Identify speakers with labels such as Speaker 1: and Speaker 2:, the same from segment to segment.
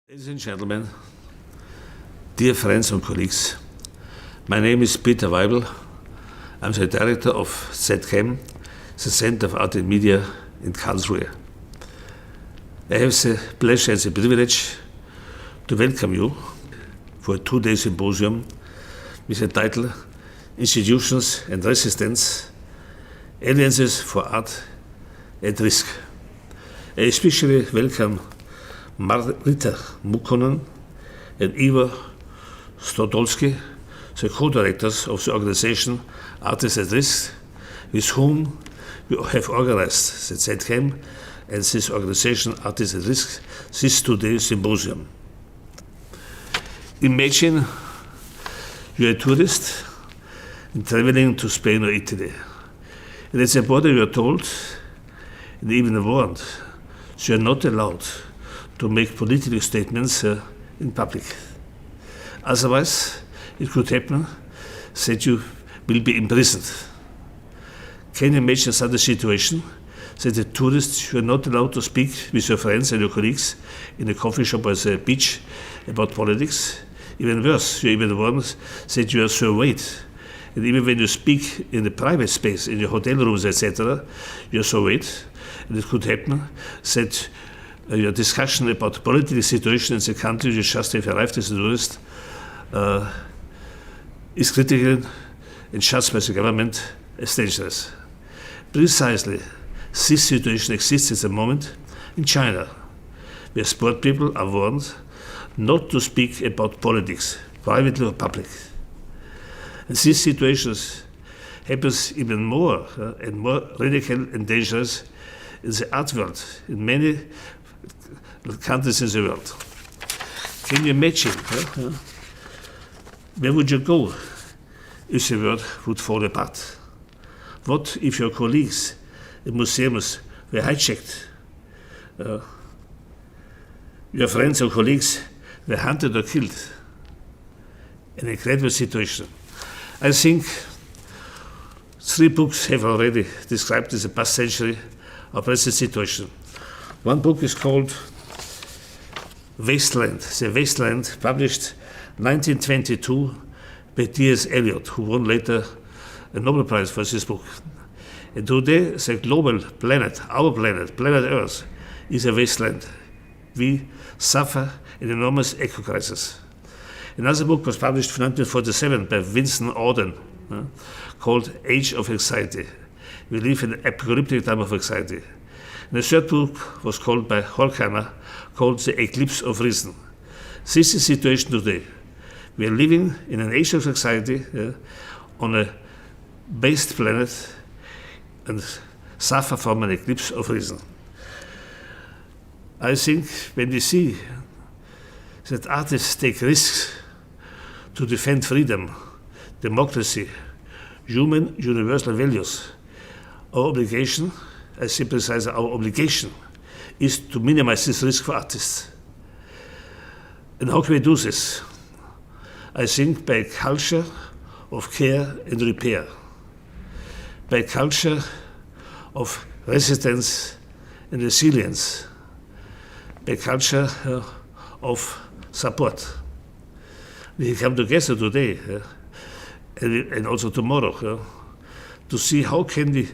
Speaker 1: Ladies and gentlemen, dear friends and colleagues, my name is Peter Weibel. I'm the director of ZChem, the Center for Art and Media in Karlsruhe. I have the pleasure and the privilege to welcome you for a two-day symposium with the title Institutions and Resistance, Alliances for Art at Risk. I especially welcome Marita Mukkonen and Ivo Stodolski, the co-directors of the organization Artists at Risk, with whom we have organized the ZChem and this organization Artists at Risk this two-day symposium. Imagine you're a tourist and traveling to Spain or Italy, and at the border you are told, and even warned, you are not allowed to make political statements in public. Otherwise, it could happen that you will be imprisoned. Can you imagine such a situation that a tourist, you are not allowed to speak with your friends and your colleagues in a coffee shop or the beach about politics? Even worse, you are even warned that you are surveyed. And even when you speak in the private space, in your hotel rooms, etc., you are surveyed. And it could happen that your discussion about political situation in the country you just have arrived as a tourist is critical and judged by the government as dangerous. Precisely, this situation exists at the moment in China, where sport people are warned not to speak about politics, privately or public. And these situations happens even more and more radical and dangerous in the art world, in many countries in the world. Can you imagine? Where would you go if the world would fall apart? What if your colleagues in museums were hijacked? Your friends or colleagues were hunted or killed? An incredible situation. I think 3 books have already described in the past century our present situation. One book is called Wasteland, The Wasteland, published 1922 by T.S. Eliot, who won later a Nobel Prize for this book. And today, the global planet, our planet, planet Earth, is a wasteland. We suffer an enormous eco-crisis. Another book was published in 1947 by Winston Auden, called Age of Anxiety. We live in an apocalyptic time of anxiety. And the third book was called by Horkheimer, called The Eclipse of Reason. This is the situation today. We are living in an age of anxiety on a based planet and suffer from an eclipse of reason. I think when we see that artists take risks to defend freedom, democracy, human universal values, our obligation, I say precisely our obligation, is to minimize this risk for artists. And how can we do this? I think by a culture of care and repair, by a culture of resistance and resilience, by a culture of support. We come together today and also tomorrow to see how can we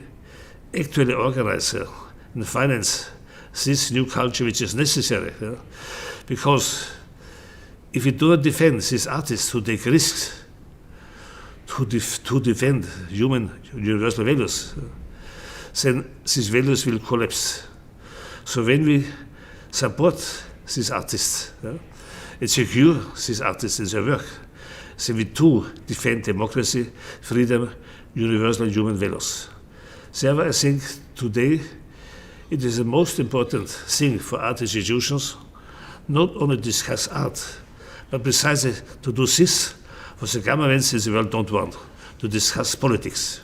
Speaker 1: actually organize and finance this new culture which is necessary. Because if we do not defend these artists who take risks to defend human universal values, then these values will collapse. So when we support these artists and secure these artists in their work, then we too defend democracy, freedom, universal human values. Therefore, I think today it is the most important thing for art institutions not only to discuss art, but precisely to do this what the governments in the world don't want, to discuss politics.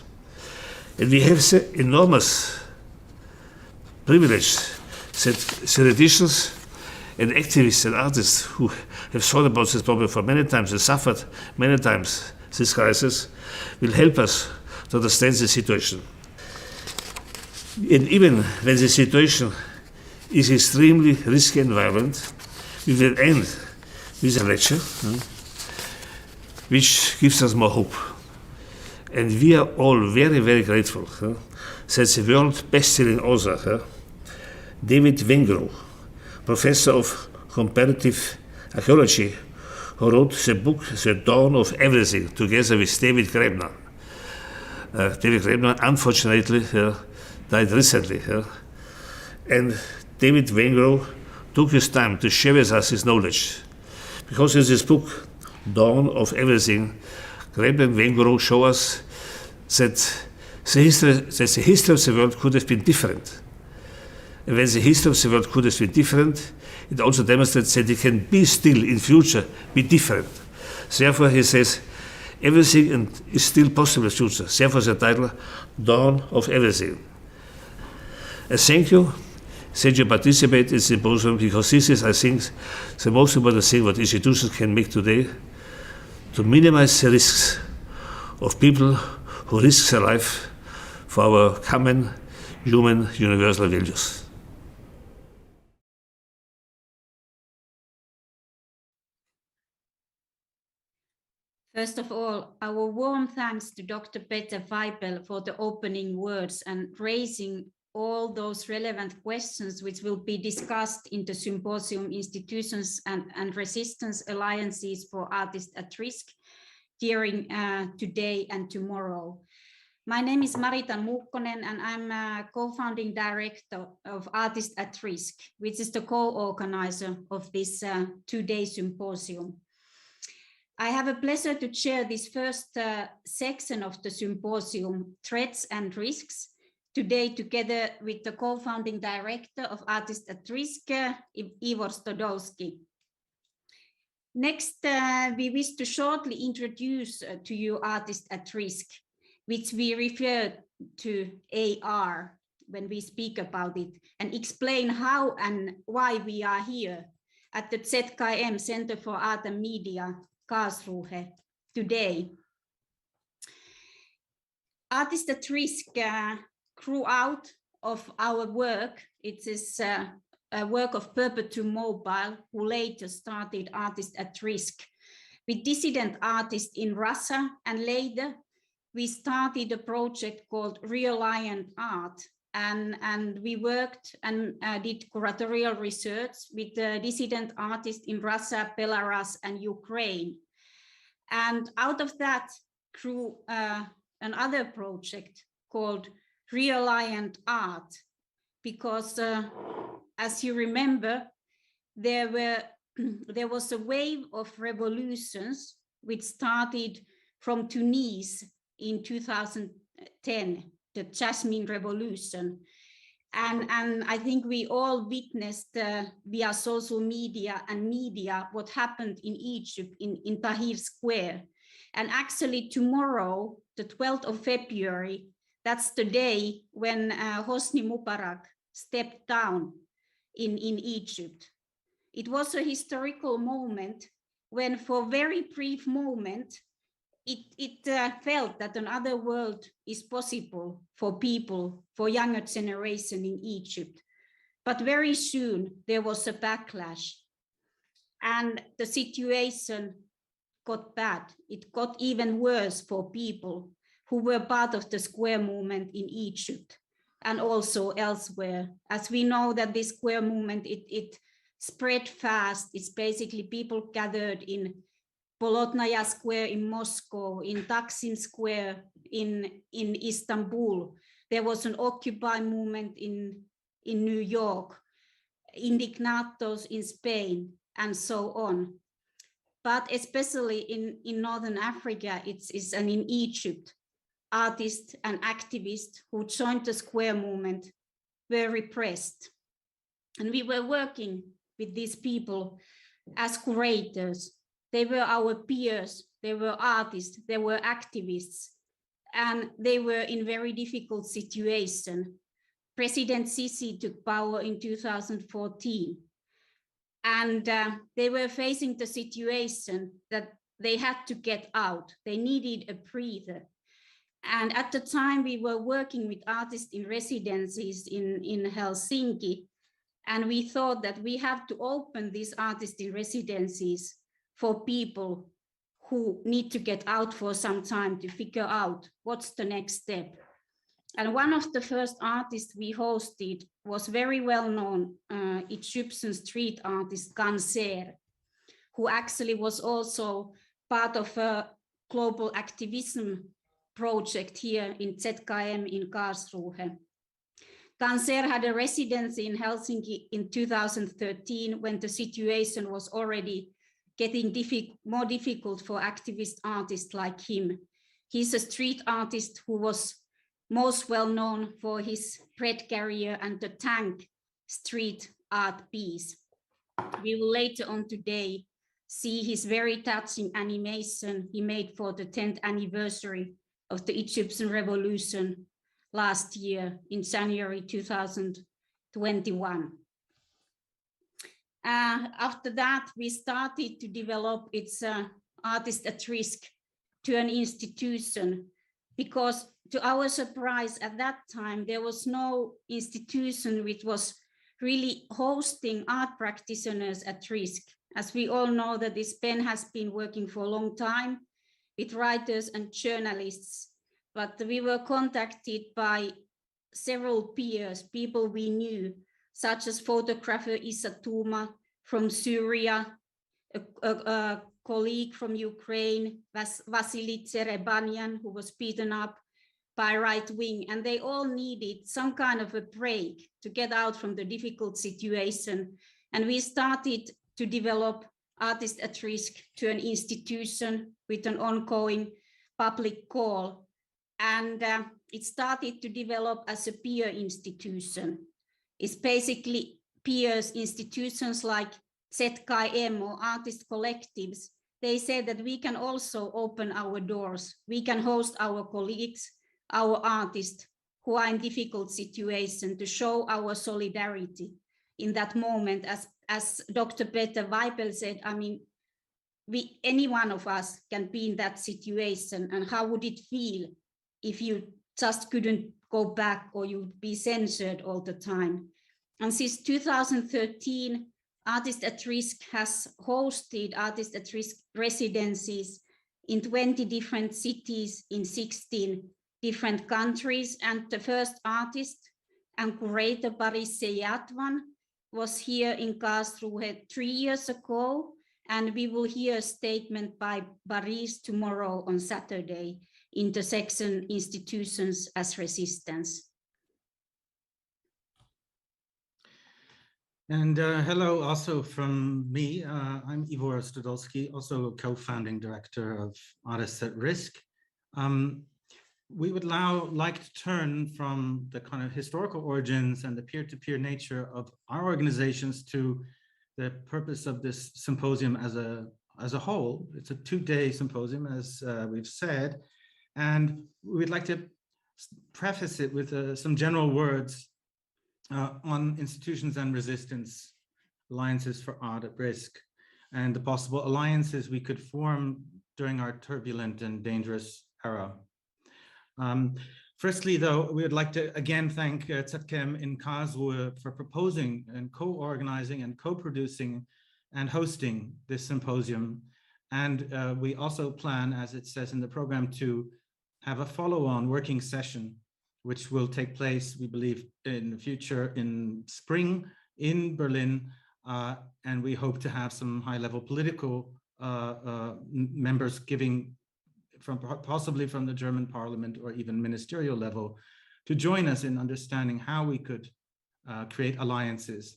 Speaker 1: And we have the enormous privilege that theoreticians and activists and artists who have thought about this problem for many times and suffered many times this crisis will help us to understand the situation. And even when the situation is extremely risky and violent, We will end with a lecture which gives us more hope. And we are all very, very grateful that the world best-selling author, David Wengrow, professor of comparative archaeology, who wrote the book The Dawn of Everything together with David Graeber. David Graeber, unfortunately, died recently. And David Wengrow took his time to share with us his knowledge. Because in this book, Dawn of Everything, Graeber and Wengrow show us that the history of the world could have been different. And when the history of the world could have been different, it also demonstrates that it can be still in future be different. Therefore, he says, everything is still possible in future. Therefore, the title, Dawn of Everything. And thank you that you participate in the Symposium, because this is, I think, the most important thing what institutions can make today, to minimize the risks of people who risk their life for our common human universal values.
Speaker 2: First of all, our warm thanks to Dr. Peter Weibel for the opening words and raising all those relevant questions which will be discussed in the Symposium Institutions and Resistance Alliances for Artists at Risk during today and tomorrow. My name is Marita Muukkonen, and I'm a co-founding director of Artists at Risk, which is the co-organizer of this two-day symposium. I have a pleasure to chair this first section of the symposium, Threats and Risks, today together with the co-founding director of Artists at Risk, Ivor Stodowski. Next, we wish to shortly introduce to you Artists at Risk, which we refer to AR when we speak about it, and explain how and why we are here at the ZKM Center for Art and Media, Karlsruhe, today. Artists at Risk grew out of our work. It is a work of Perpetuum Mobile, who later started Artists at Risk with dissident artists in Russia, and later we started a project called Reliant Art, and we worked and did curatorial research with dissident artists in Russia, Belarus, and Ukraine. And out of that grew another project called Reliant Art, because as you remember, there was a wave of revolutions which started from Tunis in 2010, the Jasmine Revolution. And I think we all witnessed via social media and media what happened in Egypt in Tahrir Square. And actually tomorrow, the 12th of February, that's the day when Hosni Mubarak stepped down in Egypt. It was a historical moment when for a very brief moment, it felt that another world is possible for people, for younger generation in Egypt. But very soon there was a backlash, and the situation got bad. It got even worse for people who were part of the square movement in Egypt and also elsewhere. As we know that this square movement, it spread fast. It's basically people gathered in Bolotnaya Square in Moscow, in Taksim Square in Istanbul. There was an Occupy movement in New York, Indignados in Spain, and so on. But especially in Northern Africa, and in Egypt, artists and activists who joined the square movement were repressed. And we were working with these people as curators. They were our peers, they were artists, they were activists, and they were in very difficult situation. President Sisi took power in 2014, and they were facing the situation that they had to get out. They needed a breather. And at the time we were working with artists in residencies in Helsinki, And we thought that we have to open these artist in residencies for people who need to get out for some time to figure out what's the next step. And one of the first artists we hosted was very well-known Egyptian street artist Cancer, who actually was also part of a global activism project here in ZKM in Karlsruhe. Cancer had a residency in Helsinki in 2013 when the situation was already getting more difficult for activist artists like him. He's a street artist who was most well known for his bread carrier and the tank street art piece. We will later on today see his very touching animation he made for the 10th anniversary of the Egyptian revolution last year in January 2021. After that, we started to develop its Artist at Risk to an institution, because to our surprise at that time, there was no institution which was really hosting art practitioners at risk. As we all know that this pen has been working for a long time with writers and journalists, but we were contacted by several peers, people we knew, such as photographer Issa Touma from Syria, a colleague from Ukraine, Vasily Tserebanian, who was beaten up by right wing, and they all needed some kind of a break to get out from the difficult situation. And we started to develop Artists at Risk to an institution with an ongoing public call. And it started to develop as a peer institution. It's basically peers, institutions like ZKM or artist collectives. They said that we can also open our doors. We can host our colleagues, our artists who are in difficult situation, to show our solidarity in that moment. As Dr. Peter Weibel said, I mean, any one of us can be in that situation, and how would it feel if you just couldn't go back or you'd be censored all the time? And since 2013, Artists at Risk has hosted Artists at Risk residencies in 20 different cities in 16 different countries. And the first artist and curator, Baris Seyatvan, was here in Karlsruhe 3 years ago. And we will hear a statement by Baris tomorrow on Saturday in the section Institutions as Resistance.
Speaker 3: And hello also from me. I'm Ivor Studolski, also a co-founding director of Artists at Risk. We would now like to turn from the kind of historical origins and the peer-to-peer nature of our organizations to the purpose of this symposium as a whole. It's a 2-day symposium, as we've said, and we'd like to preface it with some general words on institutions and resistance, alliances for art at risk, and the possible alliances we could form during our turbulent and dangerous era. Firstly, though, we would like to again thank ZKM in Karlsruhe for proposing and co-organizing and co-producing and hosting this symposium. And we also plan, as it says in the program, to have a follow-on working session, which will take place, we believe, in the future in spring in Berlin. And we hope to have some high-level political members giving possibly from the German parliament or even ministerial level to join us in understanding how we could create alliances.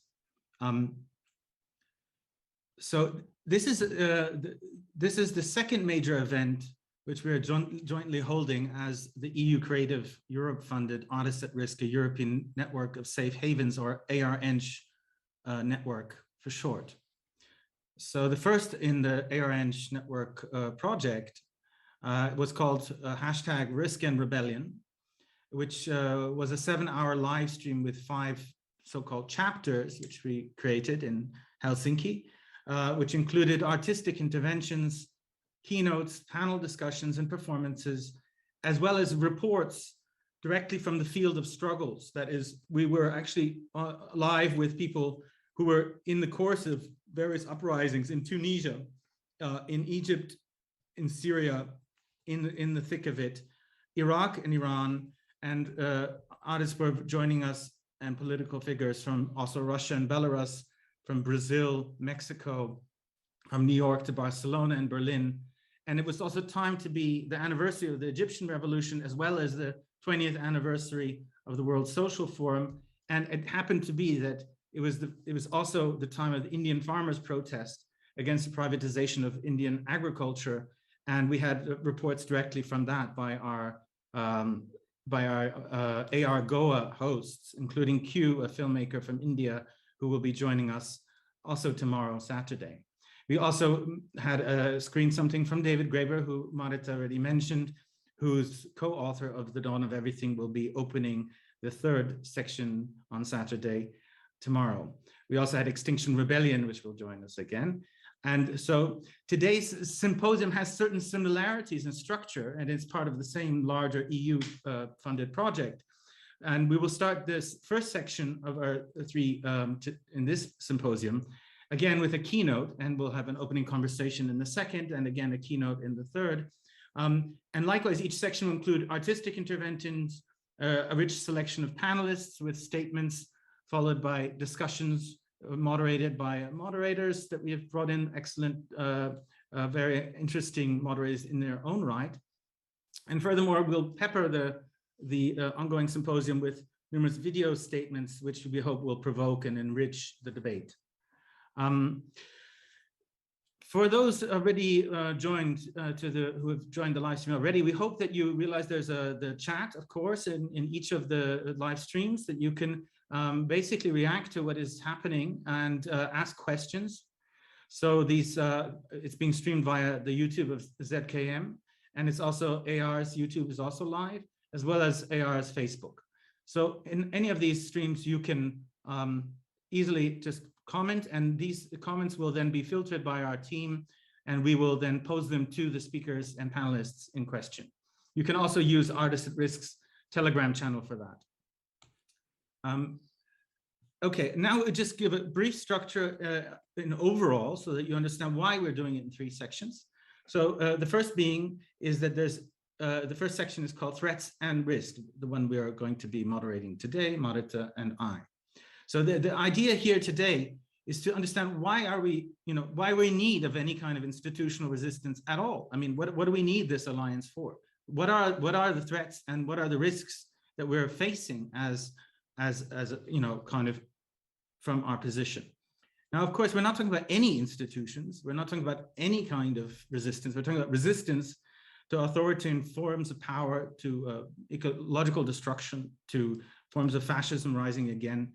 Speaker 3: So this is the second major event which we are jointly holding as the EU Creative Europe funded Artists at Risk, a European network of safe havens, or ARNH network for short. So the first in the ARNH network project was called #Risk and Rebellion, which was a 7-hour live stream with 5 so-called chapters, which we created in Helsinki, which included artistic interventions, keynotes, panel discussions, and performances, as well as reports directly from the field of struggles. That is, we were actually live with people who were in the course of various uprisings in Tunisia, in Egypt, in Syria, in the thick of it, Iraq and Iran, and artists were joining us, and political figures from also Russia and Belarus, from Brazil, Mexico, from New York to Barcelona and Berlin. And it was also time to be the anniversary of the Egyptian revolution, as well as the 20th anniversary of the World Social Forum. And it happened to be that it was also the time of the Indian farmers' protest against the privatization of Indian agriculture. And we had reports directly from that by our AR Goa hosts, including Q, a filmmaker from India, who will be joining us also tomorrow, Saturday. We also had screened something from David Graeber, who Marit already mentioned, who's co-author of The Dawn of Everything, will be opening the third section on Saturday, tomorrow. We also had Extinction Rebellion, which will join us again. And so today's symposium has certain similarities in structure, and it's part of the same larger EU funded project. And we will start this first section of our three in this symposium, again with a keynote, and we'll have an opening conversation in the second, and again a keynote in the third. And likewise, each section will include artistic interventions, a rich selection of panelists with statements, followed by discussions moderated by moderators that we have brought in, excellent, very interesting moderators in their own right. And furthermore, we'll pepper the ongoing symposium with numerous video statements, which we hope will provoke and enrich the debate. For those already joined who have joined the live stream already, we hope that you realize there's the chat, of course, in each of the live streams, that you can basically react to what is happening and ask questions. So these, it's being streamed via the YouTube of ZKM, and it's also AR's YouTube is also live, as well as AR's Facebook. So in any of these streams, you can easily just comment, and these comments will then be filtered by our team, and we will then pose them to the speakers and panelists in question. You can also use Artists at Risk's Telegram channel for that. Okay, now we'll just give a brief structure in overall so that you understand why we're doing it in three sections. So the first being is that there's the first section is called Threats and Risk, the one we are going to be moderating today, Marita and I. So the idea here today is to understand why are we, why we in need of any kind of institutional resistance at all. I mean, what do we need this alliance for? What are the threats and what are the risks that we're facing as kind of from our position? Now, of course, we're not talking about any institutions. We're not talking about any kind of resistance. We're talking about resistance to authoritarian forms of power, to ecological destruction, to forms of fascism rising again.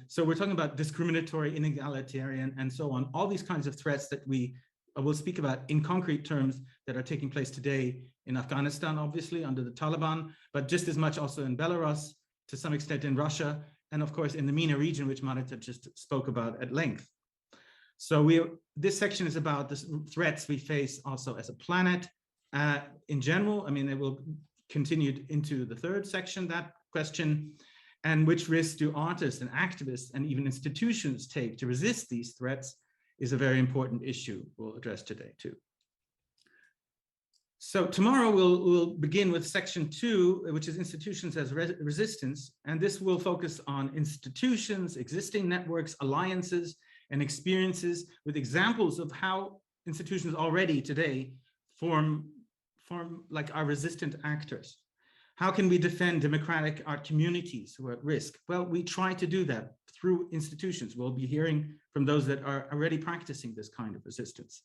Speaker 3: So we're talking about discriminatory, inegalitarian, and so on, all these kinds of threats that we will speak about in concrete terms that are taking place today in Afghanistan, obviously, under the Taliban, but just as much also in Belarus, to some extent in Russia, and of course in the MENA region, which Marita just spoke about at length. So this section is about the threats we face also as a planet in general. I mean, it will continue into the third section, that question. And which risks do artists and activists and even institutions take to resist these threats is a very important issue we'll address today too. So tomorrow we'll begin with section 2, which is institutions as resistance. And this will focus on institutions, existing networks, alliances, and experiences with examples of how institutions already today form like our resistant actors. How can we defend democratic art communities who are at risk? Well, we try to do that through institutions. We'll be hearing from those that are already practicing this kind of resistance.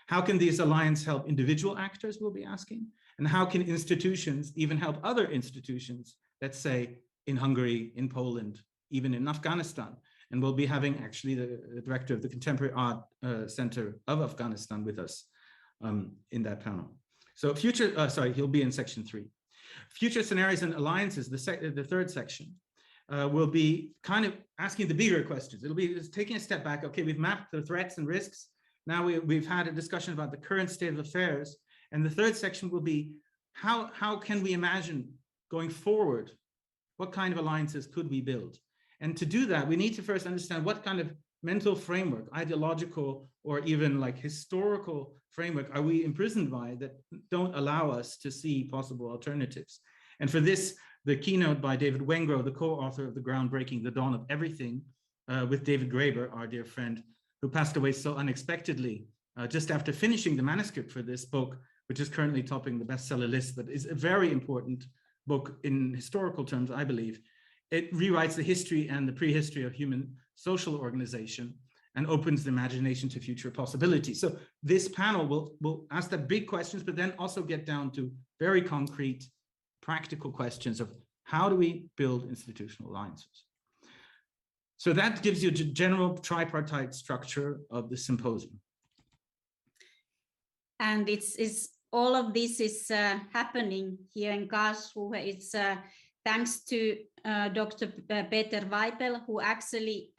Speaker 3: How can these alliances help individual actors, we'll be asking? And how can institutions even help other institutions, let's say in Hungary, in Poland, even in Afghanistan? And we'll be having actually the director of the Contemporary Art Center of Afghanistan with us in that panel. So he'll be in section 3. Future scenarios and alliances, the third section, will be kind of asking the bigger questions. It'll be taking a step back. Okay, we've mapped the threats and risks. Now we've had a discussion about the current state of affairs. And the third section will be how can we imagine going forward, what kind of alliances could we build? And to do that, we need to first understand what kind of mental framework, ideological or even like historical framework are we imprisoned by that don't allow us to see possible alternatives. And for this, the keynote by David Wengrow, the co-author of the groundbreaking The Dawn of Everything, with David Graeber, our dear friend, who passed away so unexpectedly just after finishing the manuscript for this book, which is currently topping the bestseller list, but is a very important book in historical terms, I believe. It rewrites the history and the prehistory of human social organization and opens the imagination to future possibilities. So this panel will ask the big questions, but then also get down to very concrete, practical questions of how do we build institutional alliances? So that gives you a general tripartite structure of the symposium.
Speaker 2: And it's all of this is happening here in Karlsruhe. It's thanks to Dr. Peter Weibel, who actually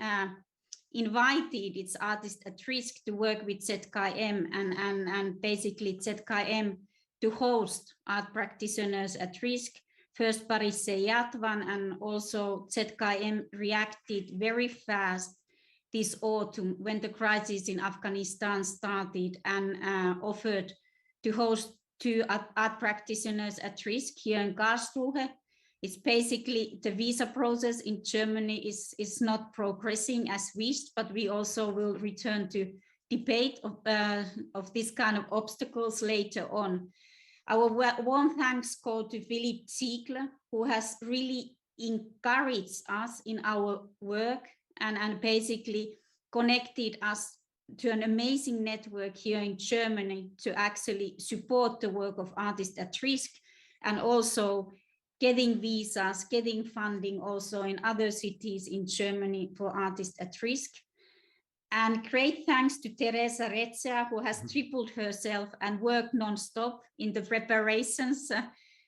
Speaker 2: invited its artists at risk to work with ZKM and basically ZKM to host art practitioners at risk. First Paris Seyatvan, and also ZKM reacted very fast this autumn when the crisis in Afghanistan started and offered to host 2 art practitioners at risk here in Karlsruhe. It's basically the visa process in Germany is not progressing as wished, but we also will return to debate of this kind of obstacles later on. Our warm thanks go to Philipp Ziegler, who has really encouraged us in our work and basically connected us to an amazing network here in Germany to actually support the work of artists at risk, and also getting visas, getting funding also in other cities in Germany for artists at risk. And great thanks to Teresa Rezza, who has tripled herself and worked non-stop in the preparations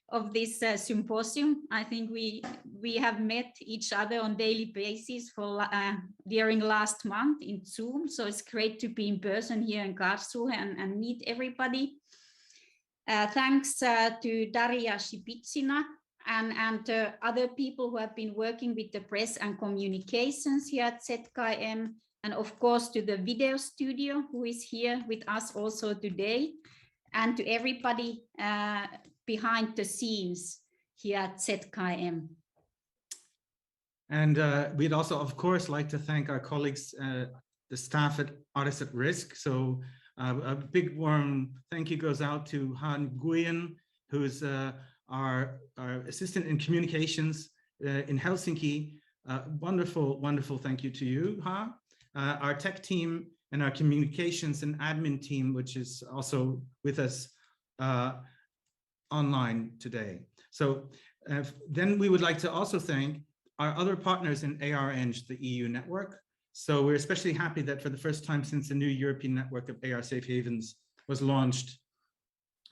Speaker 2: of this symposium. I think we have met each other on daily basis for during last month in Zoom. So it's great to be in person here in Karlsruhe and meet everybody. Thanks to Daria Shipitsina and other people who have been working with the press and communications here at ZKM. And of course, to the video studio who is here with us also today, and to everybody behind the scenes here at ZKM.
Speaker 3: And we'd also, of course, like to thank our colleagues, the staff at Artists at Risk. So a big warm thank you goes out to Han Nguyen, who's our assistant in communications in Helsinki. Wonderful, wonderful thank you to you, Ha. Our tech team and our communications and admin team, which is also with us online today. So then we would like to also thank our other partners in AREng, the EU network. So we're especially happy that for the first time since the new European network of AR Safe Havens was launched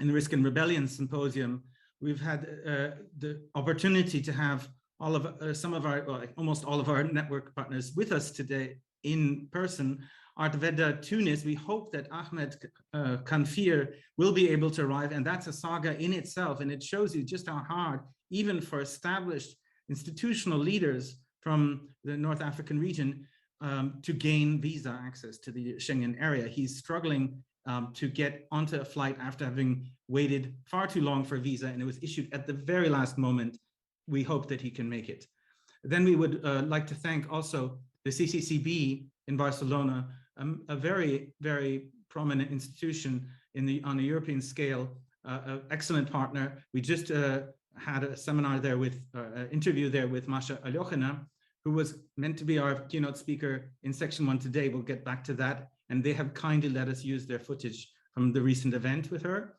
Speaker 3: in the Risk and Rebellion Symposium, we've had the opportunity to have all of some of our, well, almost all of our network partners with us today in person. Artveda Tunis, we hope that Ahmed Kanfir will be able to arrive, and that's a saga in itself, and it shows you just how hard, even for established institutional leaders from the North African region, to gain visa access to the Schengen area. He's struggling to get onto a flight after having waited far too long for a visa, and it was issued at the very last moment. We hope that he can make it. Then we would like to thank also the CCCB in Barcelona, a very, very prominent institution on a European scale, an excellent partner. We just had a seminar there with, interview there with Masha Aljochina, who was meant to be our keynote speaker in section 1 today. We'll get back to that. And they have kindly let us use their footage from the recent event with her.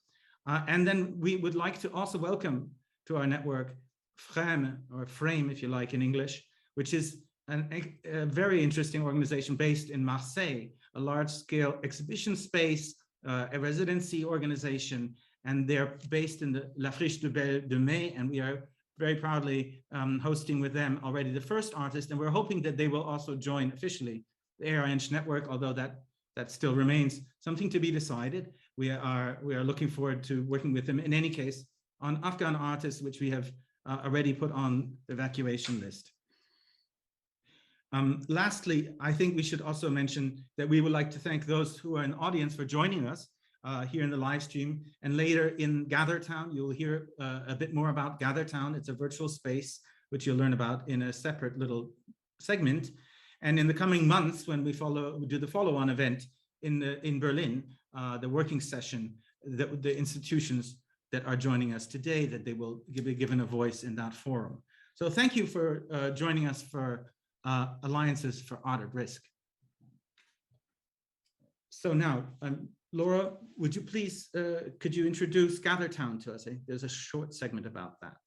Speaker 3: And then we would like to also welcome to our network Frame, or Frame if you like in English, which is a very interesting organization based in Marseille, a large-scale exhibition space, a residency organization, and they're based in the La Friche de Belle de Mai, and we are very proudly hosting with them already the first artist, and we're hoping that they will also join officially the AREng network, although that still remains something to be decided. We are looking forward to working with them in any case on Afghan artists, which we have already put on the evacuation list. Lastly, I think we should also mention that we would like to thank those who are in the audience for joining us here in the live stream. And later in GatherTown, you'll hear a bit more about GatherTown. It's a virtual space which you'll learn about in a separate little segment. And in the coming months, when we do the follow-on event in Berlin, the working session, the institutions that are joining us today, that they will be given a voice in that forum. So thank you for joining us for Alliances for Art at Risk. So now, Laura, would you please, could you introduce GatherTown to us? There's a short segment about that.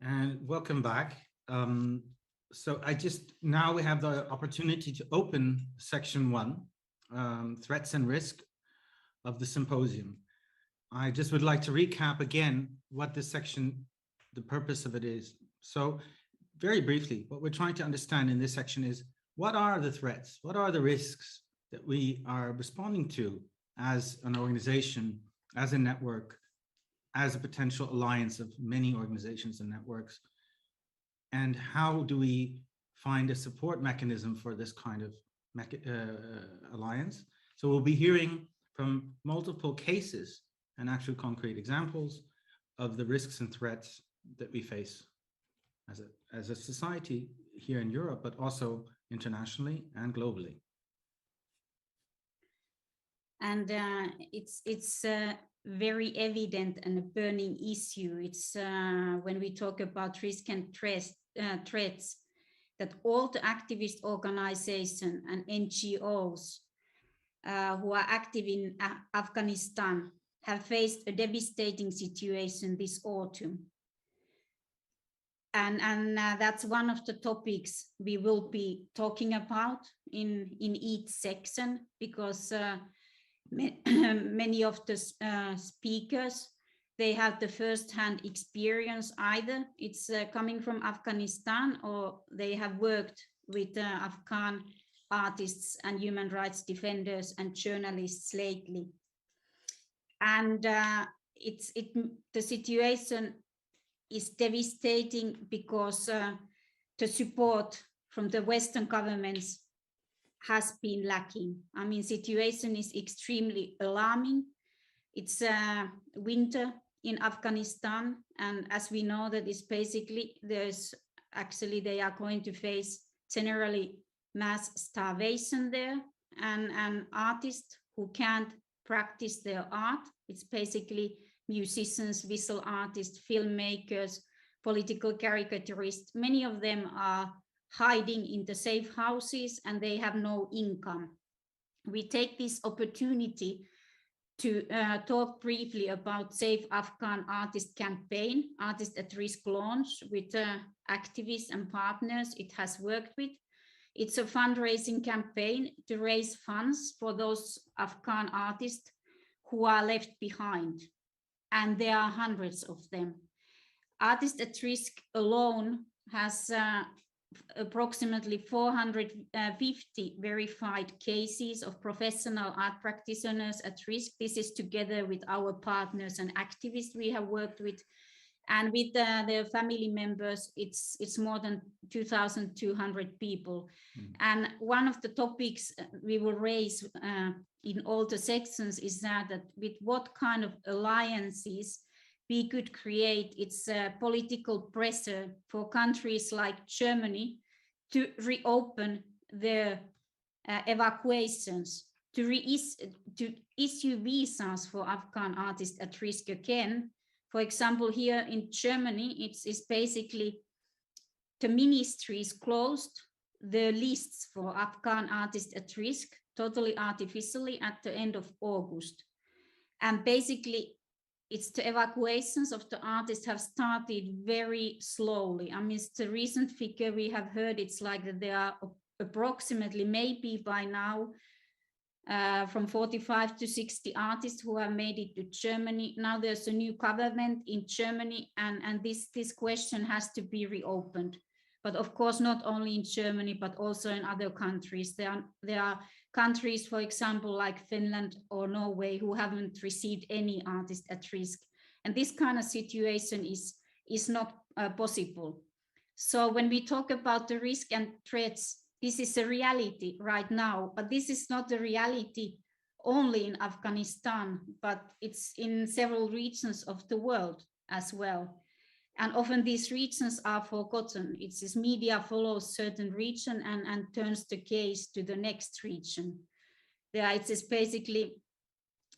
Speaker 3: And welcome back. So now we have the opportunity to open section 1, threats and risk of the symposium. I just would like to recap again what this section, the purpose of it is. So very briefly, what we're trying to understand in this section is, what are the threats? What are the risks that we are responding to as an organization, as a network, as a potential alliance of many organizations and networks? And how do we find a support mechanism for this kind of alliance. So we'll be hearing from multiple cases and actual concrete examples of the risks and threats that we face as a society here in Europe, but also internationally and globally.
Speaker 2: And it's very evident and a burning issue. It's when we talk about risk and threats, that all the activist organizations and NGOs who are active in Afghanistan have faced a devastating situation this autumn. And that's one of the topics we will be talking about in each section, because many of the speakers, they have the first-hand experience. Either it's coming from Afghanistan, or they have worked with Afghan artists and human rights defenders and journalists lately. And the situation is devastating because the support from the Western governments has been lacking. I mean, situation is extremely alarming. It's winter in Afghanistan, and as we know, that is basically they are going to face generally mass starvation there, and artists who can't practice their art. It's basically musicians, visual artists, filmmakers, political caricaturists. Many of them are hiding in the safe houses and they have no income. We take this opportunity to talk briefly about Safe Afghan Artist campaign, Artist at Risk launch with activists and partners it has worked with. It's a fundraising campaign to raise funds for those Afghan artists who are left behind. And there are hundreds of them. Artist at Risk alone has approximately 450 verified cases of professional art practitioners at risk. This is together with our partners and activists we have worked with. And with their family members, it's more than 2,200 people. And one of the topics we will raise in all the sections is that with what kind of alliances we could create, it's political pressure for countries like Germany to reopen their evacuations, to issue visas for Afghan artists at risk again. For example, here in Germany, it's basically the ministries closed the lists for Afghan artists at risk totally artificially at the end of August. And basically, it's the evacuations of the artists have started very slowly. I mean, it's the recent figure we have heard, it's like that there are approximately, maybe by now, from 45 to 60 artists who have made it to Germany. Now there's a new government in Germany, and this question has to be reopened. But of course, not only in Germany, but also in other countries. There are countries, for example, like Finland or Norway, who haven't received any artists at risk. And this kind of situation is not possible. So when we talk about the risk and threats, this is a reality right now, but this is not the reality only in Afghanistan, but it's in several regions of the world as well. And often these regions are forgotten. It's this media follows certain region and turns the case to the next region. There it's basically,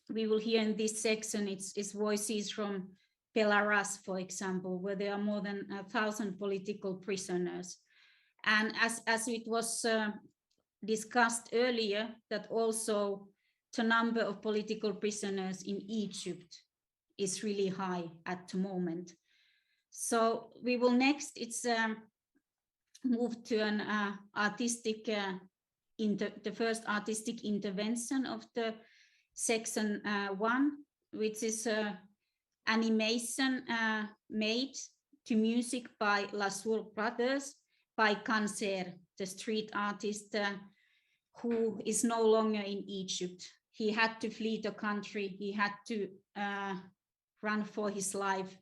Speaker 2: we will hear in this section, it's voices from Belarus, for example, where there are more than 1,000 political prisoners. And as it was discussed earlier, that also the number of political prisoners in Egypt is really high at the moment. So we will next, move to an artistic, the first artistic intervention of the section 1, which is animation made to music by Lasur Brothers, by Cancer, the street artist who is no longer in Egypt. He had to flee the country. He had to run for his life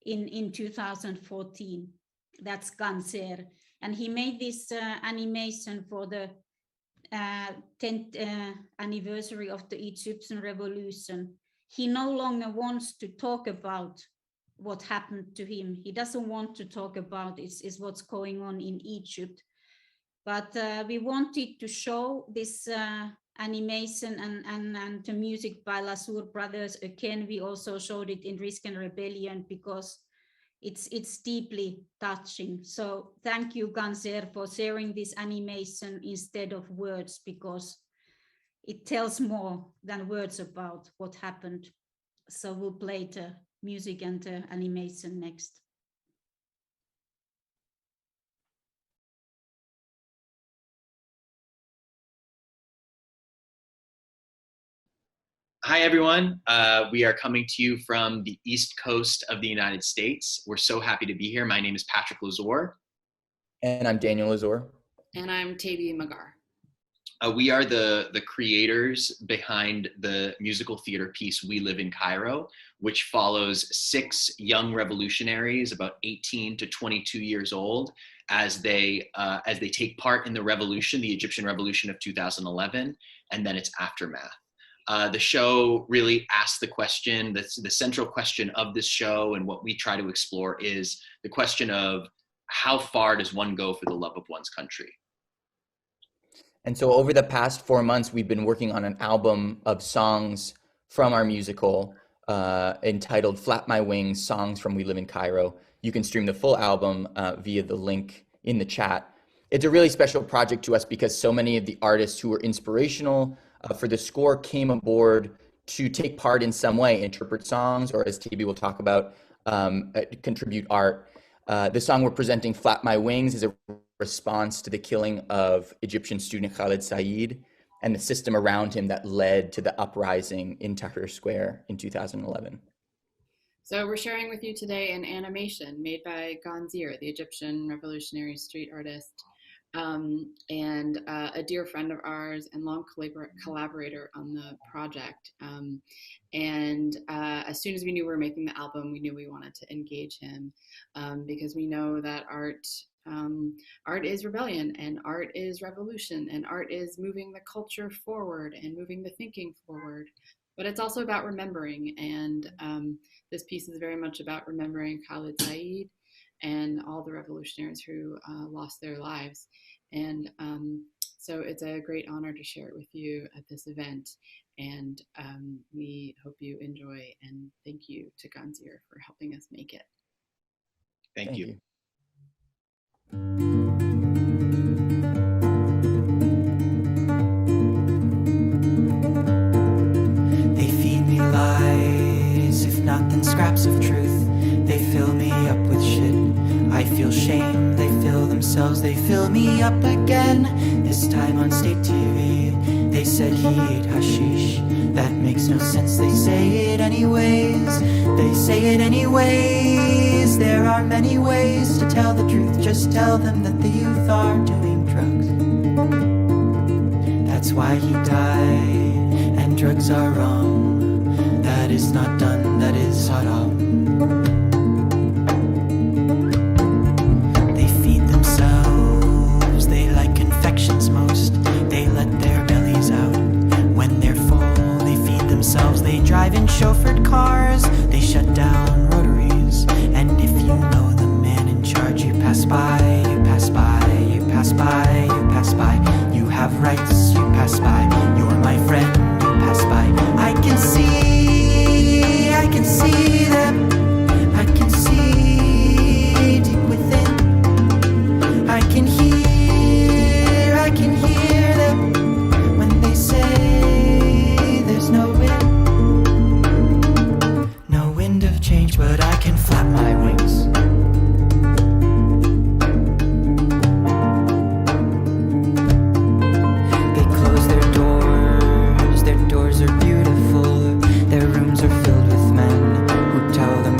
Speaker 2: in 2014. That's Cancer. And he made this animation for the 10th anniversary of the Egyptian revolution, he no longer wants to talk about what happened to him. He doesn't want to talk about is what's going on in Egypt. But we wanted to show this animation and the music by Lassour brothers. Again, we also showed it in Risk and Rebellion because it's deeply touching. So thank you, Ganser, for sharing this animation instead of words, because it tells more than words about what happened. So we'll play the music and the animation next.
Speaker 4: Hi, everyone. We are coming to you from the East Coast of the United States. We're so happy to be here. My name is Patrick Lazor.
Speaker 5: And I'm Daniel Lazor.
Speaker 6: And I'm Tabi Magar.
Speaker 4: We are the creators behind the musical theater piece We Live in Cairo, which follows 6 young revolutionaries, about 18 to 22 years old, as they take part in the revolution, the Egyptian revolution of 2011, and then its aftermath. The show really asks the question, the central question of this show, and what we try to explore is the question of how far does one go for the love of one's country?
Speaker 5: And so over the past 4 months, we've been working on an album of songs from our musical entitled Flap My Wings, Songs from We Live in Cairo. You can stream the full album via the link in the chat. It's a really special project to us because so many of the artists who were inspirational for the score came aboard to take part in some way, interpret songs, or as Tabi will talk about, contribute art. The song we're presenting, Flap My Wings, is a response to the killing of Egyptian student Khaled Said and the system around him that led to the uprising in Tahrir Square in 2011.
Speaker 6: So we're sharing with you today an animation made by Ganser, the Egyptian revolutionary street artist, and a dear friend of ours and long collaborator on the project. As soon as we knew we were making the album, we knew we wanted to engage him because we know that art is rebellion, and art is revolution, and art is moving the culture forward and moving the thinking forward. But it's also about remembering, and this piece is very much about remembering Khaled Said and all the revolutionaries who lost their lives. And so it's a great honor to share it with you at this event. And we hope you enjoy, and thank you to Ganser for helping us make it.
Speaker 4: Thank you.
Speaker 7: They feed me lies, if not then scraps of truth. They fill me up with shit. I feel shame, they fill themselves, they fill me up again. This time on state TV, they said he ate hashish. That makes no sense, they say it anyways. They say it anyways. There are many ways to tell the truth. Just tell them that the youth are doing drugs. That's why he died, and drugs are wrong. That is not done, that is haram. They feed themselves, they like confections most. They let their bellies out when they're full. They feed themselves, they drive in chauffeured cars. They shut down rotaries, and if you know the man in charge, you pass by, you pass by, you pass by, you pass by. You have rights, you pass by. You're my friend, you pass by. I can see them. I can see deep within. I can hear them when they say there's no wind of change, but I can flap my wings. They close their doors are beautiful. Their rooms are filled with men who tell them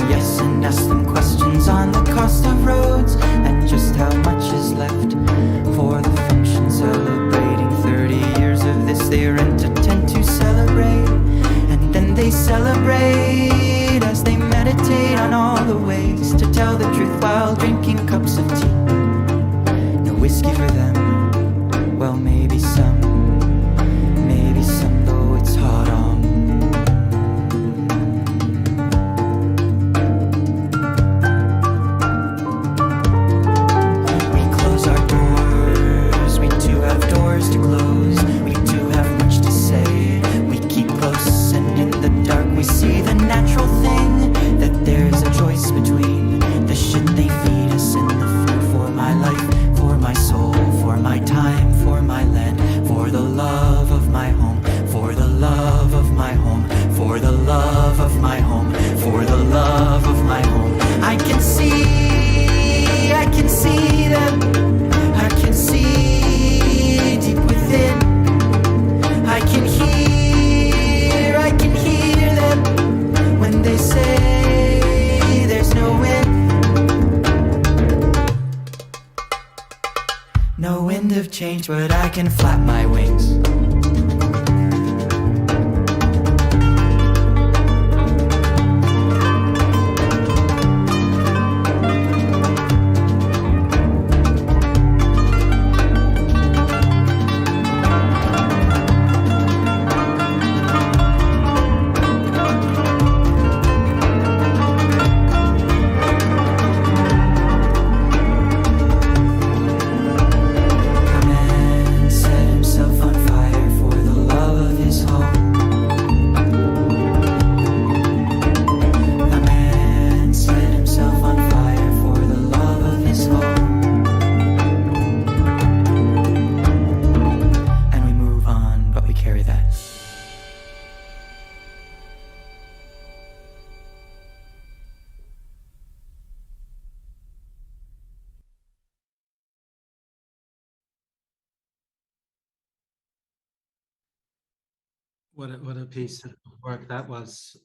Speaker 7: my soul, for my time, for my land, for the love of my home, for the love of my home, for the love of my home, for the love of my home. I can see them, I can see deep within. I can hear them when they say there's no end. No wind of change, but I can flap my wings.
Speaker 3: What a piece of work that was,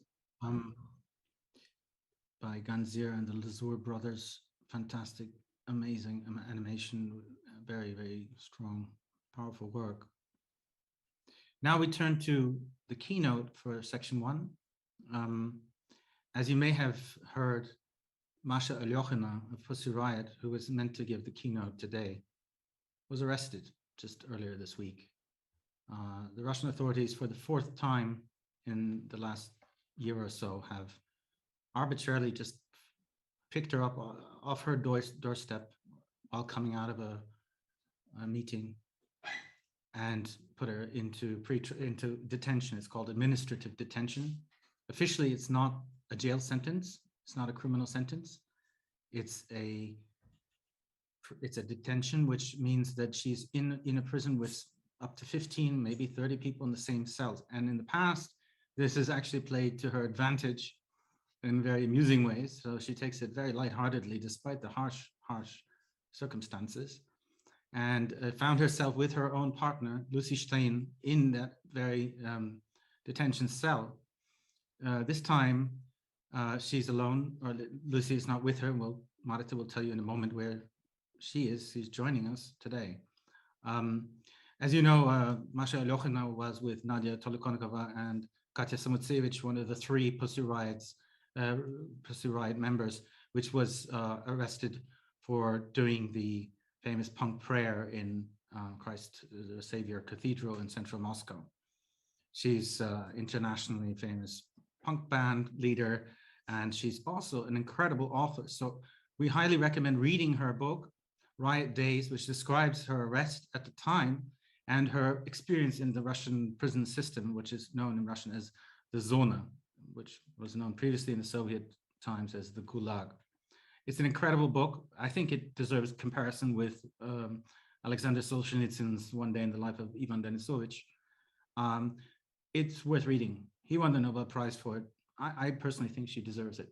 Speaker 3: by Ganzier and the Lazur brothers. Fantastic, amazing animation, very, very strong, powerful work. Now we turn to the keynote for section 1. As you may have heard, Masha Alyokhina of Pussy Riot, who was meant to give the keynote today, was arrested just earlier this week. The Russian authorities, for the 4th time in the last year or so, have arbitrarily just picked her up off her doorstep while coming out of a meeting and put her into detention. It's called administrative detention. Officially, it's not a jail sentence. It's not a criminal sentence. It's a detention, which means that she's in a prison with up to 15, maybe 30 people in the same cells. And in the past, this has actually played to her advantage in very amusing ways. So she takes it very lightheartedly, despite the harsh circumstances, and found herself with her own partner, Lucy Stein, in that very detention cell. This time, she's alone, or Lucy is not with her. Well, Marita will tell you in a moment where she is. She's joining us today. As you know, Masha Alyokhina was with Nadia Tolokonikova and Katya Samutsevich, one of the 3 Pussy Riot members, which was arrested for doing the famous punk prayer in Christ the Savior Cathedral in central Moscow. She's internationally famous punk band leader, and she's also an incredible author. So we highly recommend reading her book, Riot Days, which describes her arrest at the time and her experience in the Russian prison system, which is known in Russian as the Zona, which was known previously in the Soviet times as the Gulag. It's an incredible book. I think it deserves comparison with Alexander Solzhenitsyn's One Day in the Life of Ivan Denisovich. It's worth reading. He won the Nobel Prize for it. I personally think she deserves it.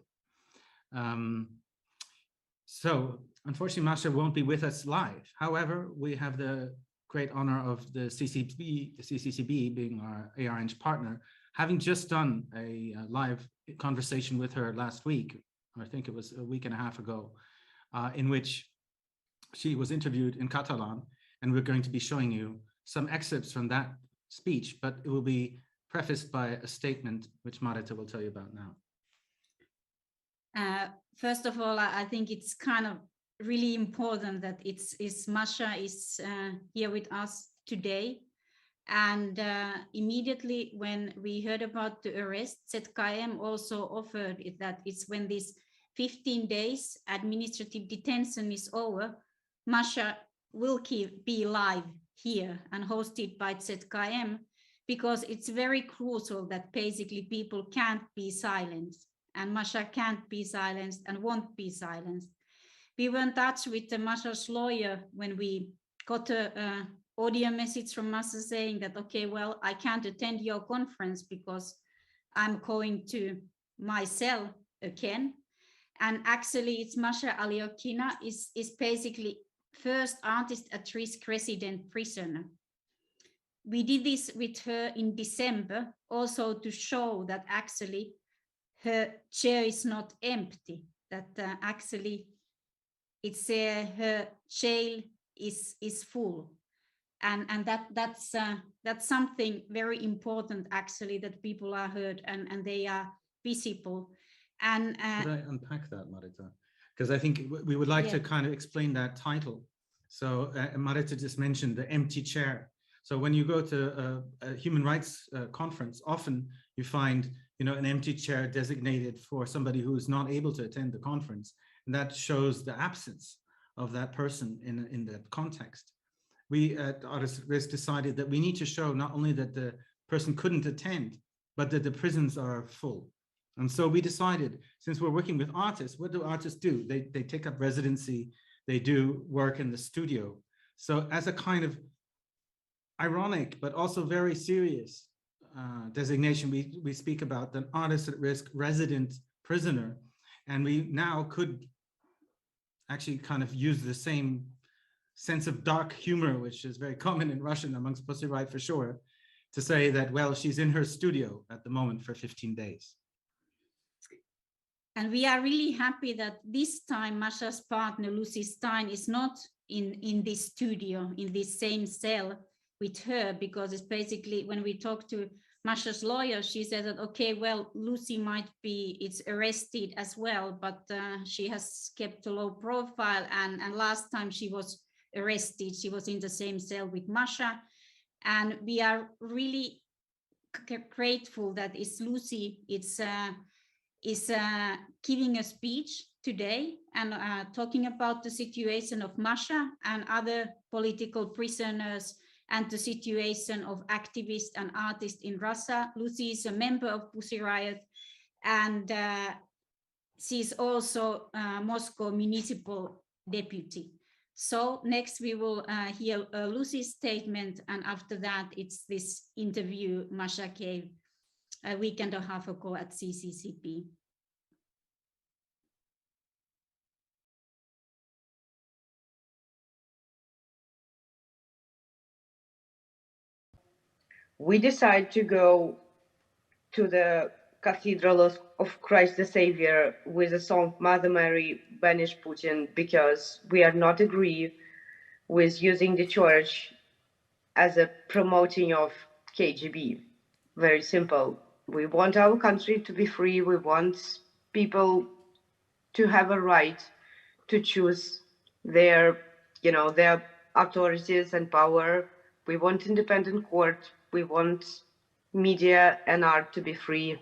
Speaker 3: So unfortunately, Masha won't be with us live. However, we have the great honor of the CCCB being our ARNG partner, having just done a live conversation with her last week, I think it was a week and a half ago, in which she was interviewed in Catalan, and we're going to be showing you some excerpts from that speech, but it will be prefaced by a statement which Marita will tell you about now.
Speaker 2: First of all, I think it's kind of really important that Masha is here with us today. And immediately when we heard about the arrest, ZKM also offered it that it's when this 15 days administrative detention is over, Masha will be live here and hosted by ZKM, because it's very crucial that basically people can't be silenced, and Masha can't be silenced and won't be silenced, we were in touch with Masha's lawyer when we got a audio message from Masha saying that, okay, well, I can't attend your conference because I'm going to my cell again. And actually, it's Masha Aliokina is basically first artist at risk resident prisoner. We did this with her in December, also to show that actually her chair is not empty, that actually it's her jail is full. And that's something very important, actually, that people are heard and they are visible. And
Speaker 3: could I unpack that, Marita? Because I think we would like to kind of explain that title. So Marita just mentioned the empty chair. So when you go to a human rights conference, often you find, you know, an empty chair designated for somebody who is not able to attend the conference, and that shows the absence of that person in that context. We at Artists at Risk decided that we need to show not only that the person couldn't attend, but that the prisons are full. And so we decided, since we're working with artists, what do artists do? They take up residency, they do work in the studio. So as a kind of ironic, but also very serious designation, we speak about the artist at risk resident prisoner. And we now could actually kind of use the same sense of dark humor, which is very common in Russian amongst Pussy Riot for sure, to say that, well, she's in her studio at the moment for 15 days.
Speaker 2: And we are really happy that this time Masha's partner, Lucy Stein, is not in this studio, in this same cell with her, because it's basically, when we talked to Masha's lawyer, she said that, okay, well, Lucy might be, it's arrested as well, but she has kept a low profile. And last time she was arrested, she was in the same cell with Masha. And we are really grateful that it's Lucy, is giving a speech today and talking about the situation of Masha and other political prisoners and the situation of activists and artists in Russia. Lucy is a member of Pussy Riot, and she's also Moscow municipal deputy. So next we will hear Lucy's statement, and after that it's this interview Masha gave a week and a half ago at CCCP.
Speaker 8: We decided to go to the Cathedral of Christ the Savior with the song Mother Mary, Banish Putin, because we are not agree with using the church as a promoting of KGB. Very simple. We want our country to be free. We want people to have a right to choose their, you know, their authorities and power. We want independent court. We want media and art to be free.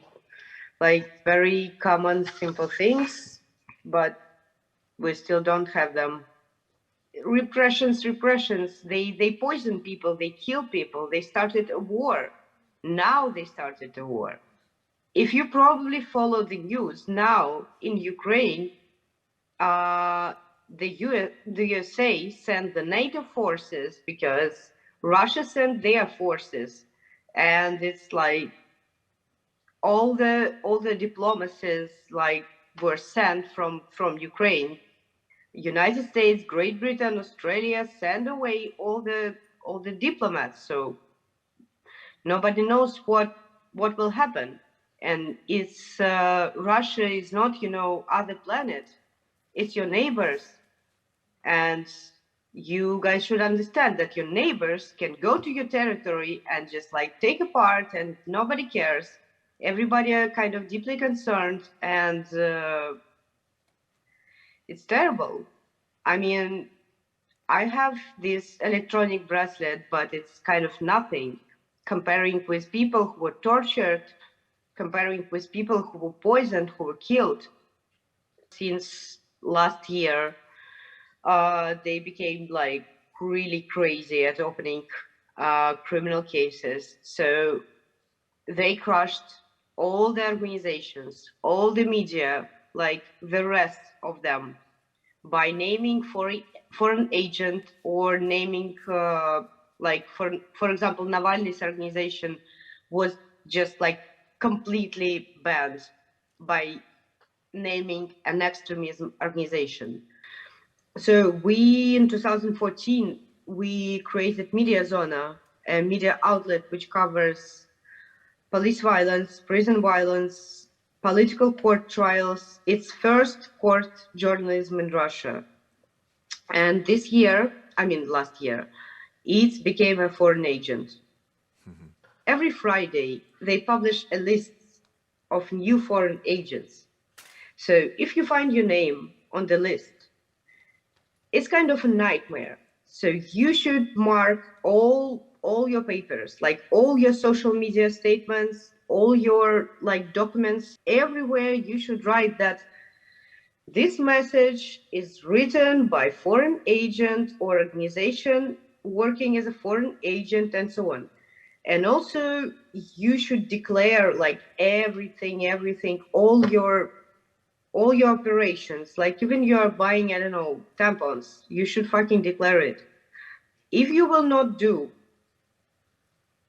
Speaker 8: Like very common, simple things, but we still don't have them. Repressions, they poison people, they kill people, they started a war. Now they started a war. If you probably follow the news now in Ukraine, the USA sent the NATO forces because Russia sent their forces, and it's like all the diplomacies like were sent from Ukraine. United States, Great Britain, Australia send away all the diplomats, so nobody knows what will happen. And it's Russia is not, you know, other planet, it's your neighbors. And you guys should understand that your neighbors can go to your territory and just like take apart and nobody cares. Everybody are kind of deeply concerned, and it's terrible. I mean, I have this electronic bracelet, but it's kind of nothing comparing with people who were tortured, comparing with people who were poisoned, who were killed. Since last year, they became like really crazy at opening criminal cases. So they crushed all the organizations, all the media, like the rest of them. by naming foreign agent or naming, like, for example, Navalny's organization was just like completely banned by naming an extremism organization. So we, in 2014, we created Media Zona, a media outlet which covers police violence, prison violence, political court trials. It's first court journalism in Russia. And this year, I mean last year, it became a foreign agent. Every Friday, they publish a list of new foreign agents. So if you find your name on the list, it's kind of a nightmare. So you should mark all your papers, like all your social media statements, all your like documents, everywhere you should write that this message is written by foreign agent or organization working as a foreign agent and so on. And also you should declare like everything, all your operations, like even you are buying, I don't know, tampons, you should fucking declare it. If you will not do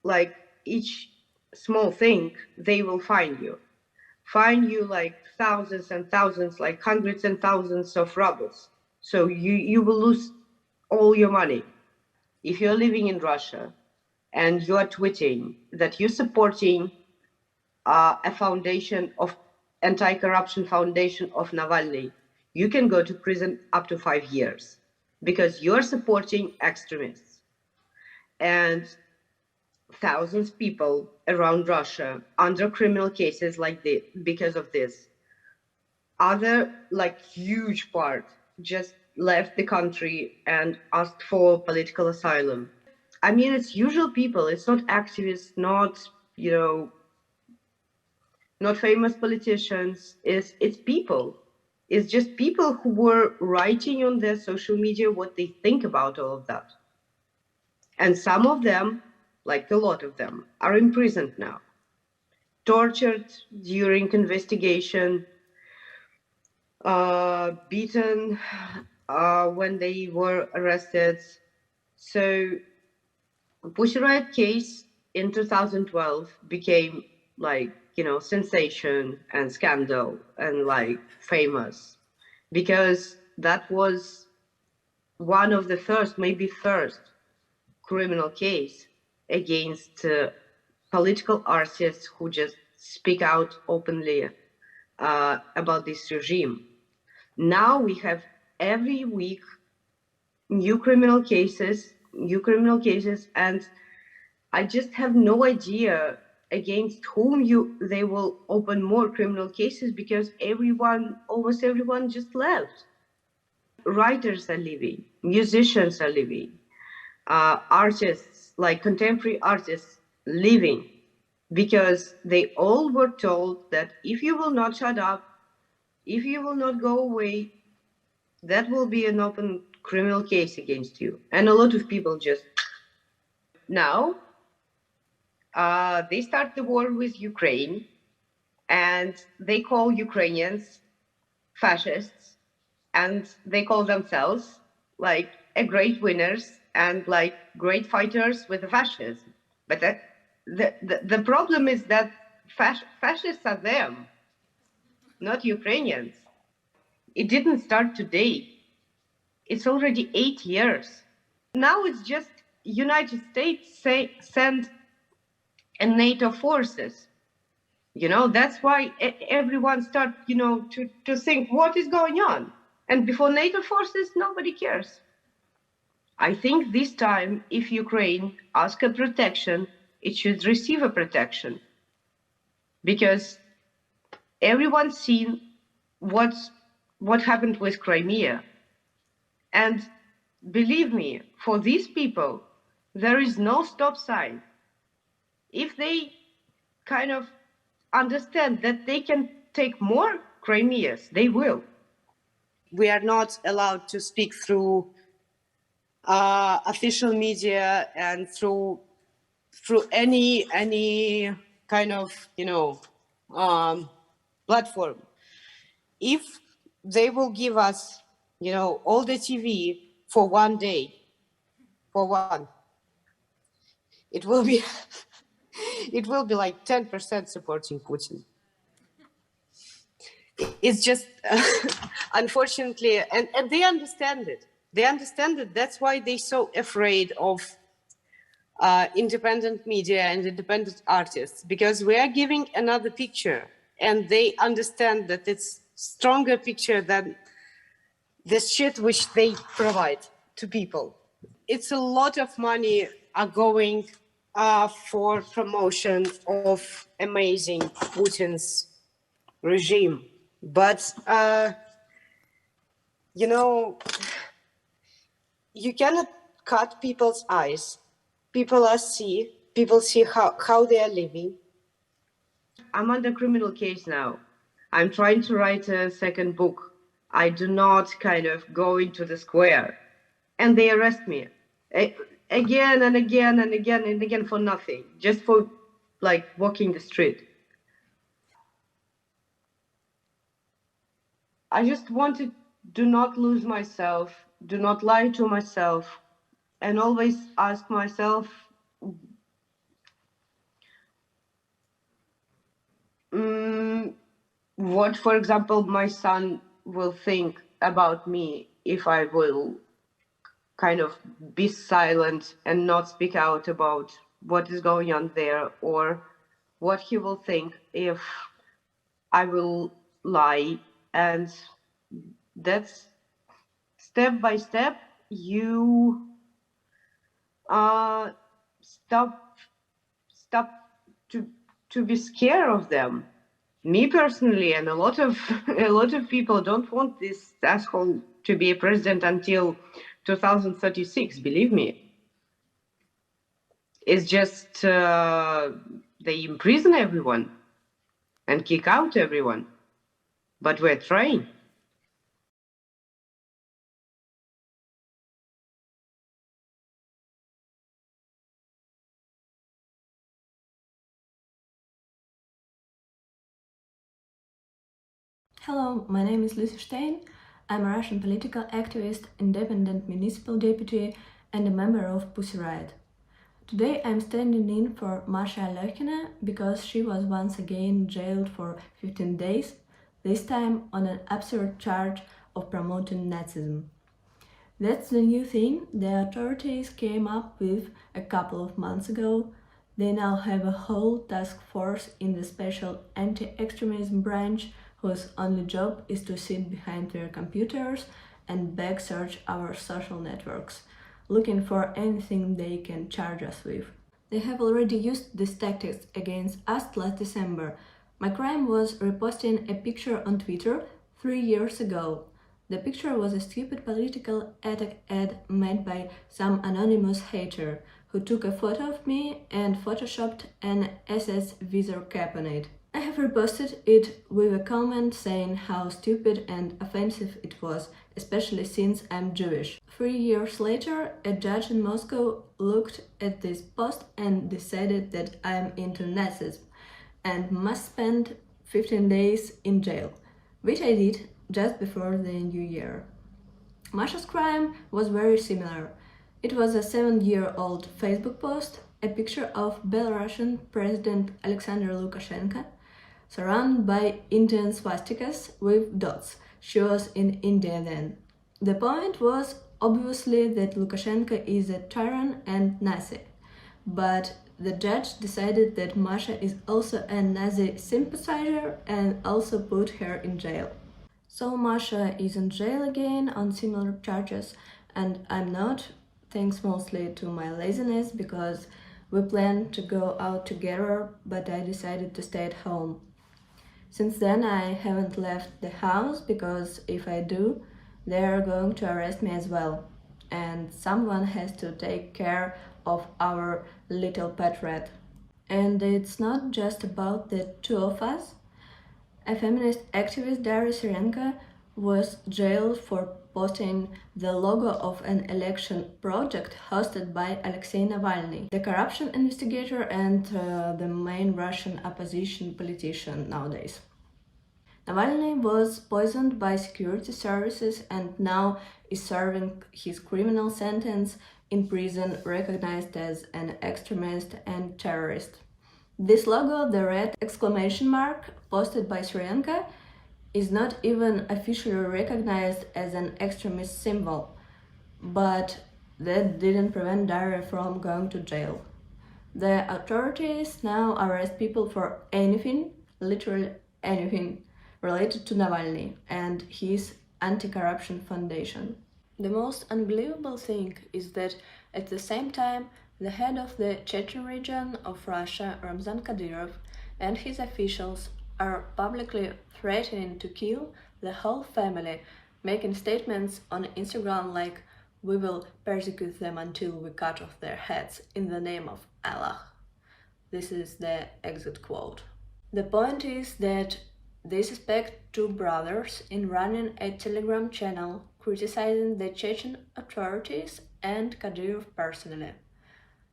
Speaker 8: like each small thing, they will fine you like thousands and thousands, like hundreds and thousands of rubles. So you will lose all your money. If you're living in Russia and you are tweeting that you're supporting a foundation of anti-corruption foundation of Navalny, you can go to prison up to 5 years because you're supporting extremists. And thousands of people around Russia under criminal cases like this because of this. Other like huge part just left the country and asked for political asylum. I mean, it's usual people. It's not activists, not, you know, not famous politicians. It's people. It's just people who were writing on their social media what they think about all of that. And some of them, like a lot of them, are imprisoned now, tortured during investigation, beaten when they were arrested. So Pussy Riot case in 2012 became like, you know, sensation and scandal and like famous because that was one of the first, maybe first criminal case against political artists who just speak out openly about this regime. Now we have every week new criminal cases, and I just have no idea against whom they will open more criminal cases because almost everyone just left. Writers are leaving, musicians are leaving, artists, like contemporary artists, leaving because they all were told that if you will not shut up, if you will not go away, that will be an open criminal case against you. And a lot of people just now they start the war with Ukraine and they call Ukrainians fascists and they call themselves like a great winners and like great fighters with the fascism. But the problem is that fascists are them, not Ukrainians. It didn't start today. It's already 8 years. Now it's just United States send a NATO forces. You know, that's why everyone start, you know, to think what is going on. And before NATO forces, nobody cares. I think this time, if Ukraine asks a protection, it should receive a protection. Because everyone's seen what happened with Crimea. And believe me, for these people, there is no stop sign. If they kind of understand that they can take more Crimeas, they will.
Speaker 9: We are not allowed to speak through official media and through any kind of, you know, platform. If they will give us you know, all the TV for one day, for one. It will be, it will be like 10% supporting Putin. It's just, unfortunately, and they understand it. They understand it. That's why they're so afraid of independent media and independent artists, because we are giving another picture, and they understand that it's stronger picture than the shit which they provide to people. It's a lot of money are going for promotion of amazing Putin's regime. But, you know, you cannot cut people's eyes. People see how they are living. I'm under criminal case now. I'm trying to write a second book. I do not kind of go into the square, and they arrest me again and again and again and again for nothing, just for like walking the street. I just want to do not lose myself, do not lie to myself, and always ask myself, what, for example, my son will think about me if I will kind of be silent and not speak out about what is going on there, or what he will think if I will lie. And that's step by step, you stop to be scared of them. Me personally, and a lot of people don't want this asshole to be a president until 2036. Believe me, it's just they imprison everyone and kick out everyone. But we're trying.
Speaker 10: Hello, my name is Lucy Stein. I'm a Russian political activist, independent municipal deputy, and a member of Pussy Riot. Today I'm standing in for Masha Alyokhina because she was once again jailed for 15 days, this time on an absurd charge of promoting Nazism. That's the new thing the authorities came up with a couple of months ago. They now have a whole task force in the special anti-extremism branch whose only job is to sit behind their computers and back search our social networks, looking for anything they can charge us with. They have already used these tactics against us last December. My crime was reposting a picture on Twitter 3 years ago. The picture was a stupid political attack ad made by some anonymous hater who took a photo of me and photoshopped an SS visor cap on it. I have reposted it with a comment saying how stupid and offensive it was, especially since I'm Jewish. 3 years later, a judge in Moscow looked at this post and decided that I'm into Nazism and must spend 15 days in jail, which I did just before the new year. Masha's crime was very similar. It was a 7-year-old Facebook post, a picture of Belarusian President Alexander Lukashenko, surrounded by Indian swastikas with dots. She was in India then. The point was obviously that Lukashenko is a tyrant and Nazi, but the judge decided that Masha is also a Nazi sympathizer and also put her in jail. So Masha is in jail again on similar charges, and I'm not, thanks mostly to my laziness, because we planned to go out together, but I decided to stay at home. Since then I haven't left the house, because if I do, they are going to arrest me as well. And someone has to take care of our little pet rat. And it's not just about the two of us. A feminist activist, Daria Sirenko, was jailed for posting the logo of an election project hosted by Alexei Navalny, the corruption investigator and the main Russian opposition politician nowadays. Navalny was poisoned by security services and now is serving his criminal sentence in prison, recognized as an extremist and terrorist. This logo, the red exclamation mark posted by Sri Lanka, is not even officially recognized as an extremist symbol, but that didn't prevent Daria from going to jail. The authorities now arrest people for anything, literally anything, related to Navalny and his anti-corruption foundation. The most unbelievable thing is that at the same time, the head of the Chechen region of Russia, Ramzan Kadyrov, and his officials are publicly threatening to kill the whole family, making statements on Instagram like, "We will persecute them until we cut off their heads in the name of Allah." This is the exact quote. The point is that they suspect two brothers in running a Telegram channel criticizing the Chechen authorities and Kadyrov personally.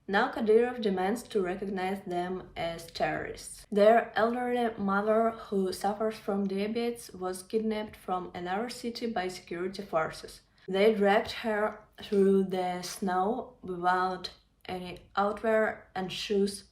Speaker 10: Now Kadyrov demands to recognize them as terrorists. Their elderly mother, who suffers from diabetes, was kidnapped from another city by security forces. They dragged her through the snow without any outerwear and shoes.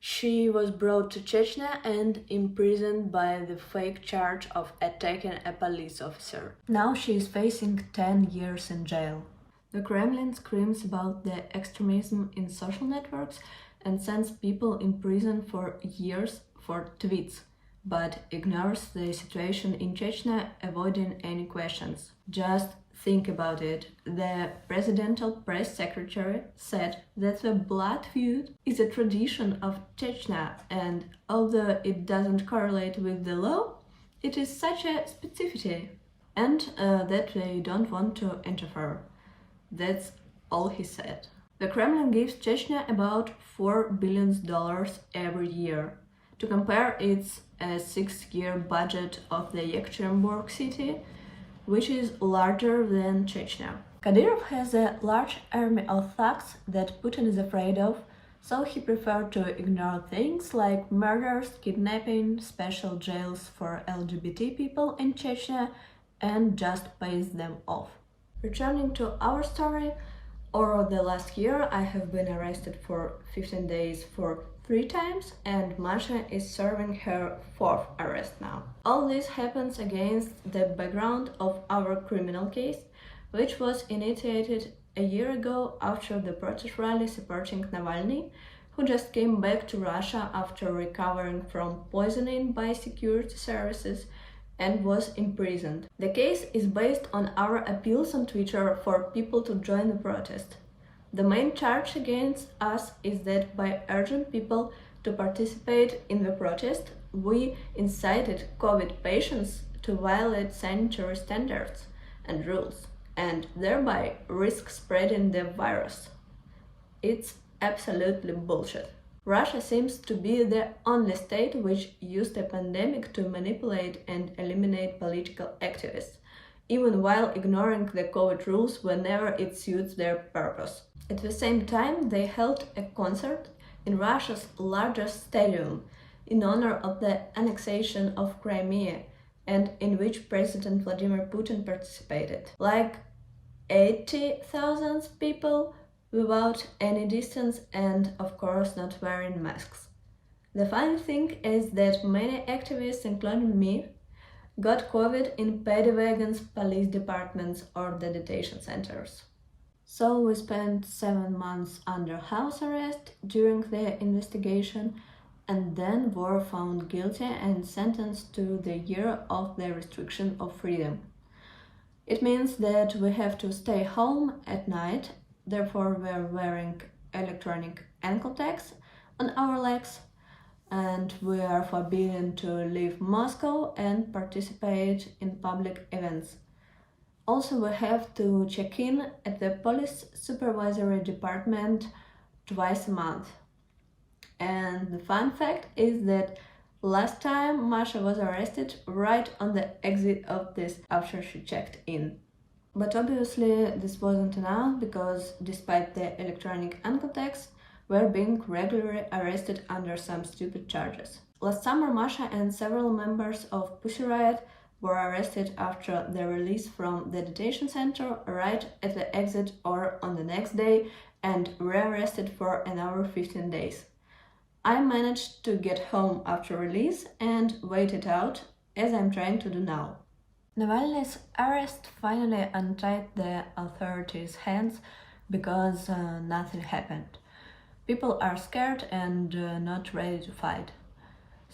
Speaker 10: She was brought to Chechnya and imprisoned by the fake charge of attacking a police officer. Now she is facing 10 years in jail. The Kremlin screams about the extremism in social networks and sends people in prison for years for tweets, but ignores the situation in Chechnya, avoiding any questions. Just think about it. The presidential press secretary said that the blood feud is a tradition of Chechnya, and although it doesn't correlate with the law, it is such a specificity, and that they don't want to interfere. That's all he said. The Kremlin gives Chechnya about $4 billion every year. To compare, it's a 6-year budget of the Yekaterinburg city, which is larger than Chechnya. Kadyrov has a large army of thugs that Putin is afraid of, so he preferred to ignore things like murders, kidnapping, special jails for LGBT people in Chechnya, and just pays them off. Returning to our story, over the last year I have been arrested for 15 days for 3 times, and Masha is serving her 4th arrest now. All this happens against the background of our criminal case, which was initiated a year ago after the protest rally supporting Navalny, who just came back to Russia after recovering from poisoning by security services and was imprisoned. The case is based on our appeals on Twitter for people to join the protest. The main charge against us is that by urging people to participate in the protest, we incited COVID patients to violate sanitary standards and rules, and thereby risk spreading the virus. It's absolutely bullshit. Russia seems to be the only state which used a pandemic to manipulate and eliminate political activists, even while ignoring the COVID rules whenever it suits their purpose. At the same time, they held a concert in Russia's largest stadium in honor of the annexation of Crimea, and in which President Vladimir Putin participated. Like 80,000 people without any distance and, of course, not wearing masks. The funny thing is that many activists, including me, got COVID in paddy wagons, police departments, or the detention centers. So we spent 7 months under house arrest during the investigation, and then were found guilty and sentenced to the year of the restriction of freedom. It means that we have to stay home at night. Therefore, we're wearing electronic ankle tags on our legs, and we are forbidden to leave Moscow and participate in public events. Also, we have to check in at the police supervisory department twice a month. And the fun fact is that last time Masha was arrested right on the exit of this after she checked in. But obviously this wasn't enough, because despite the electronic ankle tags, we're being regularly arrested under some stupid charges. Last summer, Masha and several members of Pussy Riot were arrested after their release from the detention center right at the exit or on the next day and rearrested for another 15 days. I managed to get home after release and wait it out, as I'm trying to do now. Navalny's arrest finally untied the authorities' hands because nothing happened. People are scared and not ready to fight.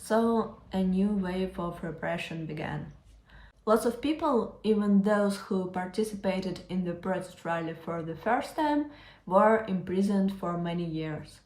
Speaker 10: So a new wave of repression began. Lots of people, even those who participated in the protest rally for the first time, were imprisoned for many years,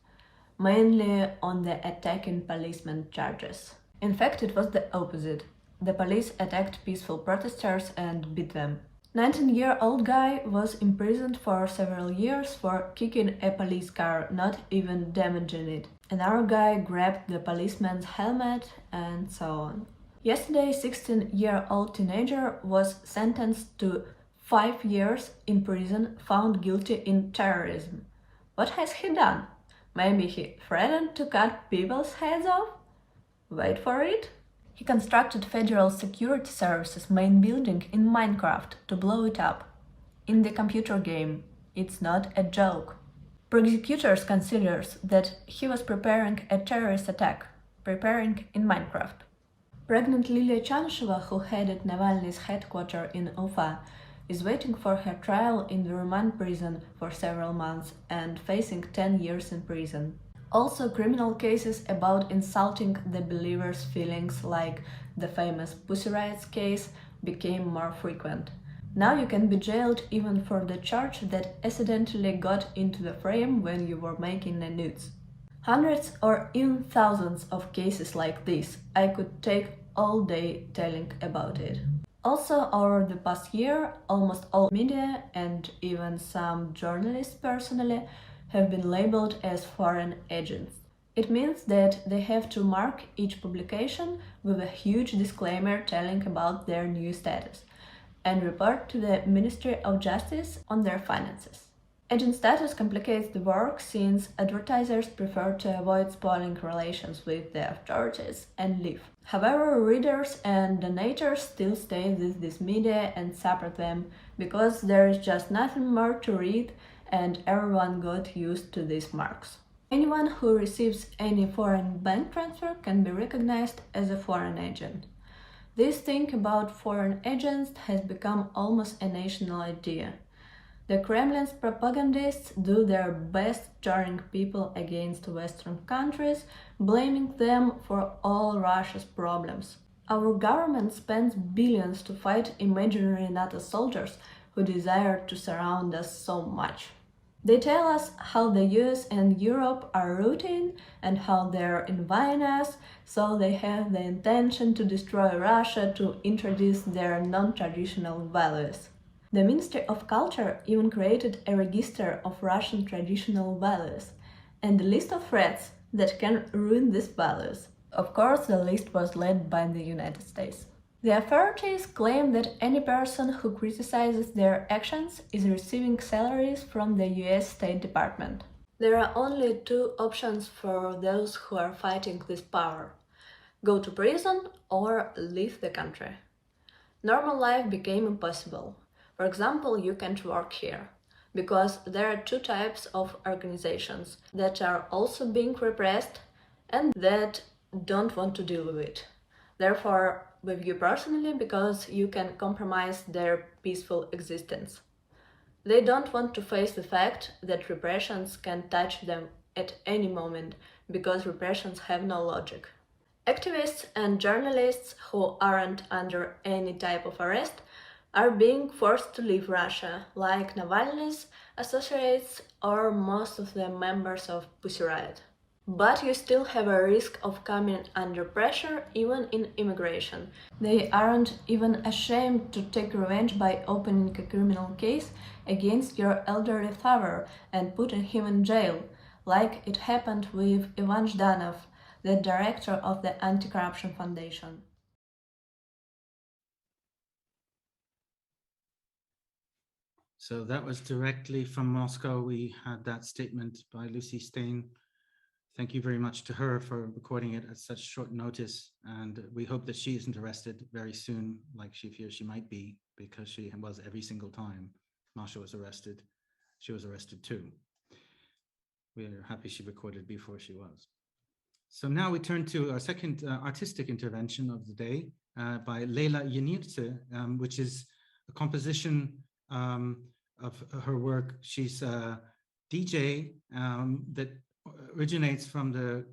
Speaker 10: mainly on the attacking policemen charges. In fact, it was the opposite. The police attacked peaceful protesters and beat them. 19-year-old guy was imprisoned for several years for kicking a police car, not even damaging it. Another guy grabbed the policeman's helmet, and so on. Yesterday, 16-year-old teenager was sentenced to 5 years in prison, found guilty in terrorism. What has he done? Maybe he threatened to cut people's heads off? Wait for it. He constructed Federal Security Service's main building in Minecraft to blow it up. In the computer game, it's not a joke. Prosecutors considers that he was preparing a terrorist attack, preparing in Minecraft. Pregnant Lilia Chanisheva, who headed Navalny's headquarters in Ufa, is waiting for her trial in the remand prison for several months and facing 10 years in prison. Also, criminal cases about insulting the believers' feelings, like the famous Pussy Riot's case, became more frequent. Now you can be jailed even for the charge that accidentally got into the frame when you were making the nudes. Hundreds or even thousands of cases like this. I could take all day telling about it. Also, over the past year, almost all media and even some journalists personally have been labeled as foreign agents. It means that they have to mark each publication with a huge disclaimer telling about their new status and report to the Ministry of Justice on their finances. Agent status complicates the work since advertisers prefer to avoid spoiling relations with the authorities and leave. However, readers and donators still stay with this media and support them because there is just nothing more to read and everyone got used to these marks. Anyone who receives any foreign bank transfer can be recognized as a foreign agent. This thing about foreign agents has become almost a national idea. The Kremlin's propagandists do their best turning people against Western countries, blaming them for all Russia's problems. Our government spends billions to fight imaginary NATO soldiers who desire to surround us so much. They tell us how the US and Europe are rooting and how they're invading us, so they have the intention to destroy Russia to introduce their non-traditional values. The Ministry of Culture even created a register of Russian traditional values and a list of threats that can ruin these values. Of course, the list was led by the United States. The authorities claim that any person who criticizes their actions is receiving salaries from the US State Department. There are only two options for those who are fighting this power: go to prison or leave the country. Normal life became impossible. For example, you can't work here, because there are two types of organizations that are also being repressed and that don't want to deal with it. Therefore, with you personally, because you can compromise their peaceful existence. They don't want to face the fact that repressions can touch them at any moment, because repressions have no logic. Activists and journalists who aren't under any type of arrest are being forced to leave Russia, like Navalny's associates or most of the members of Pussy Riot. But you still have a risk of coming under pressure even in immigration. They aren't even ashamed to take revenge by opening a criminal case against your elderly father and putting him in jail, like it happened with Ivan Zhdanov, the director of the Anti-Corruption Foundation.
Speaker 3: So that was directly from Moscow. We had that statement by Lucy Stein thank you very much to her for recording it at such short notice. And we hope that she isn't arrested very soon, like she fears she might be, because she was every single time Masha was arrested. She was arrested too. We are happy she recorded before she was. So now we turn to our second artistic intervention of the day by Leyla Yenirce, which is a composition of her work. She's a DJ that originates from the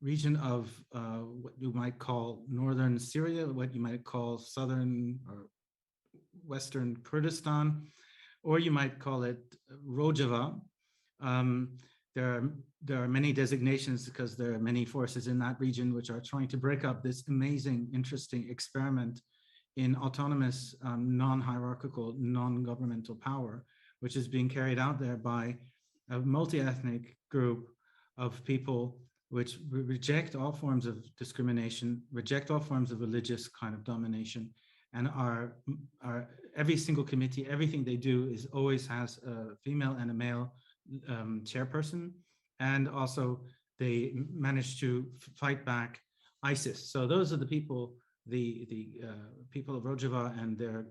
Speaker 3: region of what you might call northern Syria, what you might call southern or western Kurdistan, or you might call it Rojava. There are many designations because there are many forces in that region which are trying to break up this amazing, interesting experiment in autonomous, non-hierarchical, non-governmental power, which is being carried out there by a multi-ethnic group of people which reject all forms of discrimination, reject all forms of religious kind of domination, and are every single committee, everything they do is always has a female and a male chairperson, and also they manage to fight back ISIS. So those are the people, the people of Rojava and their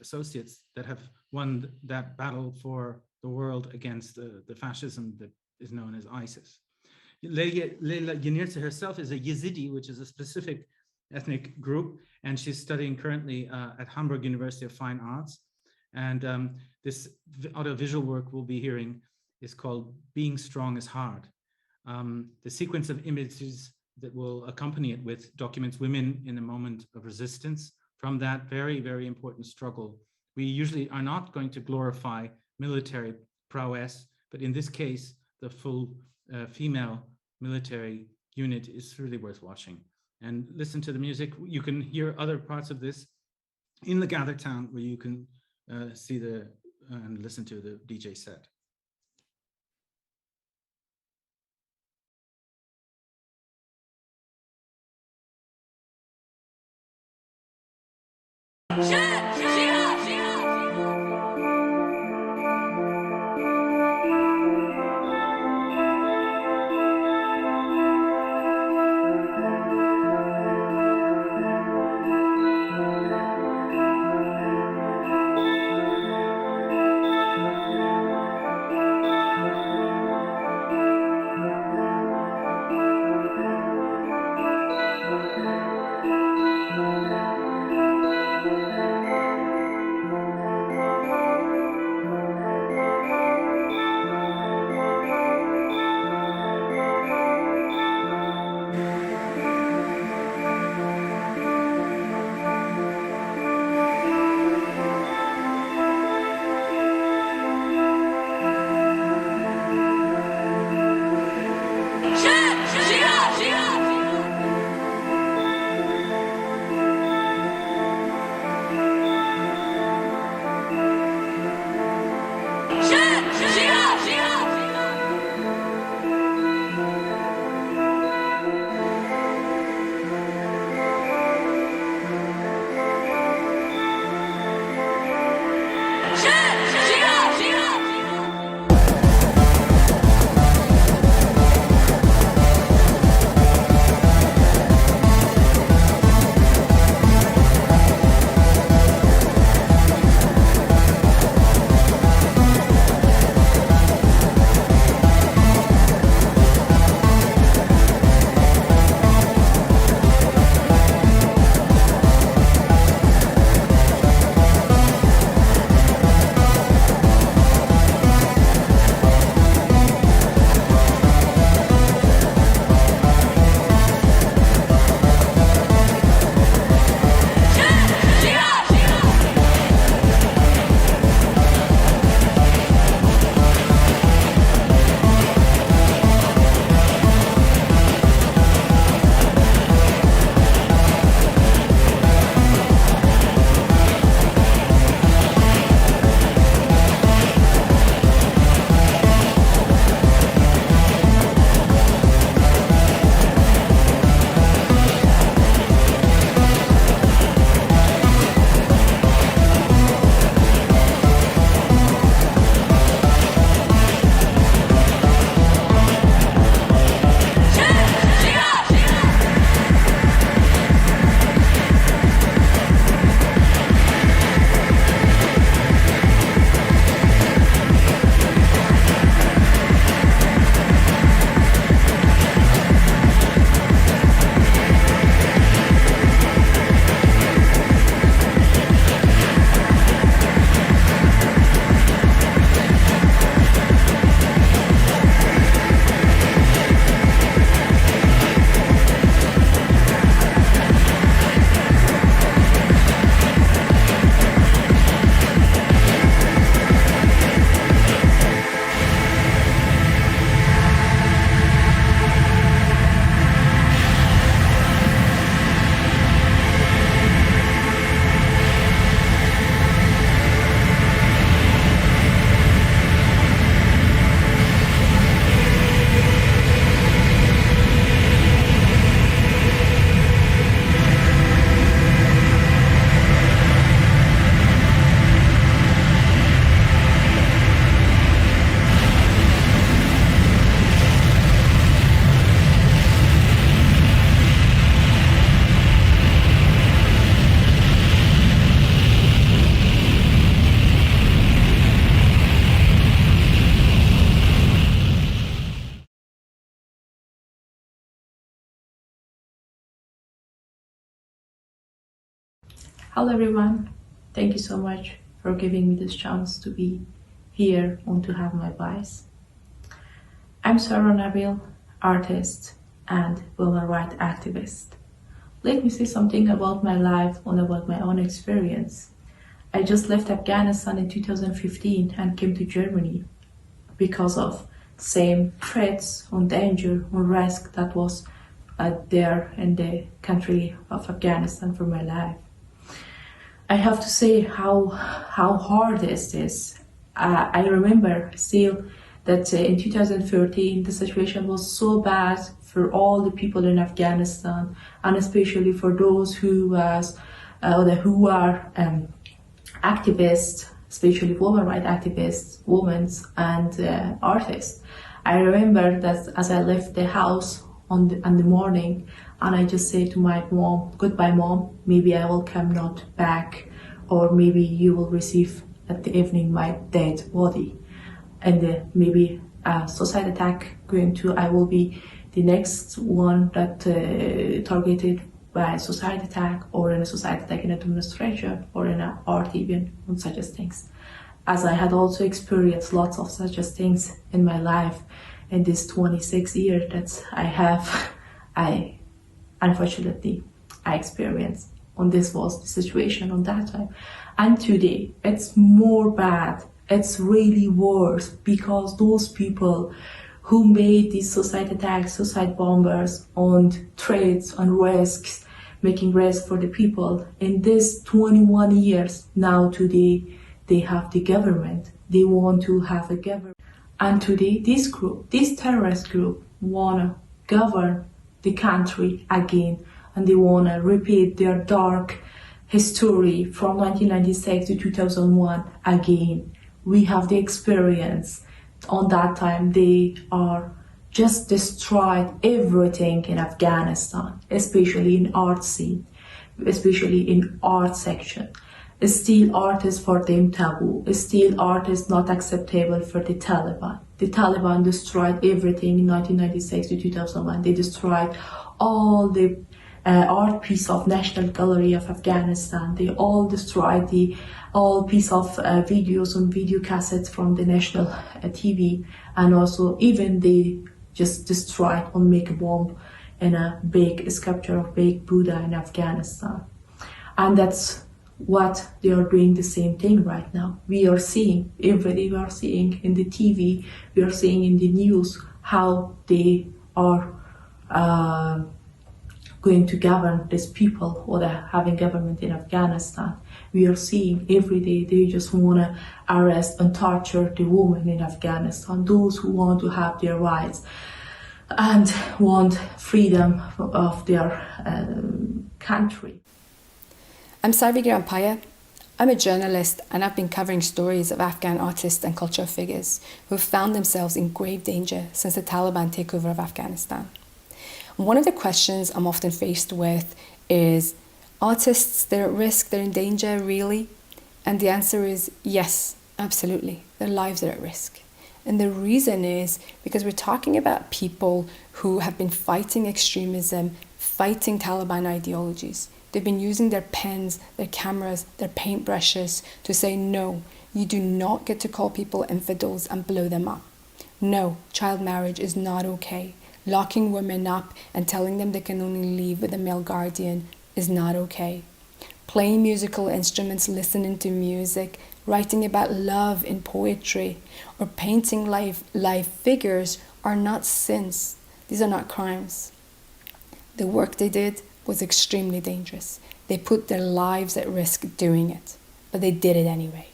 Speaker 3: associates that have won that battle for the world against the fascism that is known as ISIS. Leyla Yenirce herself is a Yazidi, which is a specific ethnic group, and she's studying currently at Hamburg University of Fine Arts. And this audiovisual work we'll be hearing is called Being Strong is Hard. The sequence of images that will accompany it with documents women in a moment of resistance from that very, very important struggle. We usually are not going to glorify military prowess, but in this case, the full female military unit is really worth watching. And listen to the music. You can hear other parts of this in the Gather Town, where you can see and listen to the DJ set.
Speaker 11: Hello everyone, thank you so much for giving me this chance to be here and to have my voice. I'm Sarah Nabil, artist and women rights activist. Let me say something about my life and about my own experience. I just left Afghanistan in 2015 and came to Germany because of same threats and danger and risk that was there in the country of Afghanistan for my life. I have to say how hard is this. I remember still that in 2013 the situation was so bad for all the people in Afghanistan, and especially for those who are activists, especially women rights activists, women and artists. I remember that as I left the house on the morning, and I just said to my mom, "Goodbye, Mom. Maybe I will come not back, or maybe you will receive at the evening my dead body, and maybe a suicide attack I will be the next one that targeted by a suicide attack, or in a suicide attack in a demonstration, or in an art event, and such as things." As I had also experienced lots of such as things in my life in this 26 years that I have, unfortunately I experienced, and this was the situation on that time. And today it's more bad, it's really worse, because those people who made these suicide attacks, suicide bombers, and threats and risks, making risk for the people, in this 21 years now today, they have the government. They want to have a government. And today, this terrorist group, wanna govern the country again, and they wanna repeat their dark history from 1996 to 2001 again. We have the experience. On that time, they are just destroyed everything in Afghanistan, especially in art scene, especially in art section. Still art is for them taboo. Still art is not acceptable for the Taliban. The Taliban destroyed everything in 1996 to 2001. They destroyed all the art piece of National Gallery of Afghanistan. They all destroyed all piece of videos and video cassettes from the national TV, and also even they just destroyed and make a bomb in a big sculpture of big Buddha in Afghanistan. And that's what they are doing the same thing right now. We are seeing every day, we are seeing in the TV, we are seeing in the news how they are going to govern these people, or they're having government in Afghanistan. We are seeing every day they just want to arrest and torture the women in Afghanistan, those who want to have their rights and want freedom of their country.
Speaker 12: I'm Sarvi Girampaya. I'm a journalist, and I've been covering stories of Afghan artists and cultural figures who have found themselves in grave danger since the Taliban takeover of Afghanistan. One of the questions I'm often faced with is, artists, they're at risk, they're in danger, really? And the answer is yes, absolutely. Their lives are at risk. And the reason is because we're talking about people who have been fighting extremism, fighting Taliban ideologies. They've been using their pens, their cameras, their paintbrushes to say, no, you do not get to call people infidels and blow them up. No, child marriage is not okay. Locking women up and telling them they can only leave with a male guardian is not okay. Playing musical instruments, listening to music, writing about love in poetry, or painting live figures are not sins. These are not crimes. The work they did was extremely dangerous. They put their lives at risk doing it, but they did it anyway,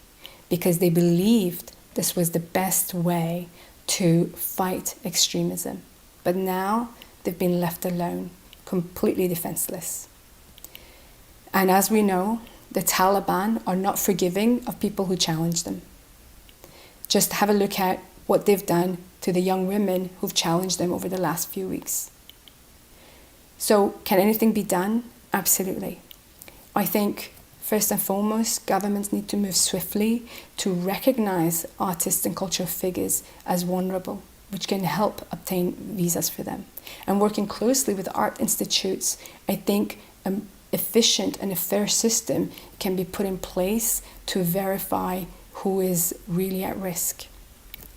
Speaker 12: because they believed this was the best way to fight extremism. But now they've been left alone, completely defenseless. And as we know, the Taliban are not forgiving of people who challenge them. Just have a look at what they've done to the young women who've challenged them over the last few weeks. So can anything be done? Absolutely. I think first and foremost, governments need to move swiftly to recognize artists and cultural figures as vulnerable, which can help obtain visas for them. And working closely with art institutes, I think efficient and a fair system can be put in place to verify who is really at risk.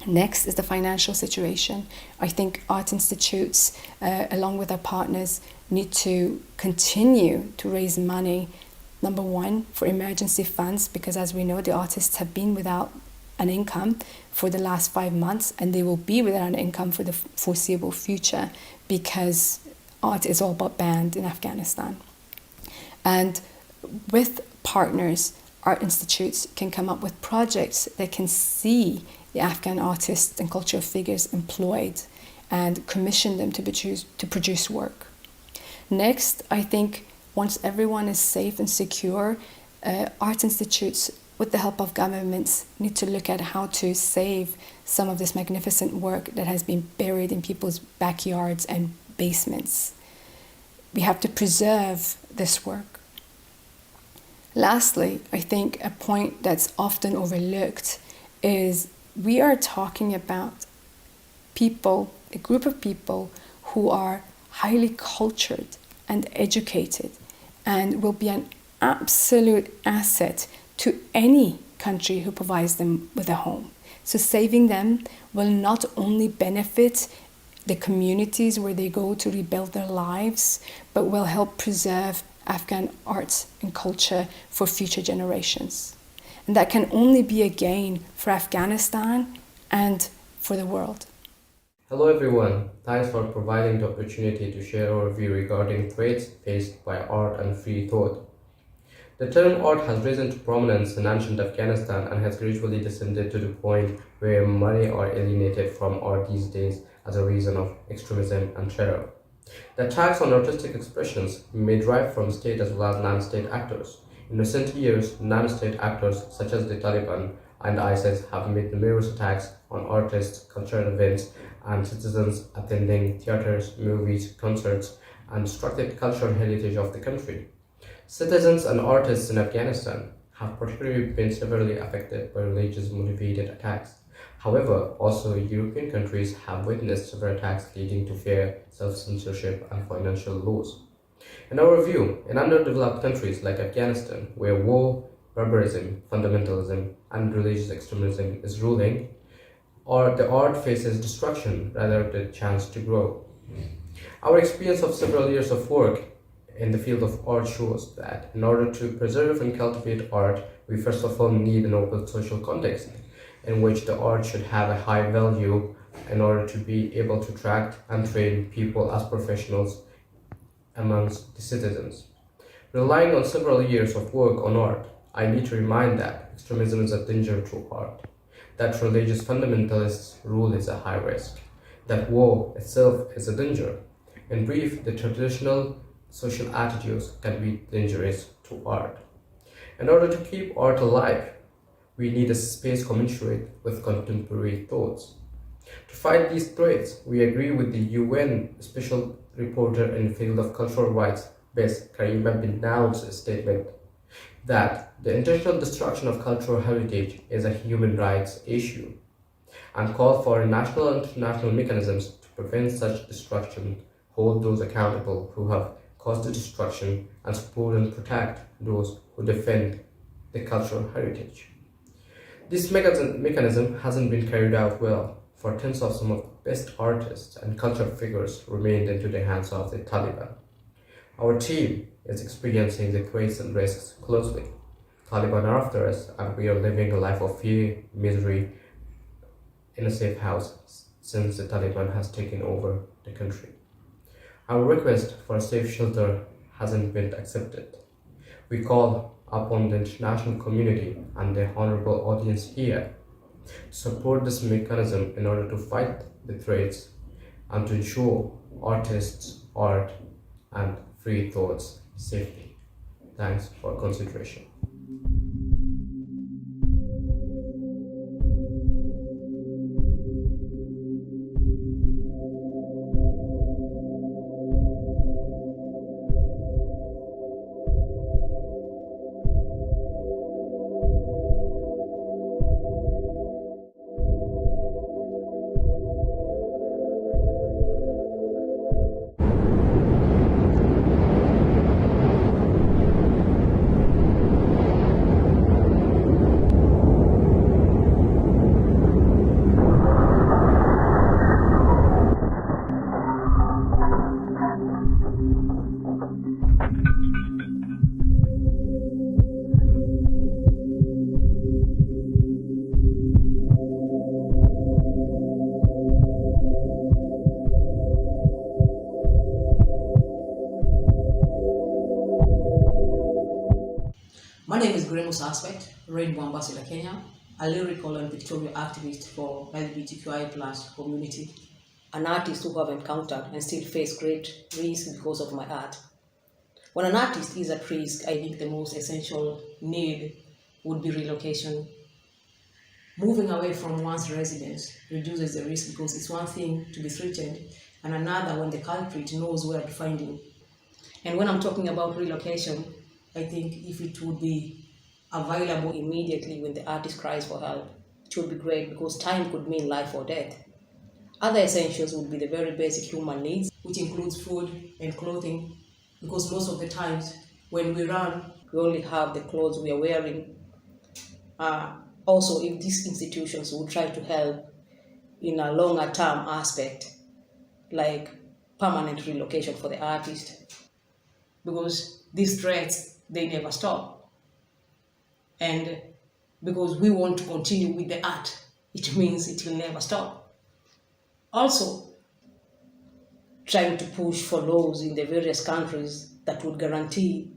Speaker 12: Next is the financial situation. I think art institutes, along with their partners, need to continue to raise money, number one, for emergency funds, because as we know, the artists have been without an income for the last 5 months, and they will be without an income for the foreseeable future, because art is all but banned in Afghanistan. And with partners, art institutes can come up with projects that can see the Afghan artists and cultural figures employed and commission them to produce work. Next, I think once everyone is safe and secure, art institutes, with the help of governments, need to look at how to save some of this magnificent work that has been buried in people's backyards and basements. We have to preserve this work. Lastly, I think a point that's often overlooked is we are talking about people, a group of people who are highly cultured and educated and will be an absolute asset to any country who provides them with a home. So saving them will not only benefit the communities where they go to rebuild their lives, but will help preserve Afghan arts and culture for future generations. And that can only be a gain for Afghanistan and for the world.
Speaker 13: Hello everyone, thanks for providing the opportunity to share our view regarding threats faced by art and free thought. The term art has risen to prominence in ancient Afghanistan and has gradually descended to the point where many are alienated from art these days as a reason of extremism and terror. The attacks on artistic expressions may derive from state as well as non-state actors. In recent years, non-state actors such as the Taliban and ISIS have made numerous attacks on artists, cultural events, and citizens attending theaters, movies, concerts, and destructed the cultural heritage of the country. Citizens and artists in Afghanistan have particularly been severely affected by religious-motivated attacks. However, also European countries have witnessed several attacks leading to fear, self-censorship, and financial loss. In our view, in underdeveloped countries like Afghanistan, where war, barbarism, fundamentalism, and religious extremism is ruling, the art faces destruction rather than a chance to grow. Our experience of several years of work in the field of art shows that in order to preserve and cultivate art, we first of all need an open social context in which the art should have a high value in order to be able to attract and train people as professionals amongst the citizens. Relying on several years of work on art, I need to remind that extremism is a danger to art, that religious fundamentalists' rule is a high risk, that war itself is a danger. In brief, the traditional social attitudes can be dangerous to art. In order to keep art alive, we need a space commensurate with contemporary thoughts. To fight these threats, we agree with the UN Special Reporter in the field of cultural rights, Bess Karima Binnao's statement that the intentional destruction of cultural heritage is a human rights issue and call for national and international mechanisms to prevent such destruction, hold those accountable who have caused the destruction, and support and protect those who defend the cultural heritage. This mechanism hasn't been carried out well, for tens of some of the best artists and cultural figures remained into the hands of the Taliban. Our team is experiencing the threats and risks closely. Taliban are after us, and we are living a life of fear, misery in a safe house since the Taliban has taken over the country. Our request for a safe shelter hasn't been accepted. We call upon the international community and the honorable audience here to support this mechanism in order to fight the threats and to ensure artists, art, and free thoughts safety. Thanks for consideration.
Speaker 14: name is Gremos Aspect, Rainbow Ambassador Kenya, a lyrical and pictorial activist for LGBTQI+ community, an artist who have encountered and still face great risk because of my art. When an artist is at risk, I think the most essential need would be relocation. Moving away from one's residence reduces the risk because it's one thing to be threatened and another when the culprit knows where to find you. And when I'm talking about relocation, I think if it would be available immediately when the artist cries for help, it would be great because time could mean life or death. Other essentials would be the very basic human needs, which includes food and clothing, because most of the times when we run, we only have the clothes we are wearing. Also, if these institutions would try to help in a longer term aspect, like permanent relocation for the artist, because these threats, they never stop. And because we want to continue with the art, it means it will never stop. Also, trying to push for laws in the various countries that would guarantee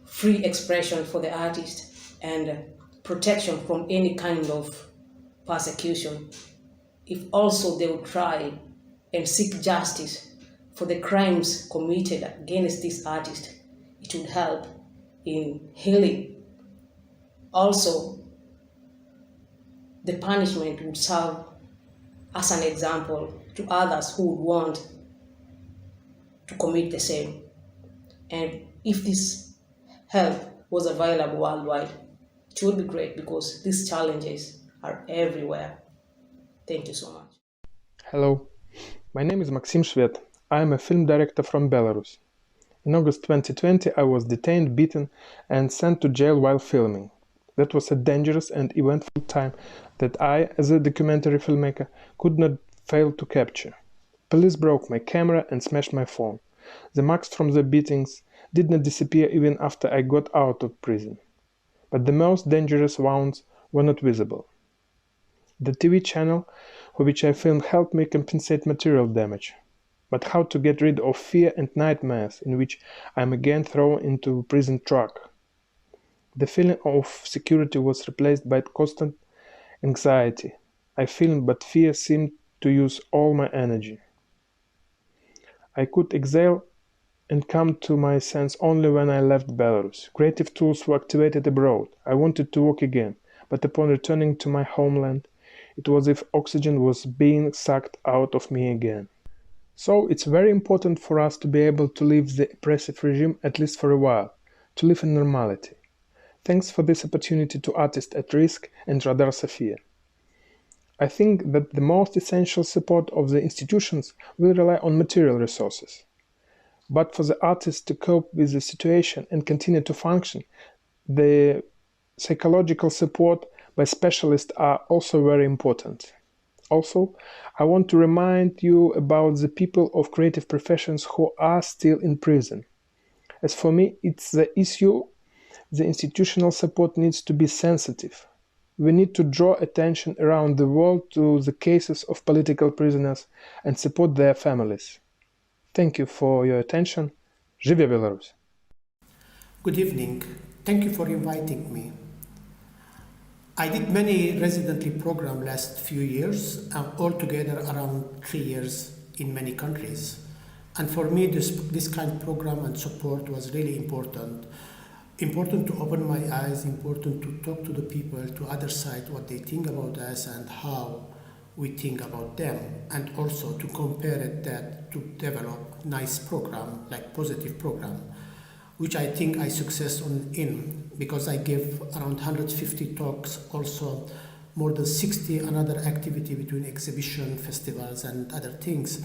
Speaker 14: free expression for the artist and protection from any kind of persecution. If also they would try and seek justice for the crimes committed against this artist, it would help in healing. Also, the punishment would serve as an example to others who would want to commit the same. And if this help was available worldwide, it would be great because these challenges are everywhere. Thank you so much.
Speaker 15: Hello, my name is Maxim Shvet. I am a film director from Belarus. In August 2020, I was detained, beaten, and sent to jail while filming. That was a dangerous and eventful time that I, as a documentary filmmaker, could not fail to capture. Police broke my camera and smashed my phone. The marks from the beatings did not disappear even after I got out of prison. But the most dangerous wounds were not visible. The TV channel for which I filmed helped me compensate material damage. But how to get rid of fear and nightmares in which I am again thrown into a prison truck? The feeling of security was replaced by constant anxiety. I filmed, but fear seemed to use all my energy. I could exhale and come to my sense only when I left Belarus. Creative tools were activated abroad. I wanted to work again, but upon returning to my homeland, it was as if oxygen was being sucked out of me again. So it's very important for us to be able to leave the oppressive regime at least for a while, to live in normality. Thanks for this opportunity to Artists at Risk and Radar Sofia. I think that the most essential support of the institutions will rely on material resources. But for the artists to cope with the situation and continue to function, the psychological support by specialists are also very important. Also, I want to remind you about the people of creative professions who are still in prison. As for me, it's the issue. The institutional support needs to be sensitive. We need to draw attention around the world to the cases of political prisoners and support their families. Thank you for your attention. Живе Belarus!
Speaker 16: Good evening. Thank you for inviting me. I did many residency programs last few years, altogether around 3 years in many countries. And for me, this kind of program and support was really important. Important to open my eyes, important to talk to the people, to other side, what they think about us and how we think about them, and also to compare it that to develop nice program, like positive program, which I think I success in because I gave around 150 talks, also more than 60 another activity between exhibition, festivals and other things.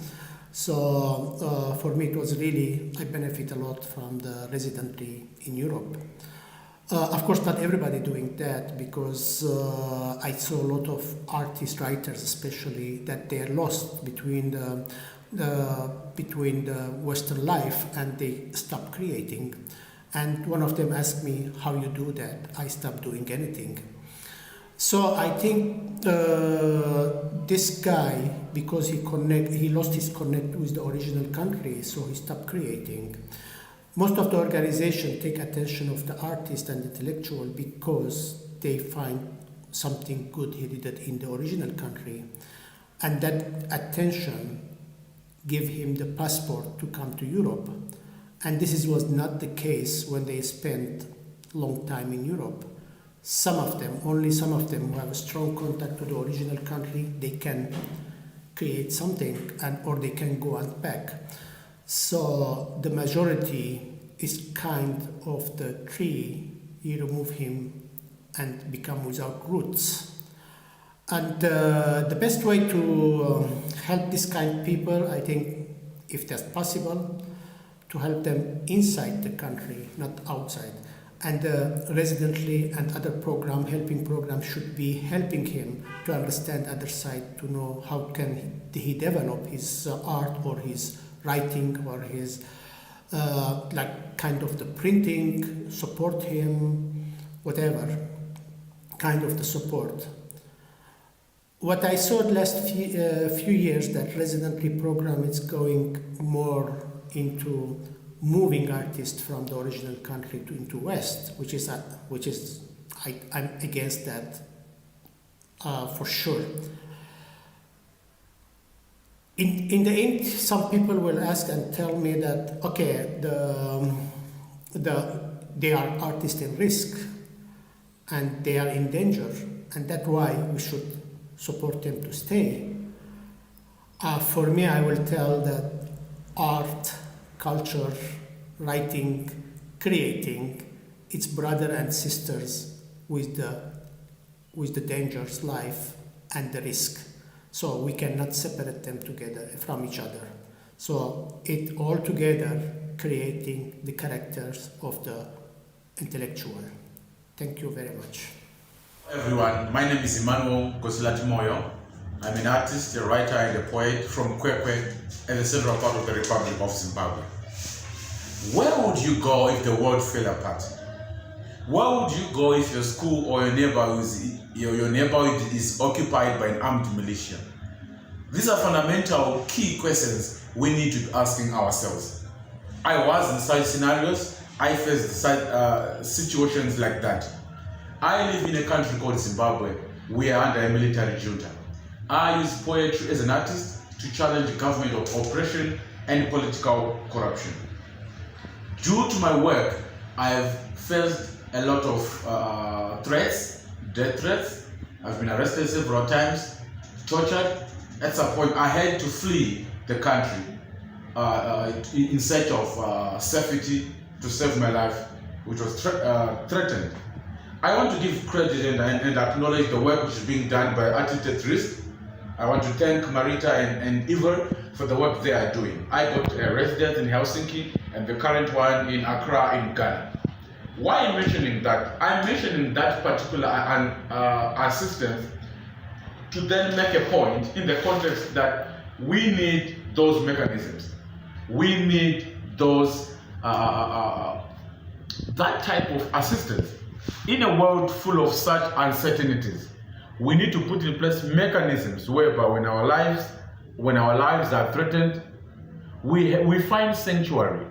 Speaker 16: So for me it was really, I benefit a lot from the residency in Europe. Of course, not everybody doing that because I saw a lot of artists, writers especially, that they are lost between the Western life and they stop creating. And one of them asked me, how you do that? I stopped doing anything. So I think this guy, because he lost his connect with the original country, so he stopped creating. Most of the organizations take attention of the artist and intellectual because they find something good he did in the original country, and that attention give him the passport to come to Europe. And this was not the case when they spent long time in Europe. Some of them, only some of them, who have a strong contact to the original country, they can create something, or they can go and back. So the majority is kind of the tree. You remove him and become without roots. And the best way to help this kind of people, I think, if that's possible, to help them inside the country, not outside. And residently and other helping programs should be helping him to understand other side, to know how can he develop his art or his writing or his like kind of the printing, support him, whatever kind of the support. What I saw the last few years, that residency program is going more into moving artists from the original country into West, which is I'm against that for sure. In the end, some people will ask and tell me that okay, they are artists in risk and they are in danger, and that's why we should support them to stay. For me, I will tell that art, culture, writing, creating, it's brother and sisters with the dangerous life and the risk. So we cannot separate them together from each other. So it all together creating the characters of the intellectual. Thank you very much.
Speaker 17: Everyone, my name is Emmanuel Gosilati Moyo. I'm an artist, a writer, and a poet from Kwekwe and the central part of the Republic of Zimbabwe. Where would you go if the world fell apart? Where would you go if your school or your neighborhood is occupied by an armed militia? These are fundamental key questions we need to be asking ourselves. I was in such scenarios. I faced situations like that. I live in a country called Zimbabwe. We are under a military junta. I use poetry as an artist to challenge government of oppression and political corruption. Due to my work, I have faced a lot of threats, death threats. I've been arrested several times, tortured. At some point, I had to flee the country in search of safety to save my life, which was threatened. I want to give credit and acknowledge the work which is being done by Artists at Risk. I want to thank Marita and Ivor for the work they are doing. I got a residence in Helsinki and the current one in Accra in Ghana. Why am I mentioning that? I'm mentioning that particular assistance to then make a point in the context that we need those mechanisms. We need those that type of assistance. In a world full of such uncertainties, we need to put in place mechanisms whereby when our lives are threatened, we find sanctuary,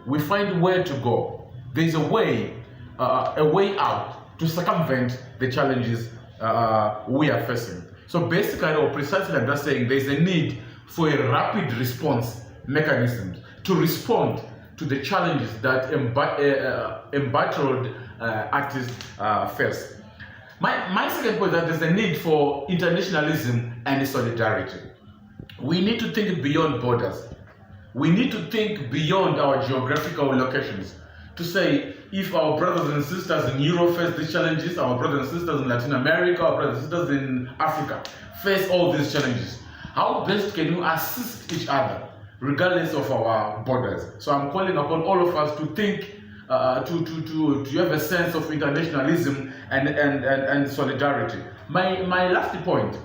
Speaker 17: we find where to go. There's a way out to circumvent the challenges we are facing. So basically, or precisely I'm just saying, there's a need for a rapid response mechanism to respond to the challenges that embattled artists face. My second point is that there's a need for internationalism and solidarity. We need to think beyond borders. We need to think beyond our geographical locations to say, if our brothers and sisters in Europe face these challenges, our brothers and sisters in Latin America, our brothers and sisters in Africa face all these challenges, how best can we assist each other regardless of our borders? So I'm calling upon all of us to think, to have a sense of internationalism and solidarity. My last point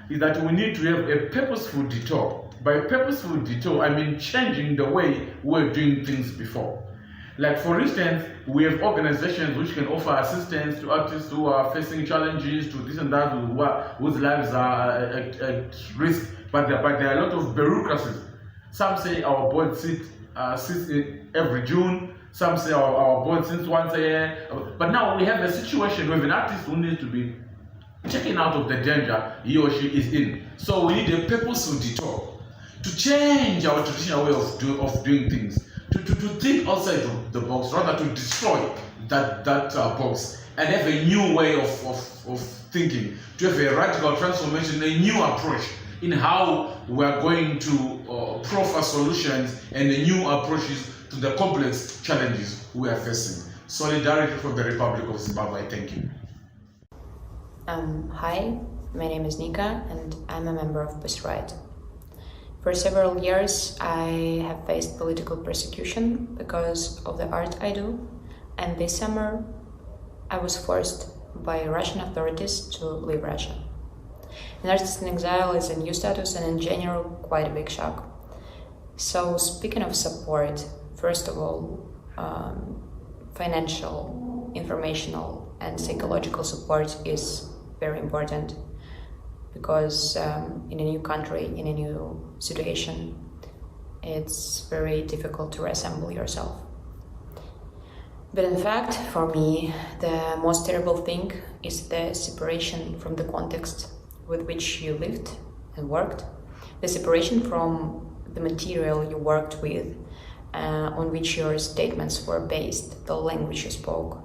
Speaker 17: is that we need to have a purposeful detour. By purposeful detour, I mean changing the way we were doing things before. Like, for instance, we have organizations which can offer assistance to artists who are facing challenges, to this and that, whose lives are at risk, but there are a lot of bureaucracies. Some say our board sits every June, Some say our board since once a year. But now we have a situation with an artist who needs to be taken out of the danger he or she is in. So we need a purposeful detour to change our traditional way of doing things, to think outside the box, rather to destroy that box and have a new way of thinking, to have a radical transformation, a new approach in how we are going to proffer solutions and the new approaches to the complex challenges we are facing. Solidarity from the Republic of Zimbabwe. Thank you.
Speaker 18: Hi, my name is Nika and I'm a member of Riot. For several years I have faced political persecution because of the art I do, and this summer I was forced by Russian authorities to leave Russia. An artist in exile is a new status and in general quite a big shock. So speaking of support, first of all, financial, informational and psychological support is very important, because in a new country, in a new situation, it's very difficult to reassemble yourself. But in fact, for me, the most terrible thing is the separation from the context with which you lived and worked, the separation from the material you worked with, on which your statements were based, the language you spoke.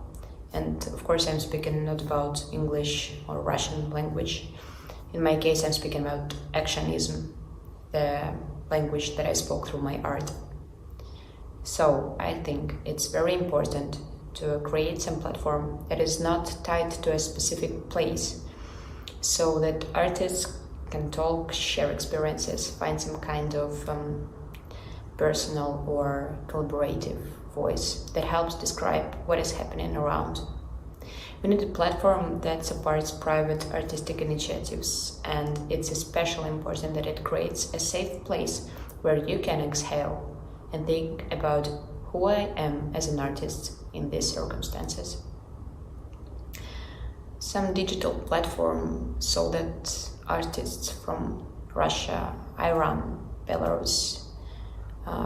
Speaker 18: And of course, I'm speaking not about English or Russian language. In my case, I'm speaking about actionism, the language that I spoke through my art. So I think it's very important to create some platform that is not tied to a specific place, so that artists can talk, share experiences, find some kind of personal or collaborative voice that helps describe what is happening around. We need a platform that supports private artistic initiatives, and it's especially important that it creates a safe place where you can exhale and think about who I am as an artist in these circumstances. Some digital platform so that artists from Russia, Iran, Belarus,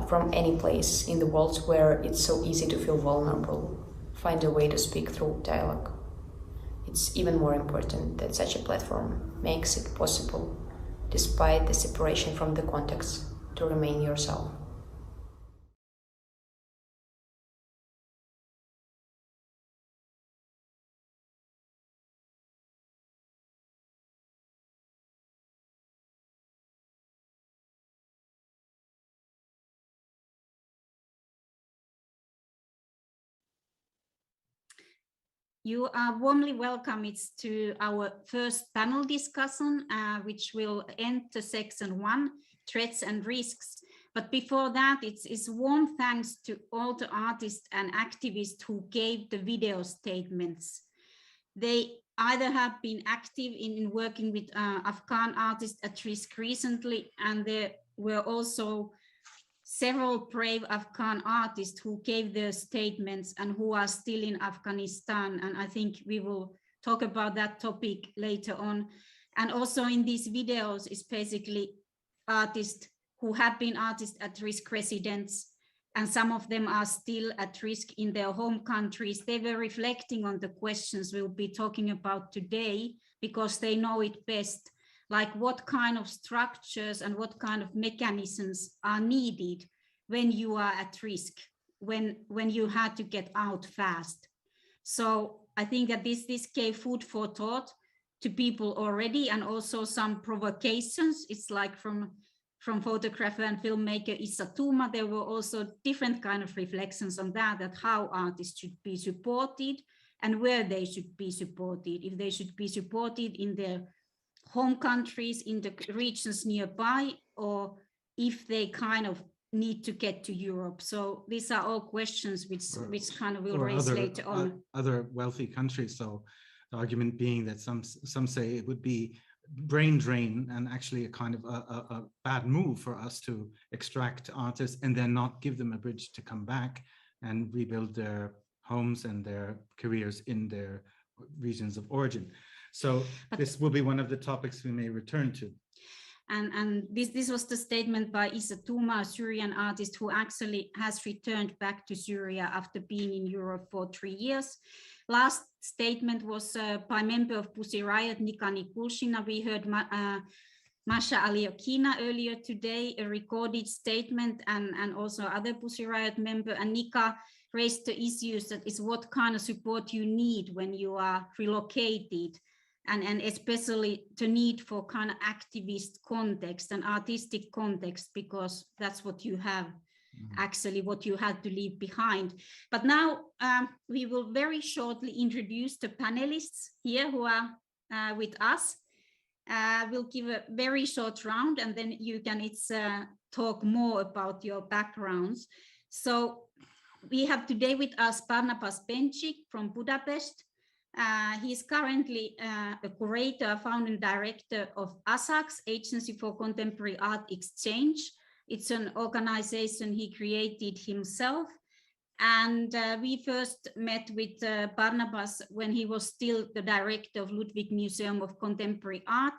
Speaker 18: from any place in the world where it's so easy to feel vulnerable, find a way to speak through dialogue. It's even more important that such a platform makes it possible, despite the separation from the context, to remain yourself.
Speaker 2: You are warmly welcome to our first panel discussion, which will enter section 1, threats and risks. But before that, it's warm thanks to all the artists and activists who gave the video statements. They either have been active in working with Afghan artists at risk recently, and there were also several brave Afghan artists who gave their statements and who are still in Afghanistan. And I think we will talk about that topic later on. And also in these videos is basically artists who have been artists at risk residents, and some of them are still at risk in their home countries. They were reflecting on the questions we'll be talking about today because they know it best. Like what kind of structures and what kind of mechanisms are needed when you are at risk, when you had to get out fast. So I think that this gave food for thought to people already, and also some provocations. It's like from photographer and filmmaker Issa Tuma, there were also different kind of reflections on that how artists should be supported and where they should be supported, if they should be supported in their home countries, in the regions nearby, or if they kind of need to get to Europe. So these are all questions which kind of will raise later on.
Speaker 3: Other wealthy countries. So the argument being that some say it would be brain drain and actually a kind of a bad move for us to extract artists and then not give them a bridge to come back and rebuild their homes and their careers in their regions of origin. So this will be one of the topics we may return to.
Speaker 2: And this was the statement by Issa Touma, a Syrian artist who actually has returned back to Syria after being in Europe for 3 years. Last statement was by member of Pussy Riot, Nika Nikulshina. We heard Masha Aliokina earlier today, a recorded statement, and also other Pussy Riot member. And Nika raised the issues that is what kind of support you need when you are relocated, and especially the need for kind of activist context and artistic context, because that's what you have, actually what you had to leave behind. But now we will very shortly introduce the panelists here who are with us. We'll give a very short round, and then you can talk more about your backgrounds. So we have today with us Barnabas Benchik from Budapest. He's currently a curator, founding director of ASAX, Agency for Contemporary Art Exchange. It's an organization he created himself. And we first met with Barnabas when he was still the director of Ludwig Museum of Contemporary Art.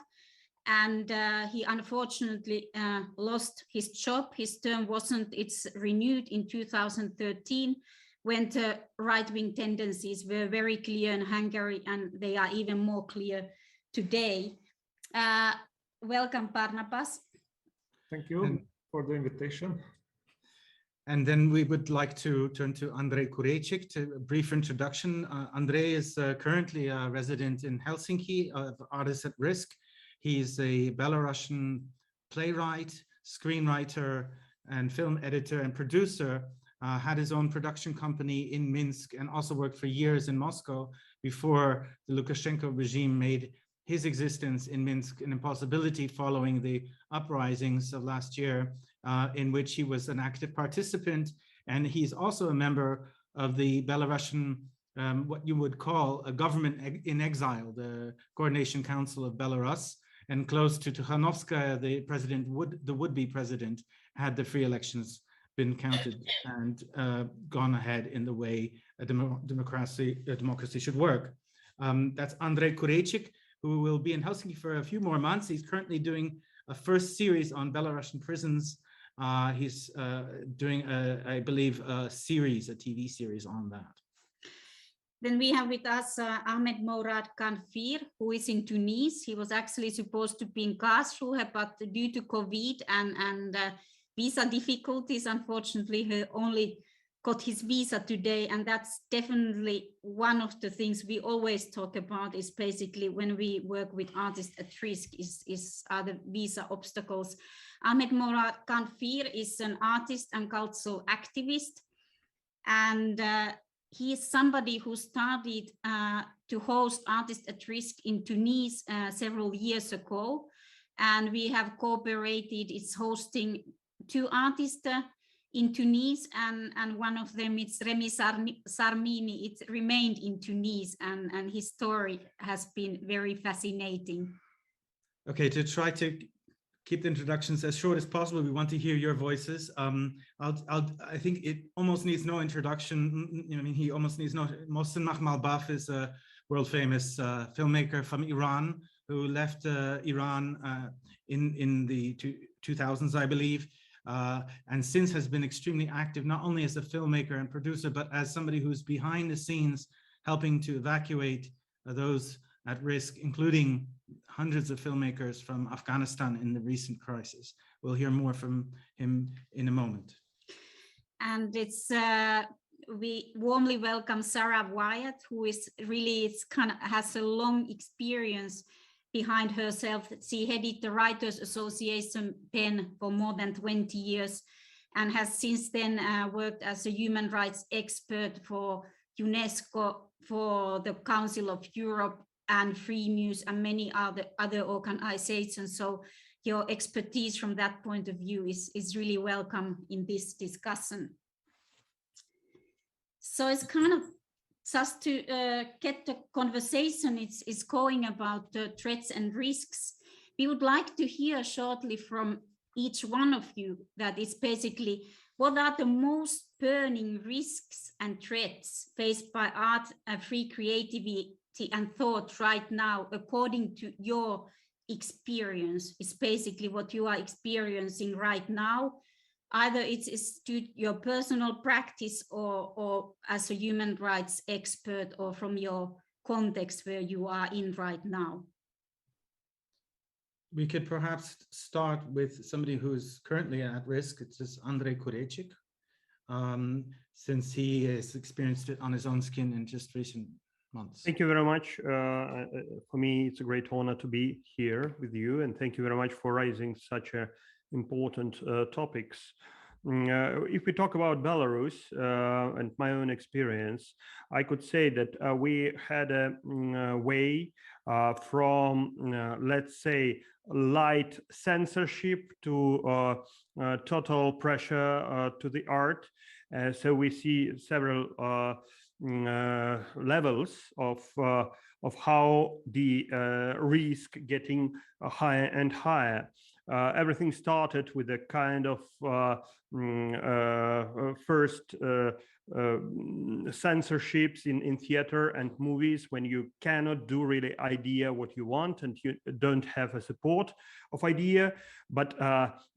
Speaker 2: And he unfortunately lost his job. His term it's renewed in 2013, when the right-wing tendencies were very clear in Hungary, and they are even more clear today. Welcome, Barnabas.
Speaker 19: Thank you for the invitation.
Speaker 3: And then we would like to turn to Andrej Kurečik to a brief introduction. Andrej is currently a resident in Helsinki of Artists at Risk. He's a Belarusian playwright, screenwriter, and film editor and producer. Had his own production company in Minsk and also worked for years in Moscow before the Lukashenko regime made his existence in Minsk an impossibility following the uprisings of last year, in which he was an active participant. And he's also a member of the Belarusian, what you would call a government in exile, the Coordination Council of Belarus, and close to Tikhanovskaya, the would-be president, had the free elections been counted and gone ahead in the way a democracy should work. That's Andrej Kurečik, who will be in Helsinki for a few more months. He's currently doing a first series on Belarusian prisons. He's doing, I believe, a TV series on that.
Speaker 2: Then we have with us Ahmed Mourad Kanfir, who is in Tunis. He was actually supposed to be in Karlsruhe, but due to COVID and visa difficulties, unfortunately, he only got his visa today. And that's definitely one of the things we always talk about, is basically when we work with artists at risk are the visa obstacles. Ahmed Mourad Kanfir is an artist and cultural activist. And he is somebody who started to host Artists at Risk in Tunis several years ago. And we have cooperated. It's hosting 2 artists in Tunis, and one of them is Remy Sarmini. It remained in Tunis, and his story has been very fascinating.
Speaker 3: Okay, to try to keep the introductions as short as possible, we want to hear your voices. I think it almost needs no introduction. I mean, he almost needs no. Mohsen Makhmalbaf is a world-famous filmmaker from Iran who left Iran in the 2000s, I believe. And since has been extremely active, not only as a filmmaker and producer, but as somebody who's behind the scenes helping to evacuate those at risk, including hundreds of filmmakers from Afghanistan in the recent crisis. We'll hear more from him in a moment.
Speaker 2: And we warmly welcome Sarah Wyatt, who is really has a long experience behind herself. She headed the Writers Association PEN for more than 20 years and has since then worked as a human rights expert for UNESCO, for the Council of Europe and Free News and many other organizations. So your expertise from that point of view is really welcome in this discussion. So it's kind of just to get the conversation is going about threats and risks. We would like to hear shortly from each one of you that is basically what are the most burning risks and threats faced by art, free creativity and thought right now, according to your experience. It's basically what you are experiencing right now. Either it's to your personal practice or as a human rights expert or from your context where you are in right now.
Speaker 3: We could perhaps start with somebody who's currently at risk. It's just Andrej Kurečik, since he has experienced it on his own skin in just recent months.
Speaker 20: Thank you very much. For me, it's a great honor to be here with you, and thank you very much for raising such important topics. If we talk about Belarus and my own experience, I could say that we had a way from, let's say, light censorship to total pressure to the art. So we see several levels of how the risk getting higher and higher. Everything started with a kind of first censorships in theater and movies, when you cannot do really idea what you want and you don't have a support of idea, but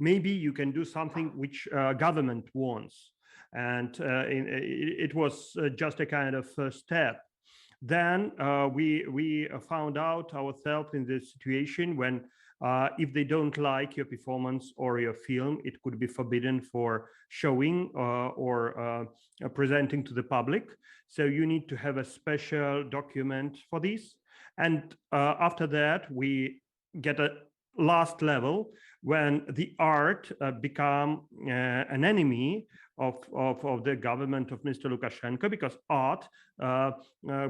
Speaker 20: maybe you can do something which government wants. And it was just a kind of first step. Then we found out ourselves in this situation when if they don't like your performance or your film, it could be forbidden for showing or presenting to the public. So you need to have a special document for this. And after that, we get a last level when the art become an enemy of the government of Mr. Lukashenko, because art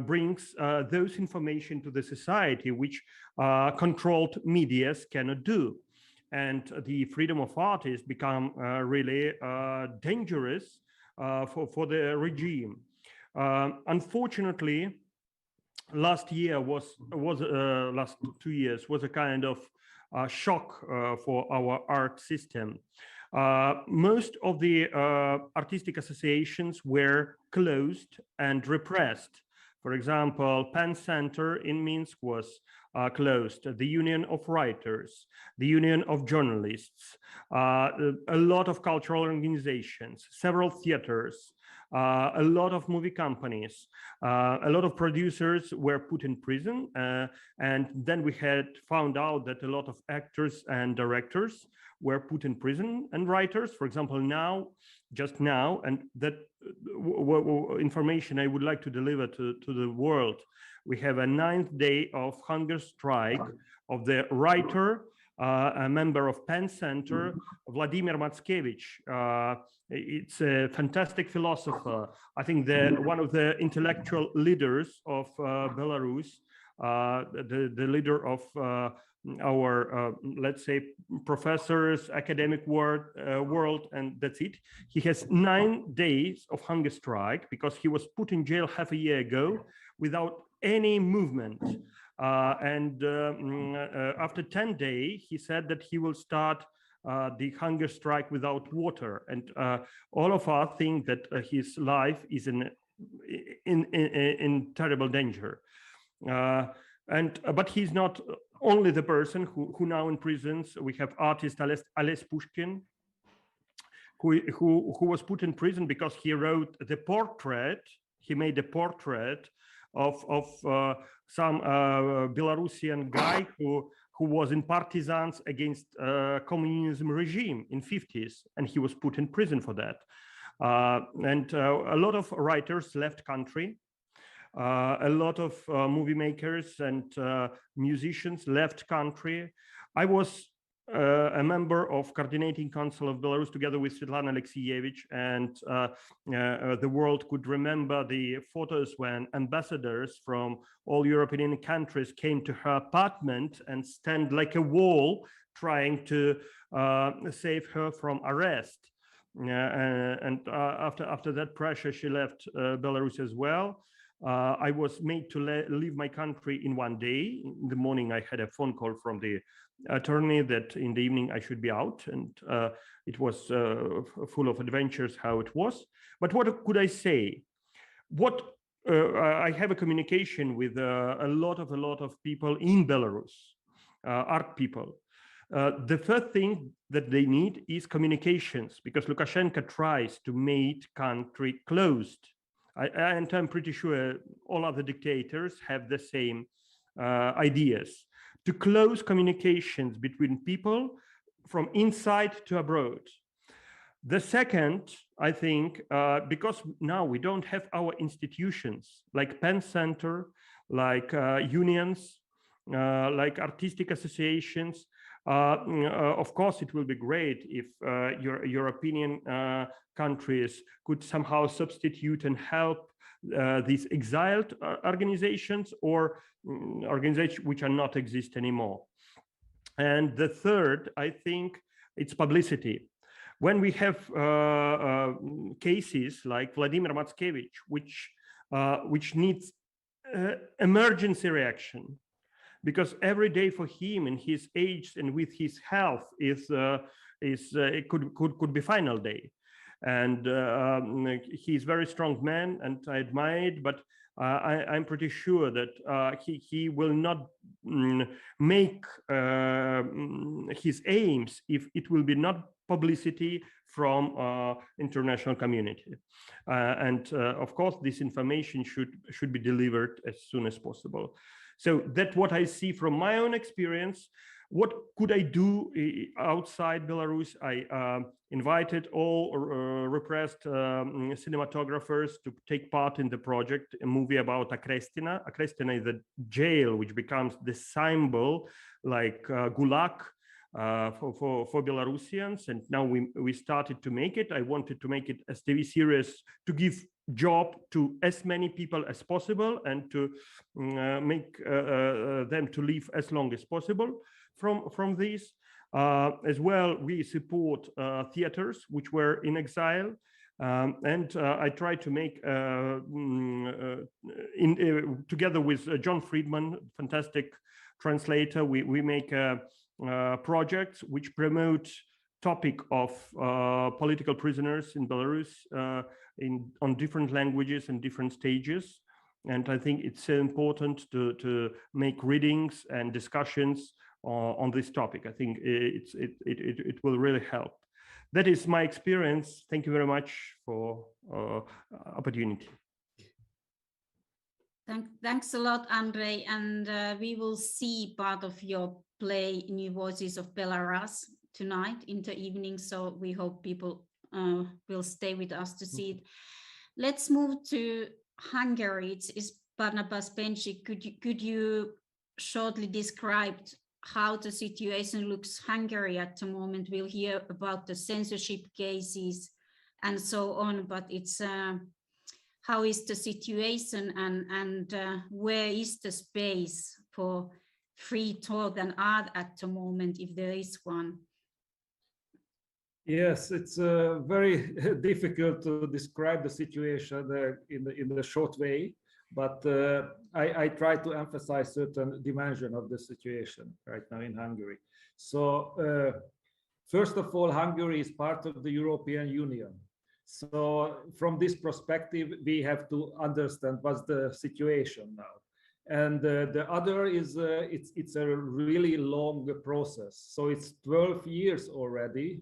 Speaker 20: brings those information to the society which controlled medias cannot do. And the freedom of artists become really dangerous for the regime. Unfortunately, last 2 years was a kind of shock for our art system. Most of the artistic associations were closed and repressed. For example, Penn Center in Minsk was closed, the Union of Writers, the Union of Journalists, a lot of cultural organizations, several theaters, a lot of movie companies, a lot of producers were put in prison. And then we had found out that a lot of actors and directors were put in prison, and writers, for example, just now, and that information I would like to deliver to the world. We have a 9th day of hunger strike of the writer, a member of Penn Center, Vladimir Matskevich. It's a fantastic philosopher. I think one of the intellectual leaders of Belarus, the leader of our, let's say, professors, academic world, and that's it. He has 9 days of hunger strike because he was put in jail half a year ago without any movement. After 10 days, he said that he will start the hunger strike without water. And all of us think that his life is in terrible danger. But he's not only the person who now in prisons. We have artist Ales Pushkin, who was put in prison because he wrote the portrait. He made a portrait of some Belarusian guy who was in partisans against communism regime in 50s, and he was put in prison for that. And a lot of writers left country. A lot of movie makers and musicians left country. I was a member of Coordinating Council of Belarus together with Svetlana Alexievich, and the world could remember the photos when ambassadors from all European countries came to her apartment and stand like a wall trying to save her from arrest. After that pressure, she left Belarus as well. I was made to leave my country in 1 day. In the morning, I had a phone call from the attorney that in the evening I should be out, and it was full of adventures how it was. But what could I say? I have a communication with a lot of people in Belarus, art people. The first thing that they need is communications, because Lukashenko tries to make country closed. And I'm pretty sure all other dictators have the same ideas, to close communications between people from inside to abroad. The second, I think, because now we don't have our institutions like Penn Center, like unions, like artistic associations. Of course, it will be great if European countries could somehow substitute and help these exiled organizations or organizations which are not exist anymore. And the third, I think, it's publicity. When we have cases like Vladimir Matskevich, which needs emergency reaction, because every day for him and his age and with his health it could be final day, and he's a very strong man and I admire it, but I'm pretty sure that he will not make his aims if it will be not publicity from international community, and of course this information should be delivered as soon as possible. So that's what I see from my own experience. What could I do outside Belarus? I invited all repressed cinematographers to take part in the project, a movie about Akrestina. Akrestina is a jail which becomes the symbol like Gulag for Belarusians, and now we started to make it. I wanted to make it as TV series to give job to as many people as possible and to make them to live as long as possible from this. As well, we support theaters which were in exile, and I tried to make together with John Friedman, fantastic translator, we make projects which promote topic of political prisoners in Belarus on different languages and different stages. And I think it's so important to make readings and discussions on this topic. I think it will really help. That is my experience. Thank you very much for opportunity.
Speaker 2: Thanks a lot, Andrei. And we will see part of your play, New Voices of Belarus, tonight in the evening. So we hope people will stay with us to see it. Let's move to Hungary. It's Barnabas Benci. Could you shortly describe how the situation looks Hungary at the moment? We'll hear about the censorship cases and so on, but it's how is the situation and where is the space for free thought and art at the moment, if there is one?
Speaker 19: Yes, it's very difficult to describe the situation in the short way, but I try to emphasize certain dimension of the situation right now in Hungary. So first of all, Hungary is part of the European Union. So from this perspective, we have to understand what's the situation now. And the other is it's a really long process. So it's 12 years already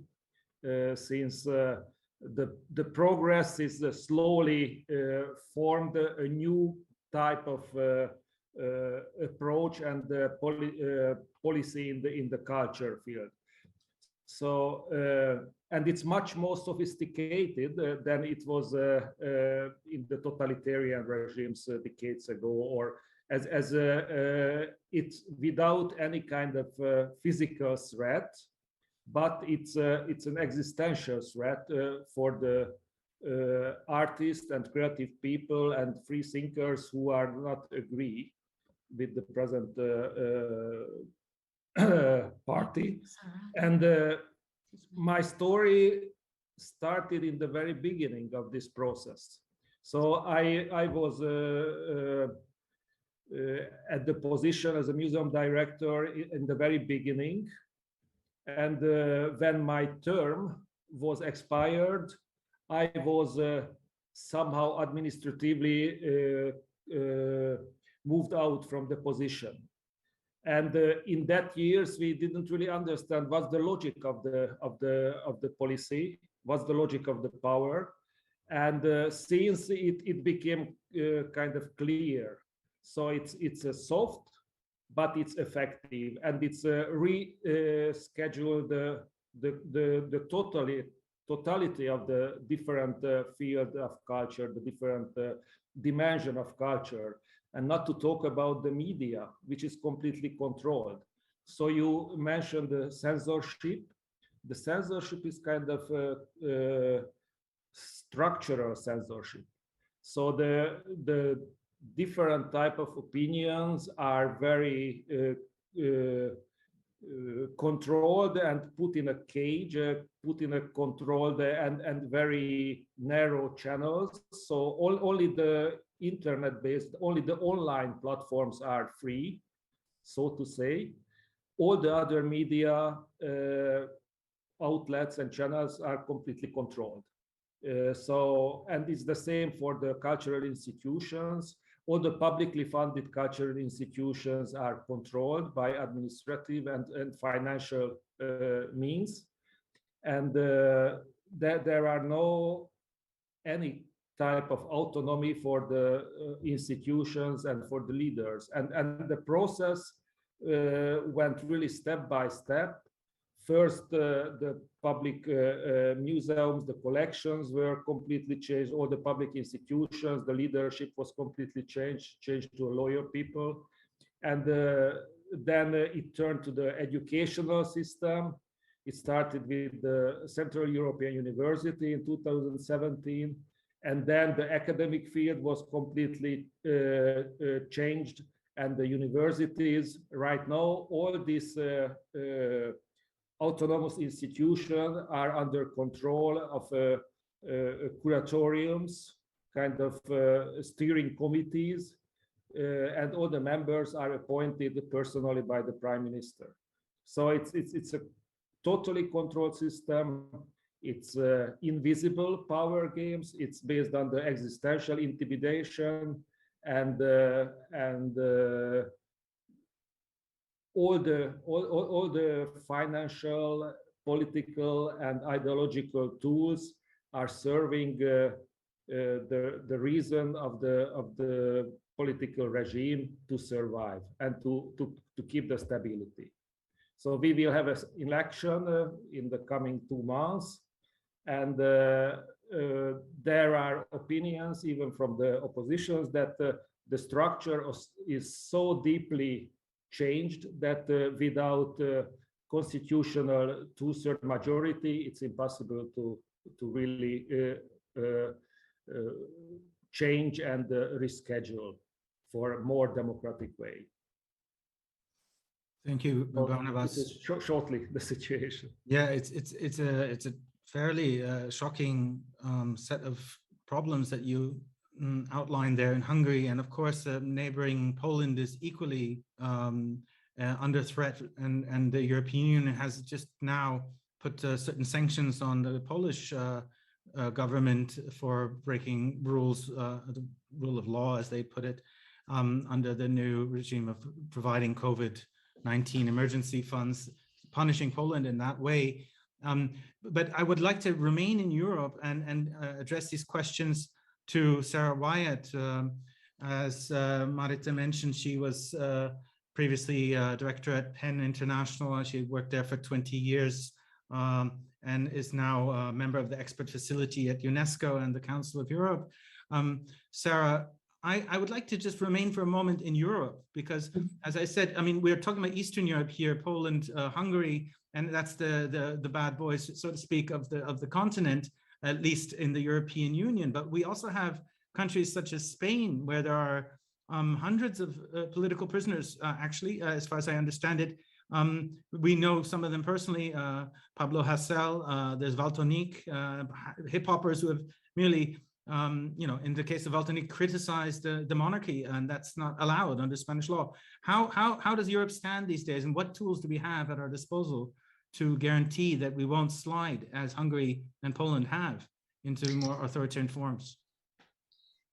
Speaker 19: since the progress is slowly formed a new type of approach and policy in the culture field. So and it's much more sophisticated than it was in the totalitarian regimes decades ago, or as it's without any kind of physical threat, but it's an existential threat for the artists and creative people and free thinkers who are not agree with the present party. And my story started in the very beginning of this process. So I was at the position as a museum director in the very beginning. And when my term was expired, I was somehow administratively moved out from the position. And in that years, we didn't really understand what's the logic of the policy, what's the logic of the power. And since it became kind of clear, so it's a soft, but it's effective, and it's reschedule the totality of the different field of culture, the different dimension of culture, and not to talk about the media, which is completely controlled. So you mentioned the censorship. The censorship is kind of structural censorship. So the different type of opinions are very controlled and put in a cage, put in a controlled and very narrow channels. So only the internet-based, only the online platforms are free, so to say. All the other media outlets and channels are completely controlled. And it's the same for the cultural institutions. All the publicly funded cultural institutions are controlled by administrative and financial means. And there are no any type of autonomy for the institutions and for the leaders. And the process went really step by step. First, the public museums, the collections were completely changed. All the public institutions, the leadership was completely changed to loyal people. And then it turned to the educational system. It started with the Central European University in 2017. And then the academic field was completely changed. And the universities, right now, all these autonomous institutions are under control of curatoriums, kind of steering committees, and all the members are appointed personally by the Prime Minister. So it's a totally controlled system. It's invisible power games. It's based on the existential intimidation and all the financial, political, and ideological tools are serving the reason of the political regime to survive and to keep the stability. So we will have an election in the coming 2 months, and there are opinions even from the oppositions that the structure is so deeply changed that without constitutional 2/3 majority, it's impossible to really change and reschedule for a more democratic way.
Speaker 3: Thank you, Barnabas.
Speaker 19: This is shortly the situation.
Speaker 3: Yeah, it's a fairly shocking set of problems that you outlined there in Hungary, and of course neighboring Poland is equally under threat, and the European Union has just now put certain sanctions on the Polish government for breaking rules, the rule of law as they put it, under the new regime of providing COVID-19 emergency funds, punishing Poland in that way. But I would like to remain in Europe and address these questions to Sarah Riot. As Marita mentioned, she was previously director at Penn International. She worked there for 20 years and is now a member of the expert facility at UNESCO and the Council of Europe. Sarah, I would like to just remain for a moment in Europe, because as I said, I mean, we're talking about Eastern Europe here, Poland, Hungary, and that's the bad boys, so to speak, of the continent, at least in the European Union. But we also have countries such as Spain, where there are hundreds of political prisoners, actually, as far as I understand it. We know some of them personally, Pablo Hasél, there's Valtonyc, hip-hoppers who have merely, in the case of Valtonyc, criticized the monarchy, and that's not allowed under Spanish law. How does Europe stand these days, and what tools do we have at our disposal to guarantee that we won't slide, as Hungary and Poland have, into more authoritarian forms?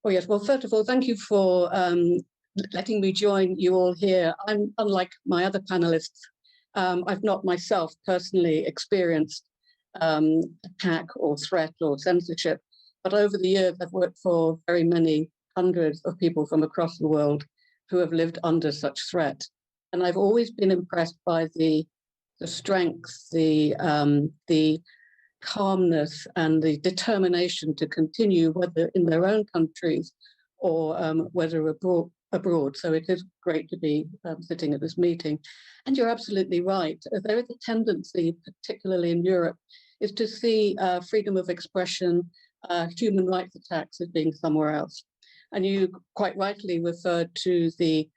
Speaker 21: Oh yes, well, first of all, thank you for letting me join you all here. I'm unlike my other panelists. I've not myself personally experienced attack or threat or censorship, but over the years I've worked for very many hundreds of people from across the world who have lived under such threat. And I've always been impressed by the strength, the calmness and the determination to continue, whether in their own countries or whether abroad. So it is great to be sitting at this meeting. And you're absolutely right. There is a tendency, particularly in Europe, is to see freedom of expression, human rights attacks as being somewhere else. And you quite rightly referred to the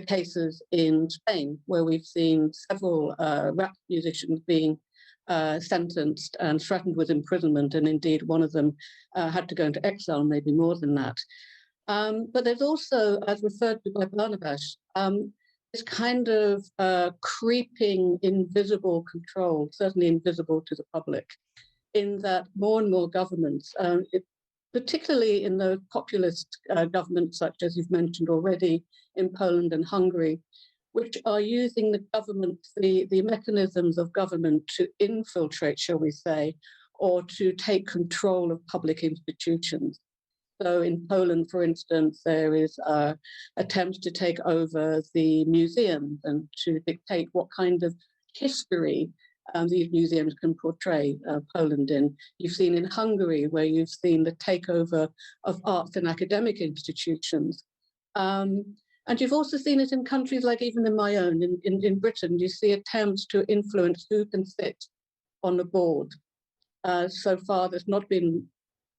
Speaker 21: cases in Spain, where we've seen several rap musicians being sentenced and threatened with imprisonment, and indeed one of them had to go into exile, maybe more than that. But there's also, as referred to by Barnabas, this kind of creeping invisible control, certainly invisible to the public, in that more and more governments, particularly in those populist governments such as you've mentioned already in Poland and Hungary, which are using the government, the mechanisms of government to infiltrate, shall we say, or to take control of public institutions. So in Poland, for instance, there is attempts to take over the museums and to dictate what kind of history these museums can portray Poland in. You've seen in Hungary, where you've seen the takeover of arts and academic institutions. And you've also seen it in countries like even in my own, in Britain, you see attempts to influence who can sit on the board. So far, there's not been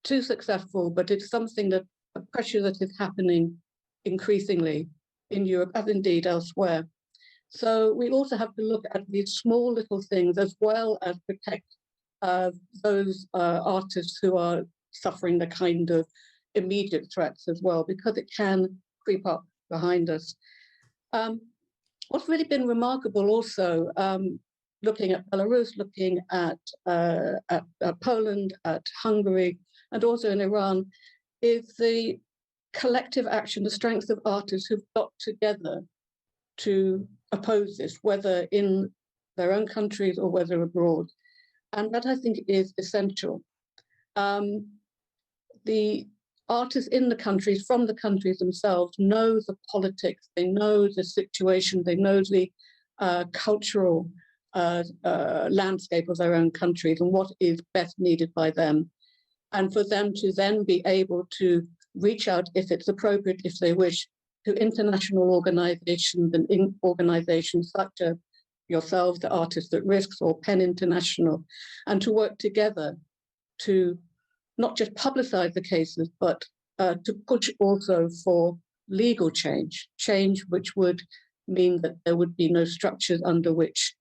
Speaker 21: too successful, but it's something that a pressure that is happening increasingly in Europe, as indeed elsewhere. So we also have to look at these small little things as well as protect those artists who are suffering the kind of immediate threats as well, because it can creep up behind us. What's really been remarkable also, looking at Belarus, looking at Poland, at Hungary, and also in Iran, is the collective action, the strength of artists who've got together to oppose this, whether in their own countries or whether abroad. And that, I think, is essential. The artists in the countries, from the countries themselves, know the politics, they know the situation, they know the cultural landscape of their own countries and what is best needed by them. And for them to then be able to reach out, if it's appropriate, if they wish, to international organizations and in organizations such as yourselves, the Artists at Risk or PEN International, and to work together to not just publicize the cases, but to push also for legal change which would mean that there would be no structures under which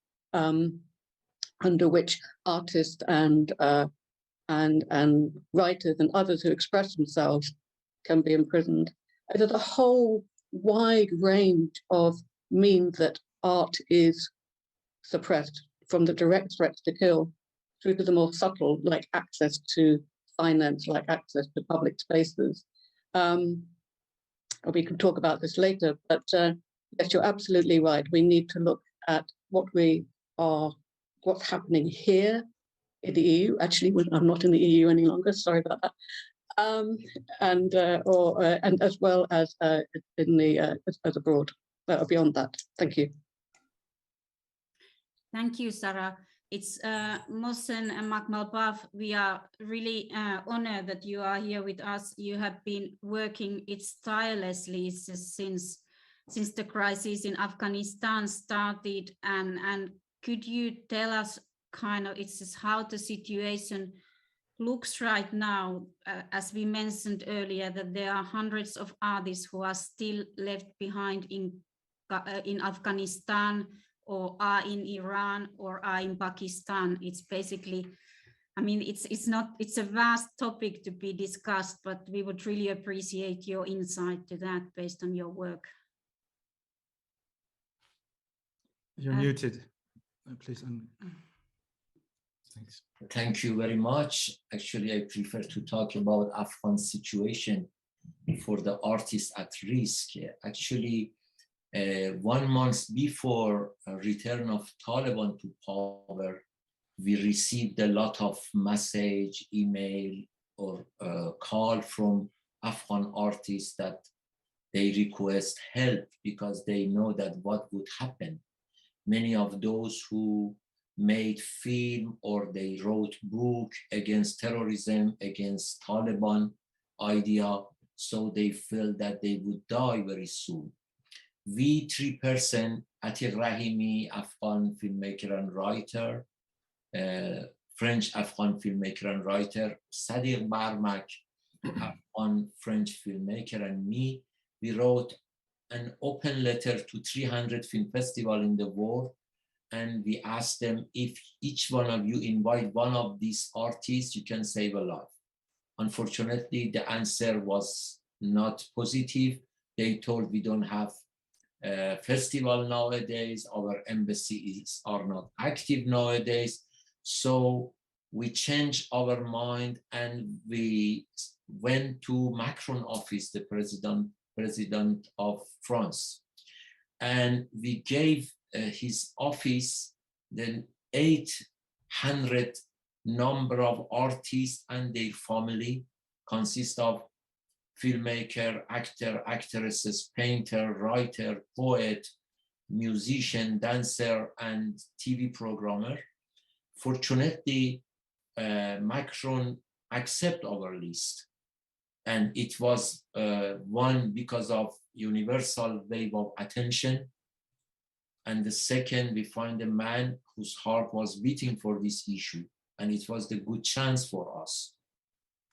Speaker 21: artists and writers and others who express themselves can be imprisoned. There's a whole wide range of means that art is suppressed, from the direct threats to kill through to the more subtle, like access to finance, like access to public spaces. We can talk about this later, but yes, you're absolutely right. We need to look at what's happening here in the EU. Actually, I'm not in the EU any longer. Sorry about that. And as well as as abroad, beyond that. Thank you.
Speaker 2: Thank you, Sarah. It's Mohsen and Makmalbaf. We are really honored that you are here with us. You have been working tirelessly since the crisis in Afghanistan started, and could you tell us how the situation looks right now? As we mentioned earlier, that there are hundreds of artists who are still left behind in Afghanistan, or are in Iran, or are in Pakistan. It's basically, it's a vast topic to be discussed, but we would really appreciate your insight to that based on your work.
Speaker 3: You're muted. Please.
Speaker 22: Thanks. Thank you very much. Actually, I prefer to talk about Afghan situation
Speaker 1: for the artists at risk. Actually, 1 month before return of Taliban to power, we received a lot of message, email, or call from Afghan artists that they request help because they know that what would happen. Many of those who made film or they wrote book against terrorism, against Taliban idea, so they feel that they would die very soon. We 3 persons, Atiq Rahimi, Afghan filmmaker and writer, French-Afghan filmmaker and writer, Sadiq Barmak, Afghan French filmmaker, and me, we wrote an open letter to 300 film festivals in the world, and we asked them, if each one of you invite one of these artists, you can save a life. Unfortunately, the answer was not positive. They told we don't have a festival nowadays, our embassies are not active nowadays. So we changed our mind and we went to Macron office, the president of France. And we gave his office the 800 number of artists and their family, consist of filmmaker, actor, actresses, painter, writer, poet, musician, dancer, and TV programmer. Fortunately, Macron accepted our list. And it was one because of universal wave of attention. And the second, we find a man whose heart was beating for this issue. And it was the good chance for us.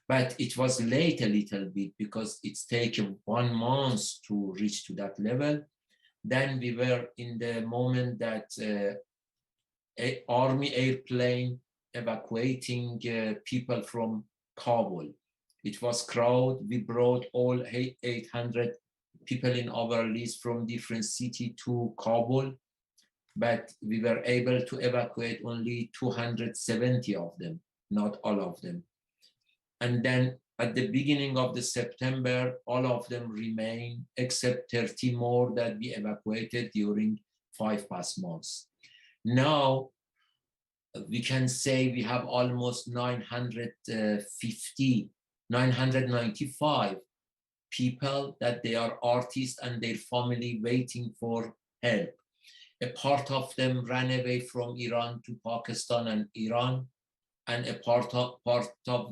Speaker 1: But it was late a little bit because it's taken 1 month to reach to that level. Then we were in the moment that an army airplane evacuating people from Kabul. It was crowd. We brought all 800 people in our list from different city to Kabul, but we were able to evacuate only 270 of them, not all of them. And then at the beginning of the September, all of them remain except 30 more that we evacuated during 5 past months. Now, we can say we have almost 995 people that they are artists and their family waiting for help. A part of them ran away from Iran to Pakistan and Iran, and a part of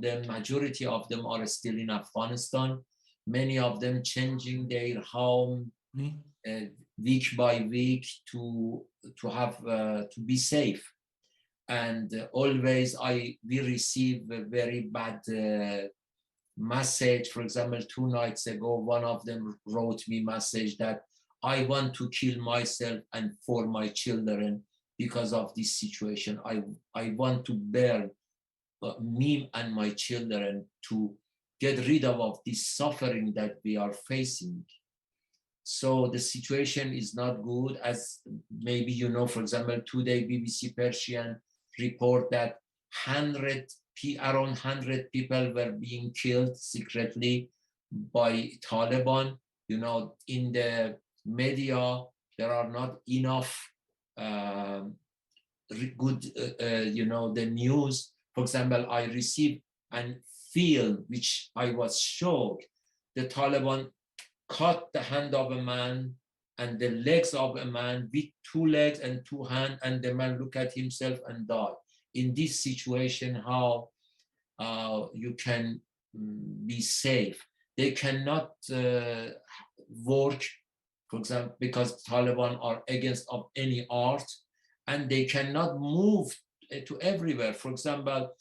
Speaker 1: them, majority of them are still in Afghanistan. Many of them changing their home week by week to be safe. And always we receive a very bad message. For example, 2 nights ago, one of them wrote me message that I want to kill myself and for my children because of this situation. I want to burn me and my children to get rid of this suffering that we are facing. So the situation is not good. As maybe you know, for example, today BBC Persian report that around 100 people were being killed secretly by Taliban. You know, in the media, there are not enough good, the news. For example, I received a film which I was shocked. The Taliban cut the hand of a man and the legs of a man with 2 legs and 2 hands, and the man looked at himself and died. In this situation, how you can be safe? They cannot work, for example, because Taliban are against of any art, and they cannot move to everywhere. For example,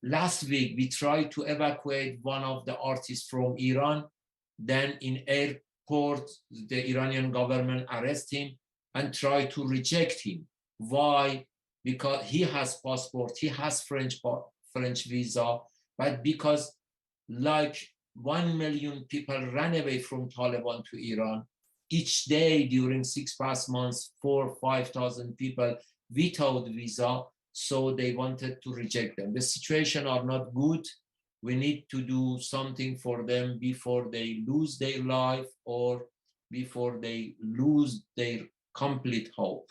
Speaker 1: last week we tried to evacuate one of the artists from Iran. Then in airport, the Iranian government arrested him and tried to reject him. Why? Because he has passport, he has French visa, but because like 1 million people ran away from Taliban to Iran, each day during 6 past months, 4,000 or 5,000 people without visa, so they wanted to reject them. The situation are not good. we need to do something for them before they lose their life or before they lose their complete hope.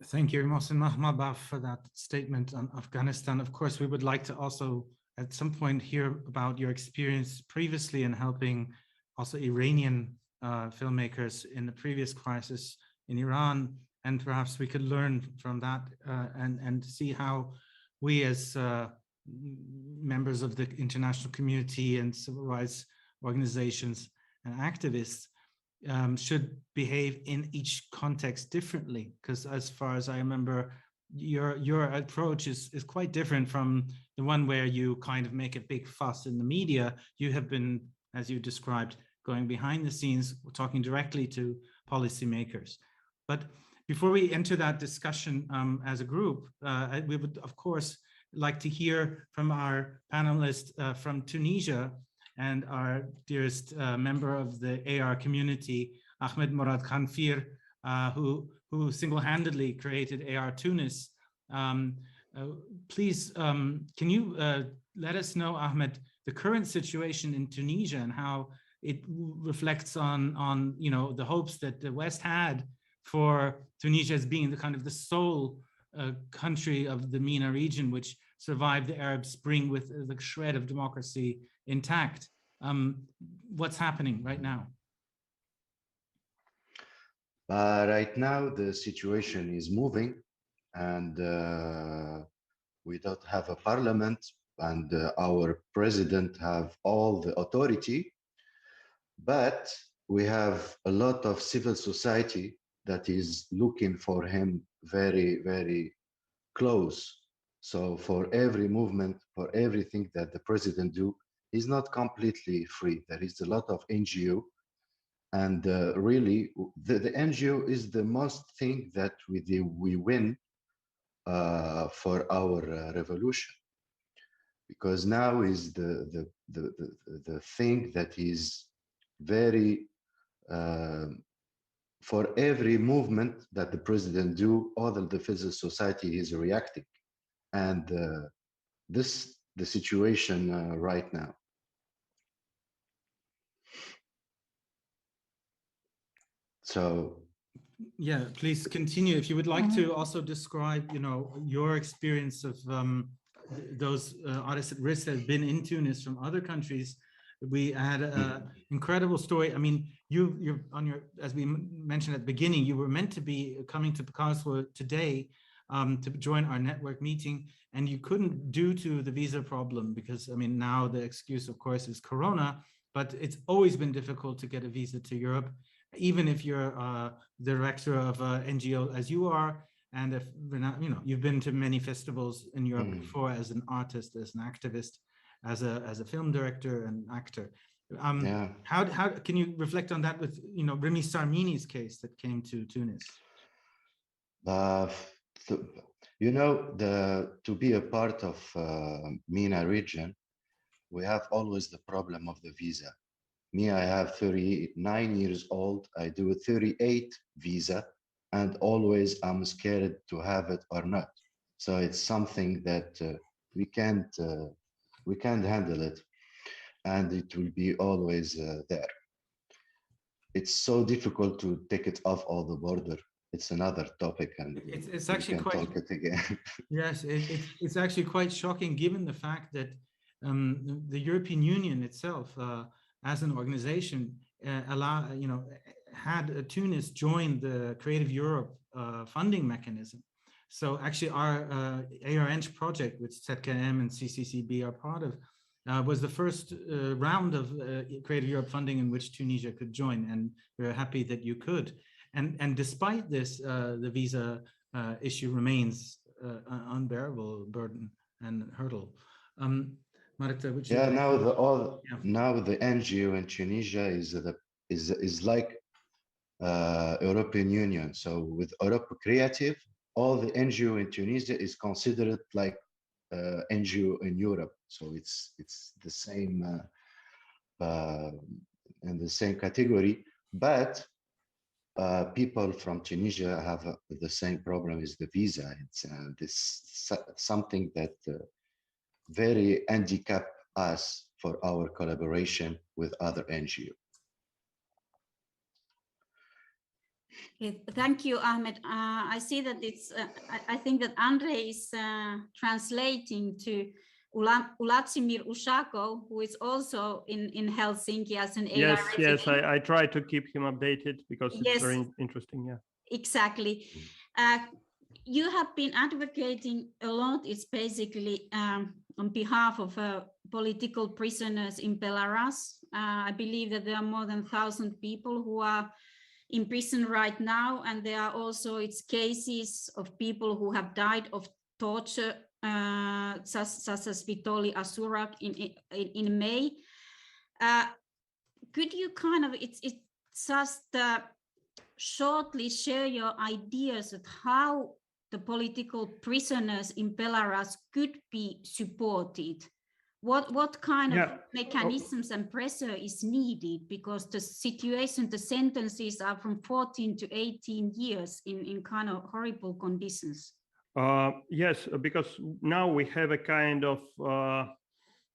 Speaker 3: Thank you, Mohsen Mahmabaf, for that statement on Afghanistan. Of course, we would like to also at some point hear about your experience previously in helping also Iranian filmmakers in the previous crisis in Iran, and perhaps we could learn from that and see how we as members of the international community and civil rights organizations and activists should behave in each context differently. Because as far as I remember, your approach is quite different from the one where you kind of make a big fuss in the media. You have been, as you described, going behind the scenes, talking directly to policymakers. But before we enter that discussion as a group, we would, of course, like to hear from our panelists from Tunisia and our dearest member of the AR community, Ahmed Morad Khanfir, who single-handedly created AR Tunis. Please, can you let us know, Ahmed, the current situation in Tunisia and how it reflects on the hopes that the West had for Tunisia as being the kind of the sole country of the MENA region which survived the Arab Spring with the shred of democracy intact. What's happening right now?
Speaker 5: Right now, the situation is moving, and we don't have a parliament, and our president have all the authority, but we have a lot of civil society that is looking for him very, very close. So for every movement, for everything that the president do, he's not completely free. There is a lot of NGO, and really the NGO is the most thing that we win for our revolution, because now is the thing that is very for every movement that the president do, all of the civil society is reacting, and this the situation right now. So
Speaker 3: yeah, please continue. If you would like to also describe, your experience of those artists at risk that have been in Tunis from other countries. We had an incredible story. I mean, you're on your, as we mentioned at the beginning, you were meant to be coming to Karlsruhe today to join our network meeting, and you couldn't due to the visa problem, because I mean, now the excuse, of course, is Corona, but it's always been difficult to get a visa to Europe, even if you're the director of NGO as you are, and if you've been to many festivals in Europe before as an artist, as an activist, as a film director and actor. How can you reflect on that with Remy Sarmini's case that came to Tunis?
Speaker 5: To be a part of MENA region, we have always the problem of the visa. Me, I have 39 years old. I do a 38 visa, and always I'm scared to have it or not. So it's something that we can't handle it, and it will be always there. It's so difficult to take it off all the border. It's another topic, and
Speaker 3: it's actually quite
Speaker 5: talk it again.
Speaker 3: Yes, it's actually quite shocking, given the fact that the European Union itself, as an organization, had Tunis join the Creative Europe funding mechanism. So actually, our ARNG project, which ZKM and CCCB are part of, was the first round of Creative Europe funding in which Tunisia could join, and we're happy that you could. And despite this, the visa issue remains an unbearable burden and hurdle. Marta, would you?
Speaker 5: Yeah, now the NGO in Tunisia is like European Union. So with Europe Creative, all the NGO in Tunisia is considered like NGO in Europe. So it's the same in the same category, but people from Tunisia have the same problem as the visa. It's this something that very handicap us for our collaboration with other NGOs.
Speaker 2: Thank you, Ahmed. I see that it's, I think that Andre is translating to Ulacimir Ushako, who is also in Helsinki as an AR
Speaker 20: Yes, I try to keep him updated because it's very interesting, yeah.
Speaker 2: Exactly. You have been advocating a lot. It's basically on behalf of political prisoners in Belarus. I believe that there are more than 1,000 people who are in prison right now, and there are also cases of people who have died of torture, such as Vitoli Asurak in May. Could you kind of just shortly share your ideas of how the political prisoners in Belarus could be supported? What kind of mechanisms and pressure is needed? Because the situation, the sentences are from 14 to 18 years in kind of horrible conditions.
Speaker 20: Yes, because now we have a kind of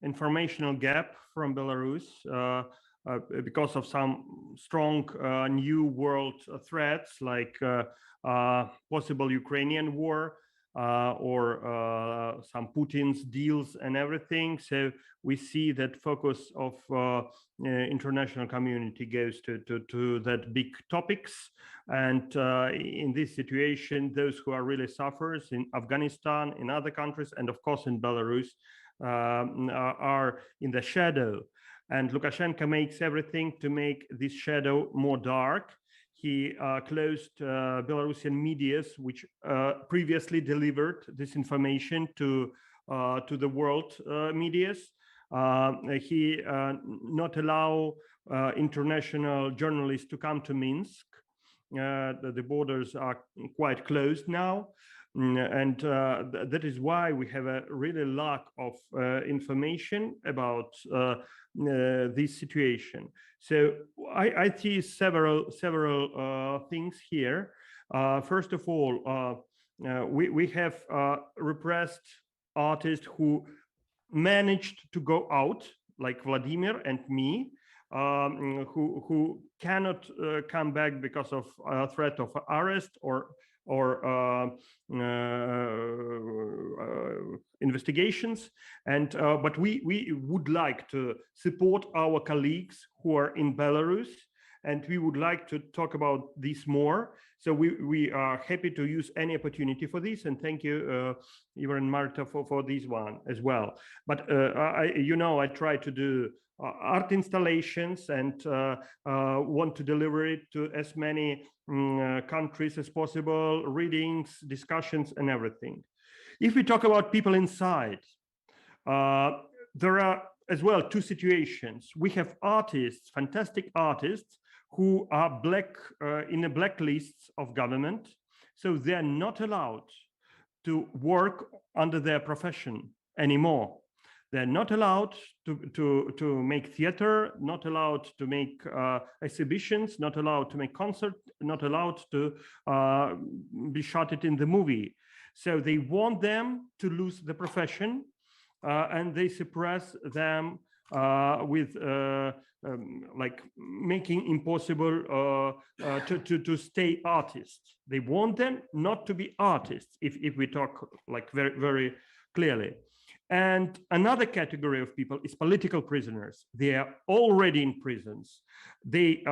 Speaker 20: informational gap from Belarus because of some strong new world threats like possible Ukrainian war, or some Putin's deals and everything. So we see that focus of international community goes to that big topics. And in this situation, those who are really sufferers in Afghanistan, in other countries, and of course in Belarus, are in the shadow. And Lukashenko makes everything to make this shadow more dark. He closed Belarusian medias, which previously delivered this information to the world medias. He not allow international journalists to come to Minsk. The borders are quite closed now. And that is why we have a really lack of information about this situation. So I see several things here. First of all, we have repressed artists who managed to go out, like Vladimir and me, who cannot come back because of threat of arrest or investigations. And but we would like to support our colleagues who are in Belarus, and we would like to talk about this more. So we are happy to use any opportunity for this, and thank you, Ivor and Marta, for this one as well. But I try to do art installations and want to deliver it to as many countries as possible, readings, discussions, and everything. If we talk about people inside, there are as well two situations. We have artists, fantastic artists, who are in the blacklists of government, so they're not allowed to work under their profession anymore. They're not allowed to make theater, not allowed to make exhibitions, not allowed to make concerts, not allowed to be shot in the movie. So they want them to lose the profession, and they suppress them with like making impossible to stay artists. They want them not to be artists, if we talk like very, very clearly. And another category of people is political prisoners. They are already in prisons. They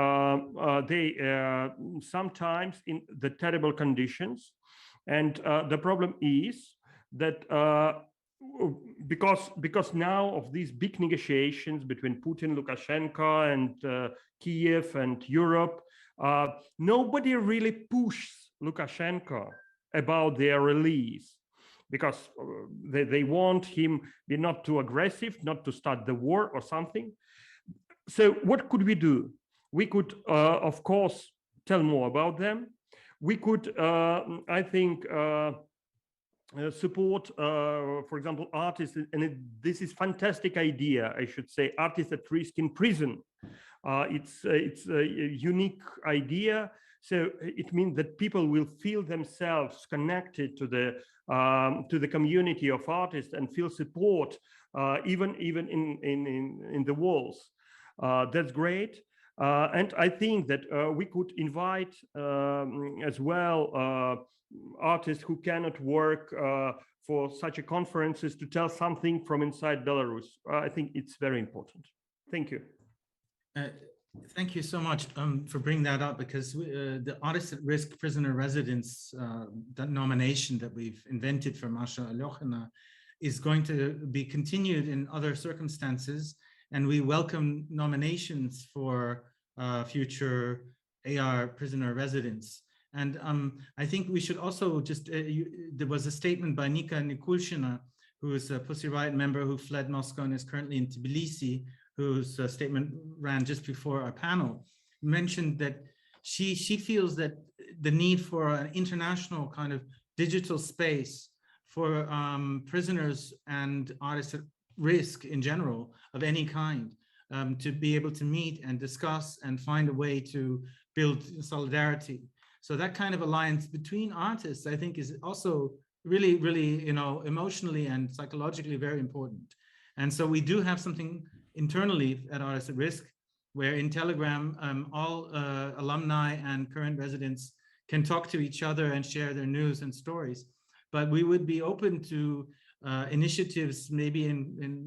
Speaker 20: sometimes in the terrible conditions. And the problem is that because now of these big negotiations between Putin, Lukashenko, and Kiev and Europe, nobody really pushes Lukashenko about their release, because they want him be not too aggressive, not to start the war or something. So what could we do? We could, of course, tell more about them. We could, I think, support, for example, artists, and this is fantastic idea, I should say, artists at risk in prison. It's a unique idea So it means that people will feel themselves connected to the community of artists and feel support even in the walls. That's great. And I think that we could invite as well artists who cannot work for such a conferences to tell something from inside Belarus. I think it's very important. Thank you.
Speaker 3: Thank you so much for bringing that up, because the Artists at Risk Prisoner Residence, that nomination that we've invented for Masha Alyokhina is going to be continued in other circumstances, and we welcome nominations for future AR prisoner residents. And I think we should also just, there was a statement by Nika Nikulshina, who is a Pussy Riot member who fled Moscow and is currently in Tbilisi, whose statement ran just before our panel, mentioned that she feels that the need for an international kind of digital space for prisoners and artists at risk in general of any kind, to be able to meet and discuss and find a way to build solidarity. So that kind of alliance between artists, I think, is also really, really, you know, emotionally and psychologically very important. And so we do have something internally at Artists at Risk, where in Telegram, all alumni and current residents can talk to each other and share their news and stories. But we would be open to initiatives, maybe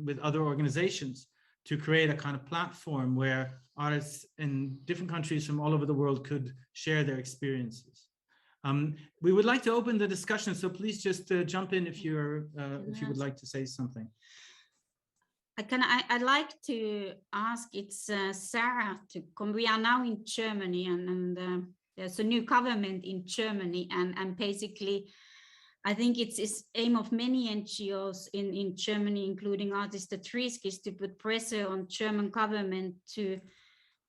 Speaker 3: with other organizations, to create a kind of platform where artists in different countries from all over the world could share their experiences. We would like to open the discussion, so please just jump in if you would like to say something.
Speaker 2: I'd like to ask, it's Sarah to come. We are now in Germany, and there's a new government in Germany, and basically I think it's aim of many NGOs in Germany, including Artists at Risk, is to put pressure on German government to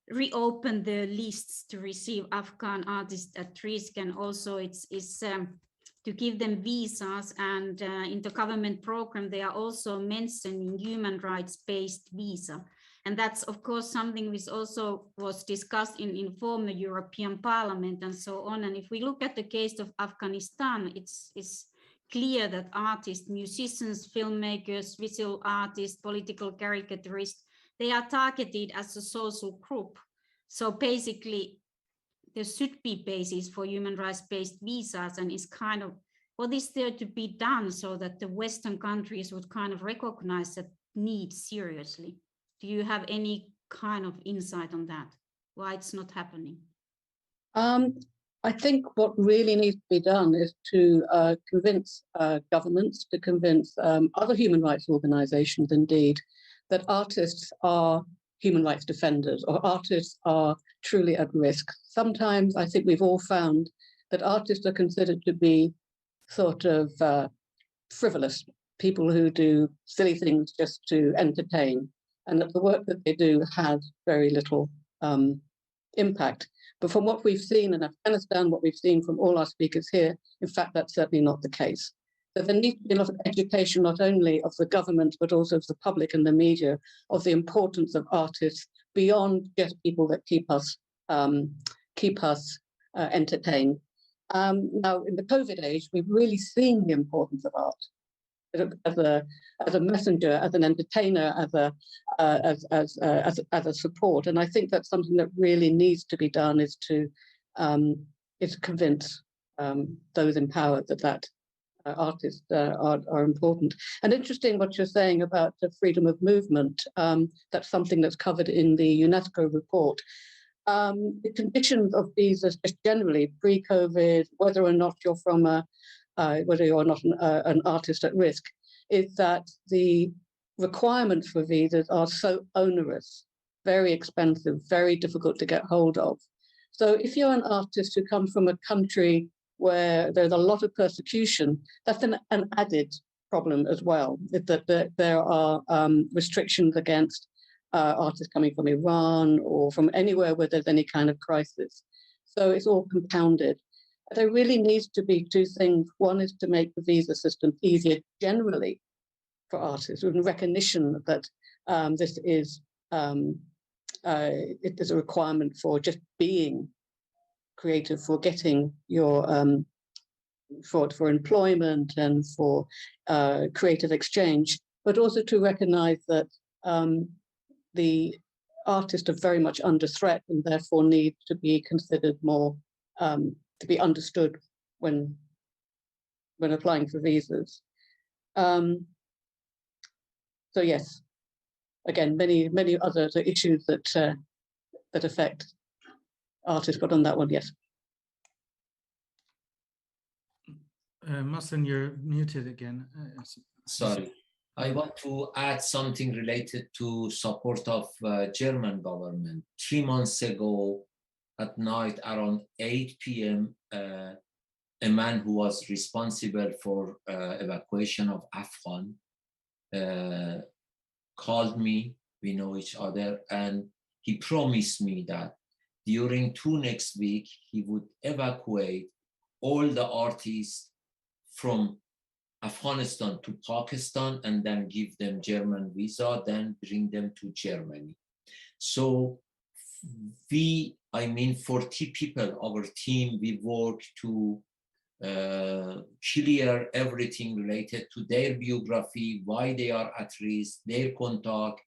Speaker 2: reopen the lists to receive Afghan artists at risk, and also it's to give them visas. And in the government program, they are also mentioning human rights-based visa. And that's, of course, something which also was discussed in former European Parliament and so on. And if we look at the case of Afghanistan, it's clear that artists, musicians, filmmakers, visual artists, political caricaturists, they are targeted as a social group. So basically, there should be basis for human rights-based visas, and it's kind of what is there to be done so that the Western countries would kind of recognize that need seriously. Do you have any kind of insight on that? Why it's not happening?
Speaker 21: I think what really needs to be done is to convince governments, to convince other human rights organizations, indeed, that artists are human rights defenders, or artists are truly at risk. Sometimes I think we've all found that artists are considered to be sort of frivolous, people who do silly things just to entertain, and that the work that they do has very little impact. But from what we've seen in Afghanistan, what we've seen from all our speakers here, in fact, that's certainly not the case. So there needs to be a lot of education, not only of the government, but also of the public and the media, of the importance of artists beyond just people that keep us entertained. Now, in the COVID age, we've really seen the importance of art as a messenger, as an entertainer, as a support. And I think that's something that really needs to be done, is to convince those in power that artists are important. And interesting what you're saying about the freedom of movement. That's something that's covered in the UNESCO report. The conditions of visas, just generally pre-COVID, whether or not you're whether you're not an artist at risk, is that the requirements for visas are so onerous, very expensive, very difficult to get hold of. So if you're an artist who comes from a country where there's a lot of persecution, that's an added problem as well, that there are restrictions against artists coming from Iran or from anywhere where there's any kind of crisis. So it's all compounded. There really needs to be two things. One is to make the visa system easier generally for artists, with recognition that this is it is a requirement for just being creative for getting your for employment and for creative exchange, but also to recognize that the artists are very much under threat and therefore need to be considered more, to be understood when applying for visas. So yes, again, many other issues that affect artists, but on that one, yes.
Speaker 3: Mohsen, you're muted again.
Speaker 1: Sorry. I want to add something related to support of German government. 3 months ago at night around 8 p.m., a man who was responsible for evacuation of Afghan called me, we know each other, and he promised me that during next week, he would evacuate all the artists from Afghanistan to Pakistan and then give them German visa, then bring them to Germany. So we, 40 people, our team, we work to clear everything related to their biography, why they are at risk, their contact,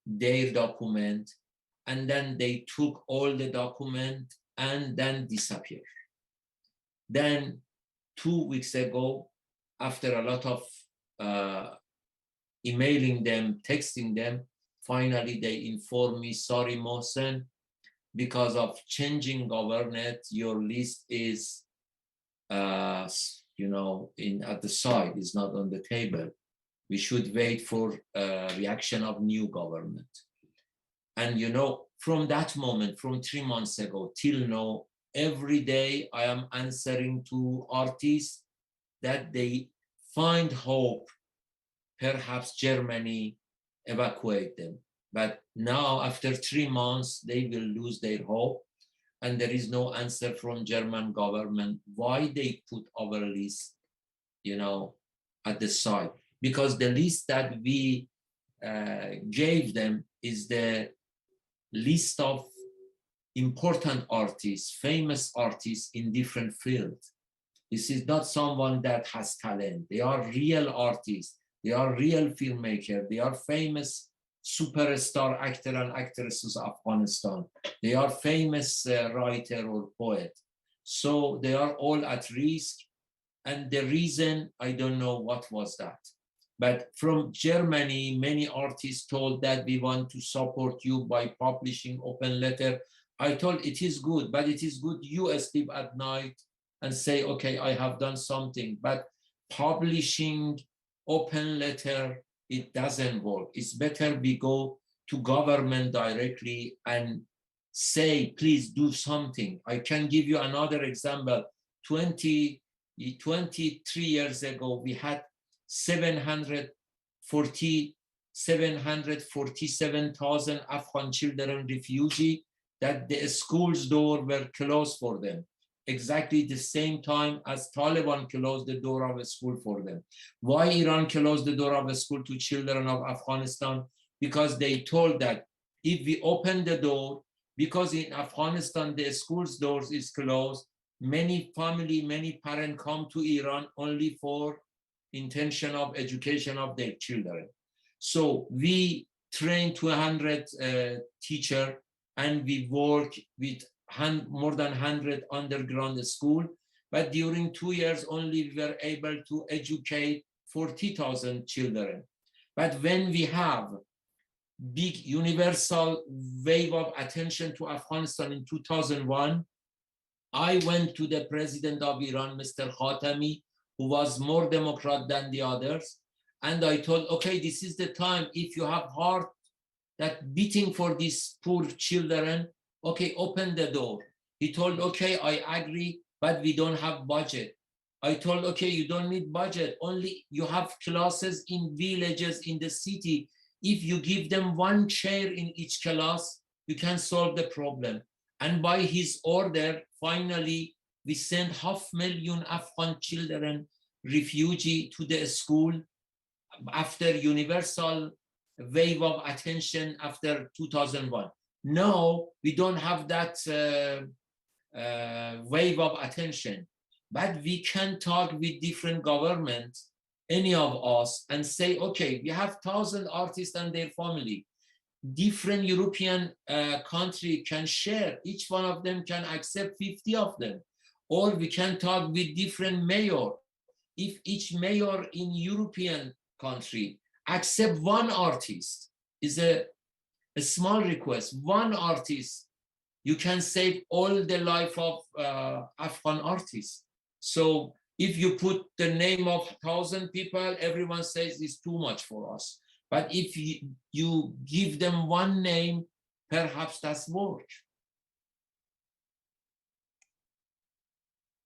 Speaker 1: their document, and then they took all the document and then disappeared. Then 2 weeks ago, after a lot of emailing them, texting them, finally they informed me, sorry, Mohsen, because of changing government, your list is, at the side, is not on the table. We should wait for reaction of new government. And from that moment, from 3 months ago till now, every day I am answering to artists that they find hope, perhaps Germany evacuate them. But now, after 3 months, they will lose their hope, and there is no answer from German government why they put our list, at the side. Because the list that we gave them is the list of important artists, famous artists in different fields. This is not someone that has talent. They are real artists. They are real filmmakers. They are famous superstar actor and actresses of Afghanistan. They are famous writer or poet. So they are all at risk. And the reason, I don't know what was that. But from Germany, many artists told that we want to support you by publishing open letter. I told it is good, but it is good you sleep at night and say, okay, I have done something. But publishing open letter, it doesn't work. It's better we go to government directly and say, please do something. I can give you another example. 23 years ago, we had 747,000 Afghan children refugee that the schools door were closed for them. Exactly the same time as Taliban closed the door of a school for them. Why Iran closed the door of a school to children of Afghanistan? Because they told that if we open the door, because in Afghanistan the school's doors is closed, many parents come to Iran only for intention of education of their children. So we train 200 teachers and we work with more than 100 underground school, but during 2 years only we were able to educate 40,000 children. But when we have big universal wave of attention to Afghanistan in 2001, I went to the president of Iran, Mr. Khatami, who was more Democrat than the others, and I told, okay, this is the time, if you have heart that beating for these poor children, okay, open the door. He told, okay, I agree, but we don't have budget. I told, okay, you don't need budget. Only you have classes in villages in the city. If you give them one chair in each class, you can solve the problem. And by his order, finally, we sent 500,000 Afghan children, refugee, to the school after universal wave of attention after 2001. Now, we don't have that wave of attention. But we can talk with different governments, any of us, and say, okay, we have 1,000 artists and their family. Different European country can share. Each one of them can accept 50 of them. Or we can talk with different mayor. If each mayor in European country accept one artist, is a small request, one artist, you can save all the life of Afghan artists. So if you put the name of 1,000 people, everyone says it's too much for us. But if you give them one name, perhaps that's work.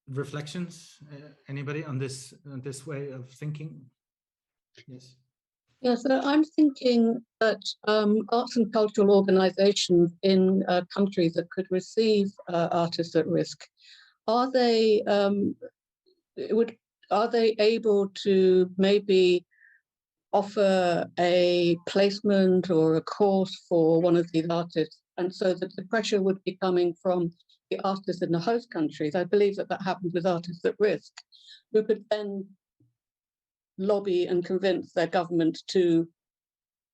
Speaker 3: Reflections? Anybody on this way of thinking? Yes.
Speaker 21: Yeah, so I'm thinking that arts and cultural organizations in countries that could receive artists at risk, are they able to maybe offer a placement or a course for one of these artists, and so that the pressure would be coming from the artists in the host countries? I believe that happens with artists at risk, who could then lobby and convince their government to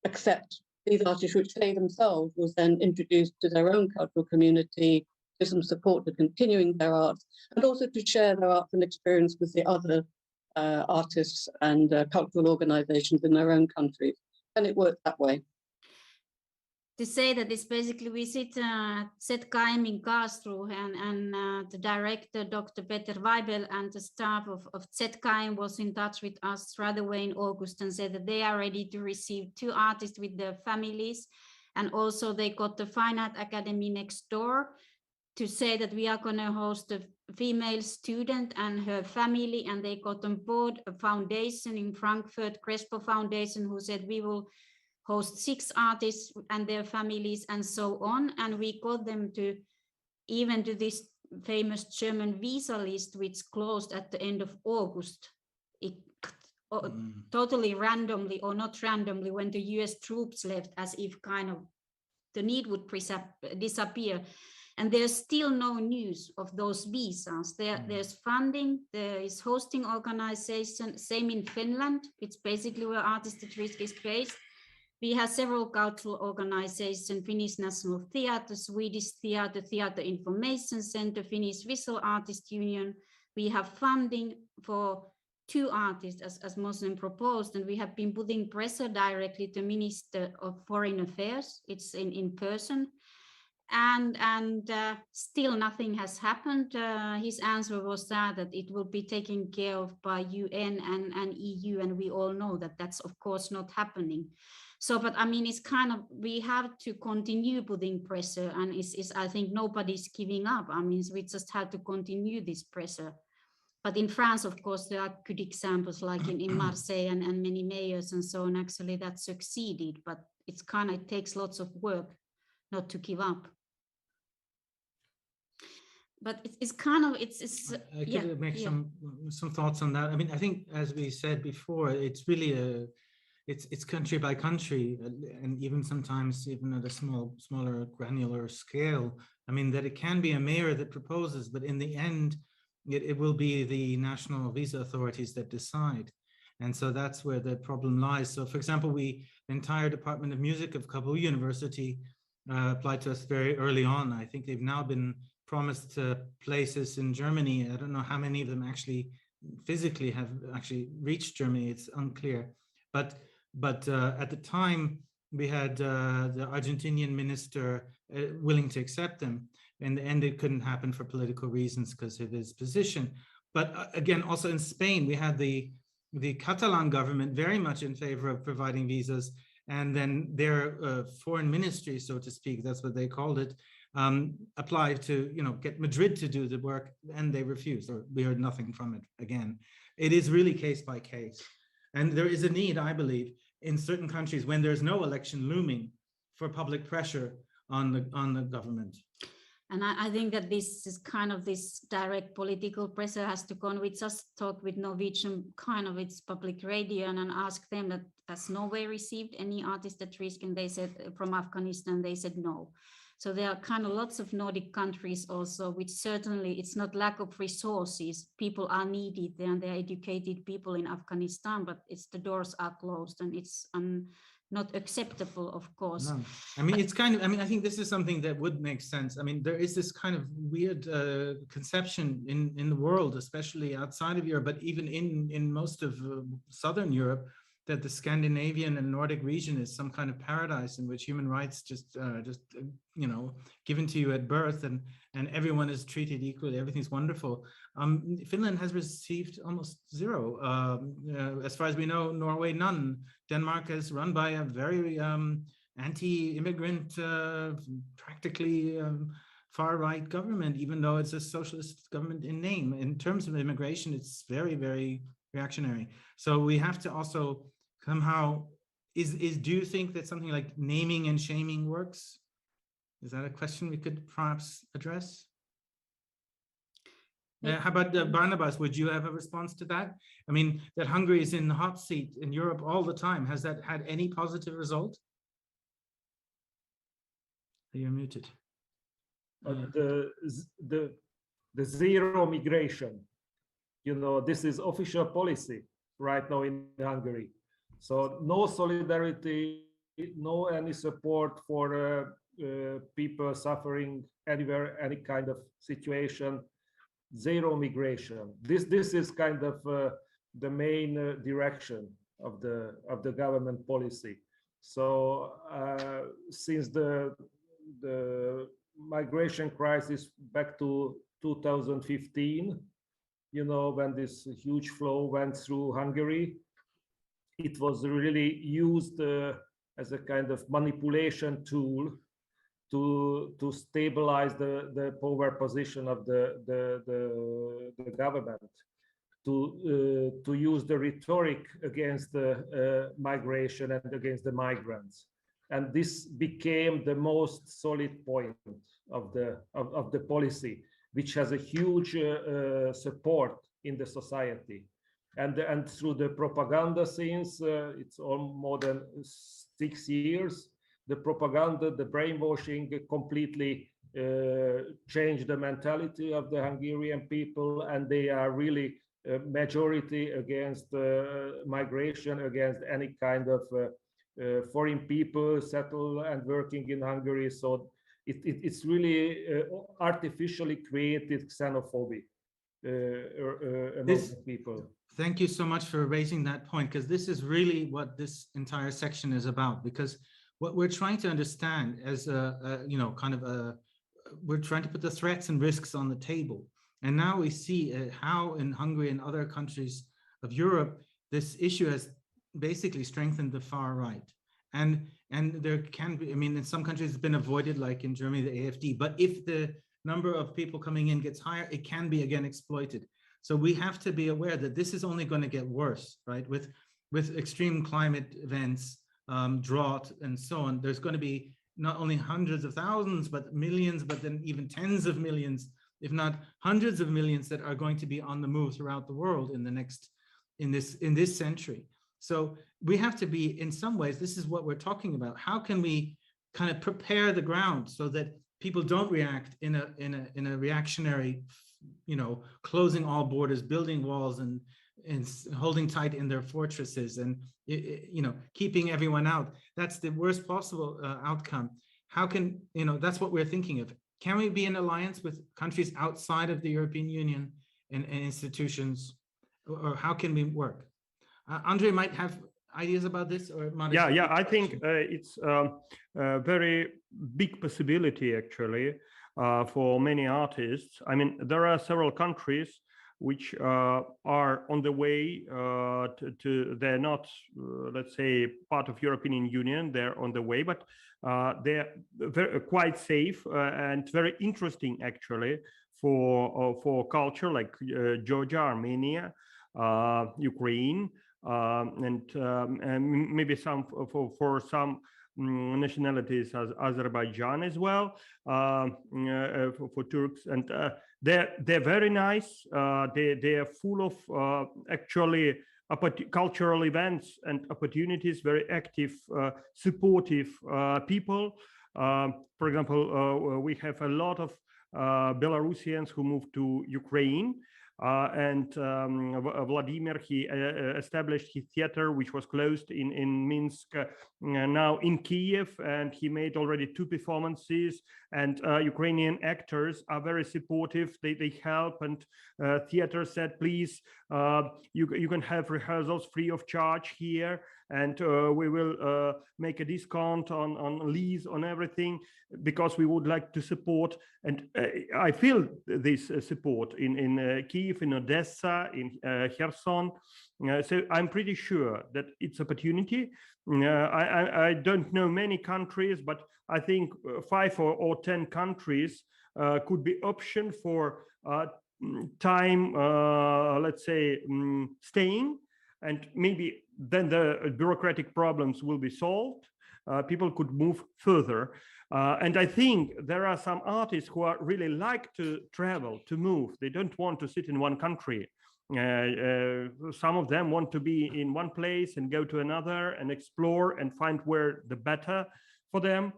Speaker 21: accept these artists, which they themselves will then introduce to their own cultural community, give some support to continuing their arts, and also to share their arts and experience with the other artists and cultural organizations in their own countries. And it works that way.
Speaker 2: To say that it's basically, we sit at ZKM in Karlsruhe, and the director, Dr. Peter Weibel, and the staff of ZKM was in touch with us right away in August and said that they are ready to receive 2 artists with their families. And also they got the Fine Art Academy next door to say that we are going to host a female student and her family, and they got on board a foundation in Frankfurt, Crespo Foundation, who said we will host 6 artists and their families and so on. And we got them to even to this famous German visa list, which closed at the end of August. It totally randomly, or not randomly, when the US troops left, as if kind of the need would disappear. And there's still no news of those visas. There's funding, there is hosting organization, same in Finland. It's basically where Artists at Risk is based. We have several cultural organizations: Finnish National Theatre, Swedish Theatre, Theatre Information Center, Finnish Visual Artists Union. We have funding for 2 artists, as Muslim proposed, and we have been putting pressure directly to Minister of Foreign Affairs. It's in person. And still nothing has happened. His answer was that it will be taken care of by UN and EU, and we all know that that's of course not happening. So, but I mean, it's kind of, we have to continue putting pressure, and I think nobody's giving up. I mean, we just have to continue this pressure. But in France, of course, there are good examples, like in Marseille and many mayors and so on, actually that succeeded, but it's kind of, it takes lots of work not to give up. But it's kind of,
Speaker 3: I could make some thoughts on that. I mean, I think, as we said before, it's really it's country by country, and even sometimes even at a smaller granular scale. I mean, that it can be a mayor that proposes, but in the end, it will be the national visa authorities that decide. And so that's where the problem lies. So, for example, the entire Department of Music of Kabul University applied to us very early on. I think they've now been promised places in Germany. I don't know how many of them actually physically have actually reached Germany. It's unclear. But at the time, we had the Argentinian minister willing to accept them. In the end, it couldn't happen for political reasons because of his position. But again, also in Spain, we had the Catalan government very much in favor of providing visas. And then their foreign ministry, so to speak, that's what they called it, applied to, get Madrid to do the work, and they refused, or we heard nothing from it again. It is really case by case. And there is a need, I believe, in certain countries when there's no election looming, for public pressure on the government.
Speaker 2: And I think that this is kind of, this direct political pressure has to go on. We just talked with Norwegian, kind of its public radio, and asked them that has Norway received any artist at risk, and they said from Afghanistan, they said no. So there are kind of lots of Nordic countries also, which certainly it's not lack of resources. People are needed there, and they're educated people in Afghanistan, but it's the doors are closed, and it's not acceptable, of course.
Speaker 3: No. I mean, it's kind of, I mean, I think this is something that would make sense. I mean, there is this kind of weird conception in the world, especially outside of Europe, but even in most of Southern Europe, that the Scandinavian and Nordic region is some kind of paradise in which human rights just you know, given to you at birth, and everyone is treated equally. Everything's wonderful. Finland has received almost zero. As far as we know, Norway, none. Denmark is run by a very anti-immigrant, practically far-right government, even though it's a socialist government in name. In terms of immigration, it's very, very reactionary. So we have to also somehow, do you think that something like naming and shaming works? Is that a question we could perhaps address? How about Barnabas? Would you have a response to that? I mean, that Hungary is in the hot seat in Europe all the time. Has that had any positive result? You're muted.
Speaker 19: The zero migration, you know, this is official policy right now in Hungary. So no solidarity, no any support for people suffering anywhere, any kind of situation. Zero migration. This is kind of the main direction of the government policy. So since the migration crisis back to 2015, you know, when this huge flow went through Hungary, it was really used as a kind of manipulation tool to stabilize the power position of the government, to use the rhetoric against the migration and against the migrants. And this became the most solid point of the policy, which has a huge support in the society. And through the propaganda since it's all more than 6 years, the propaganda, the brainwashing completely changed the mentality of the Hungarian people, and they are really a majority against migration, against any kind of foreign people settle and working in Hungary. So it's really artificially created xenophobia among people.
Speaker 3: Thank you so much for raising that point, because this is really what this entire section is about. Because what we're trying to understand as you know, kind of we're trying to put the threats and risks on the table. And now we see how in Hungary and other countries of Europe, this issue has basically strengthened the far right. And there can be, I mean, in some countries it's been avoided, like in Germany, the AfD, but if the number of people coming in gets higher, it can be again exploited. So we have to be aware that this is only going to get worse, right? With extreme climate events, drought and so on, there's going to be not only hundreds of thousands, but millions, but then even tens of millions, if not hundreds of millions, that are going to be on the move throughout the world in the next, in this century. So we have to be, in some ways, this is what we're talking about. How can we kind of prepare the ground so that people don't react in a reactionary, you know, closing all borders, building walls, and holding tight in their fortresses, and you know, keeping everyone out? That's the worst possible outcome. How can, you know, that's what we're thinking of. Can we be in alliance with countries outside of the European Union and institutions, or how can we work? Andre might have ideas about this, or
Speaker 20: yeah, I think it's a very big possibility actually for many artists. I mean, there are several countries which are on the way they're not, let's say, part of European Union. They're on the way, but they're quite safe and very interesting actually for culture, like Georgia, Armenia, Ukraine, and maybe some for some nationalities as Azerbaijan as well, for Turks, and they're very nice. They're full of actually cultural events and opportunities, very active, supportive people. For example, we have a lot of Belarusians who moved to Ukraine. And Vladimir, he established his theater, which was closed in Minsk, now in Kiev, and he made already 2 performances. And Ukrainian actors are very supportive. They help, and theater said, please, you can have rehearsals free of charge here, and we will make a discount on lease, on everything, because we would like to support. And I feel this support in Kiev, in Odessa, in Kherson. So I'm pretty sure that it's opportunity. I don't know many countries, but I think 5 or 10 countries could be option for time, let's say, staying, and maybe then the bureaucratic problems will be solved. People could move further. And I think there are some artists who are really like to travel, to move. They don't want to sit in one country. Some of them want to be in one place and go to another and explore and find where the better for them.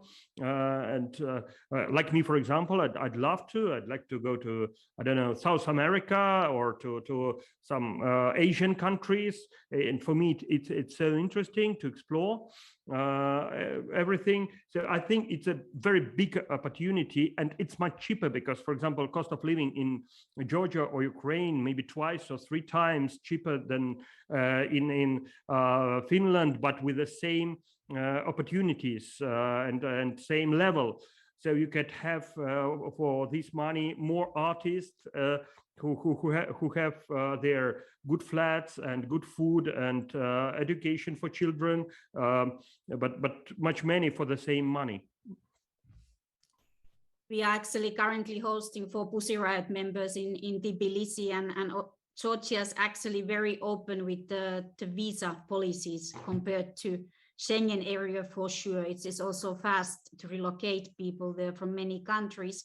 Speaker 20: Like me, for example, I'd love to. I'd like to go to, I don't know, South America or to some Asian countries. And for me, it's so interesting to explore everything. So I think it's a very big opportunity, and it's much cheaper because, for example, cost of living in Georgia or Ukraine maybe 2 or 3 times cheaper than in Finland, but with the same opportunities and same level. So you could have for this money more artists who have their good flats and good food and education for children, but much money for the same money.
Speaker 2: We are actually currently hosting for Pussy Riot members in Tbilisi, and Georgia is actually very open with the visa policies compared to Schengen area for sure. It's also fast to relocate people there from many countries.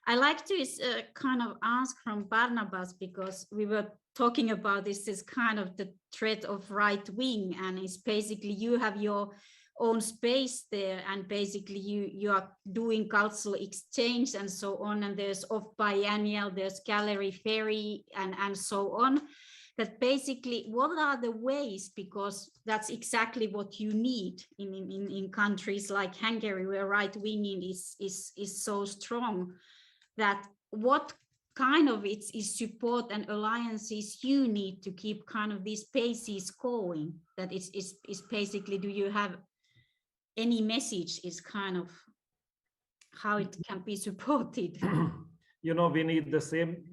Speaker 2: I like to kind of ask from Barnabas, because we were talking about this kind of the threat of right wing, and it's basically you have your own space there, and basically you are doing cultural exchange and so on, and there's off biennial, there's gallery ferry and so on. That basically, what are the ways, because that's exactly what you need in countries like Hungary, where right-winging is so strong, that what kind of is support and alliances you need to keep kind of these spaces going? That is basically, do you have any message is kind of how it can be supported?
Speaker 19: You know, we need the same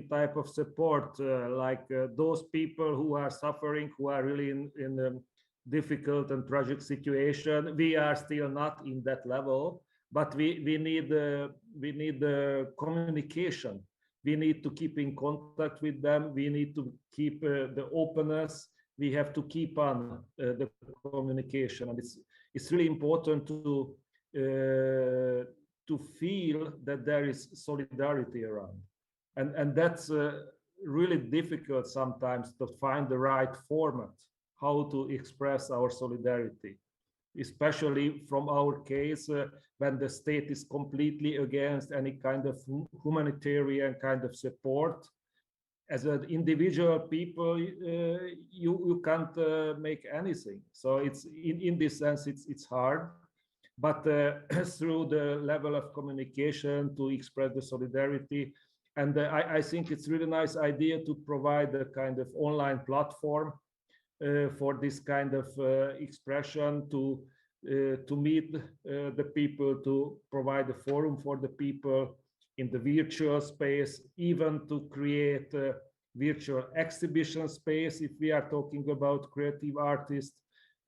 Speaker 19: type of support, like those people who are suffering, who are really in a difficult and tragic situation. We are still not in that level, but we need the communication. We need to keep in contact with them. We need to keep the openness. We have to keep on the communication, and it's really important to feel that there is solidarity around, and that's really difficult sometimes to find the right format how to express our solidarity, especially from our case when the state is completely against any kind of humanitarian kind of support. As an individual people, you can't make anything. So it's in this sense it's hard. But through the level of communication to express the solidarity. And I think it's really nice idea to provide a kind of online platform for this kind of expression, to meet the people, to provide a forum for the people in the virtual space, even to create a virtual exhibition space. If we are talking about creative artists,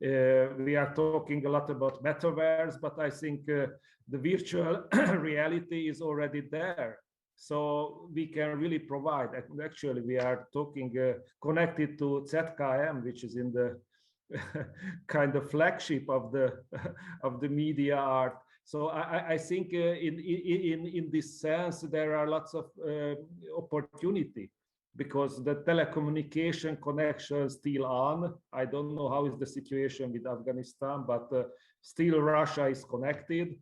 Speaker 19: we are talking a lot about metaverse, but I think the virtual reality is already there. So we can really provide. Actually, we are talking connected to ZKM, which is in the kind of flagship of the media art. So I think in this sense there are lots of opportunity, because the telecommunication connection is still on. I don't know how is the situation with Afghanistan, but still Russia is connected.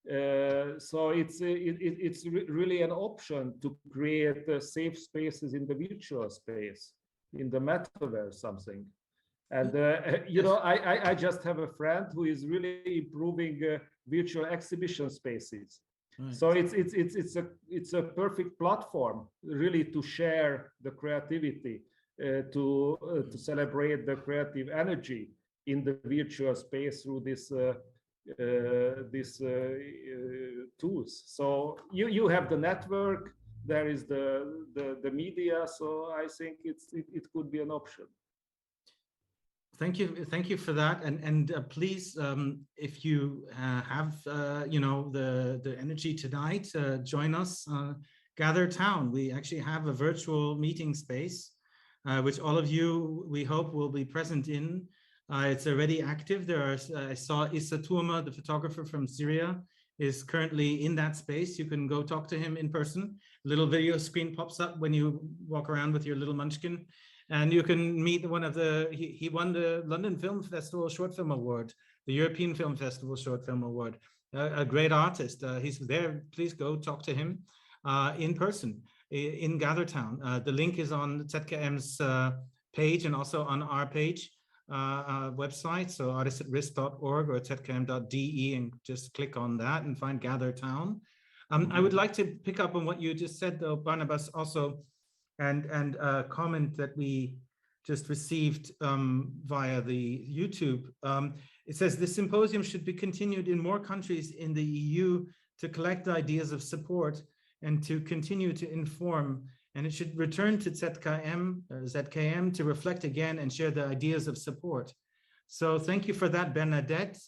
Speaker 19: So it's really an option to create safe spaces in the virtual space, in the metaverse, something. And you know, I just have a friend who is really improving virtual exhibition spaces. Right. So it's a perfect platform really to share the creativity, to celebrate the creative energy in the virtual space through this. These tools. So you have the network, there is the media. So I think it could be an option.
Speaker 3: Thank you for that, and please, if you have you know the energy tonight, join us. Gather Town. We actually have a virtual meeting space, which all of you we hope will be present in. It's already active. There are, I saw Issa Tourma, the photographer from Syria, is currently in that space. You can go talk to him in person. A little video screen pops up when you walk around with your little munchkin. And you can meet one of the, he won the London Film Festival Short Film Award, the European Film Festival Short Film Award, a great artist. He's there. Please go talk to him in person in Gather Town. The link is on ZKM's page and also on our page. Website, so artistatrisk.org or zkm.de, and just click on that and find Gather Town. I would like to pick up on what you just said, though, Barnabas, also, and a comment that we just received via the YouTube. It says the symposium should be continued in more countries in the EU to collect ideas of support and to continue to inform. And it should return to ZKM to reflect again and share the ideas of support. So thank you for that, Bernadette.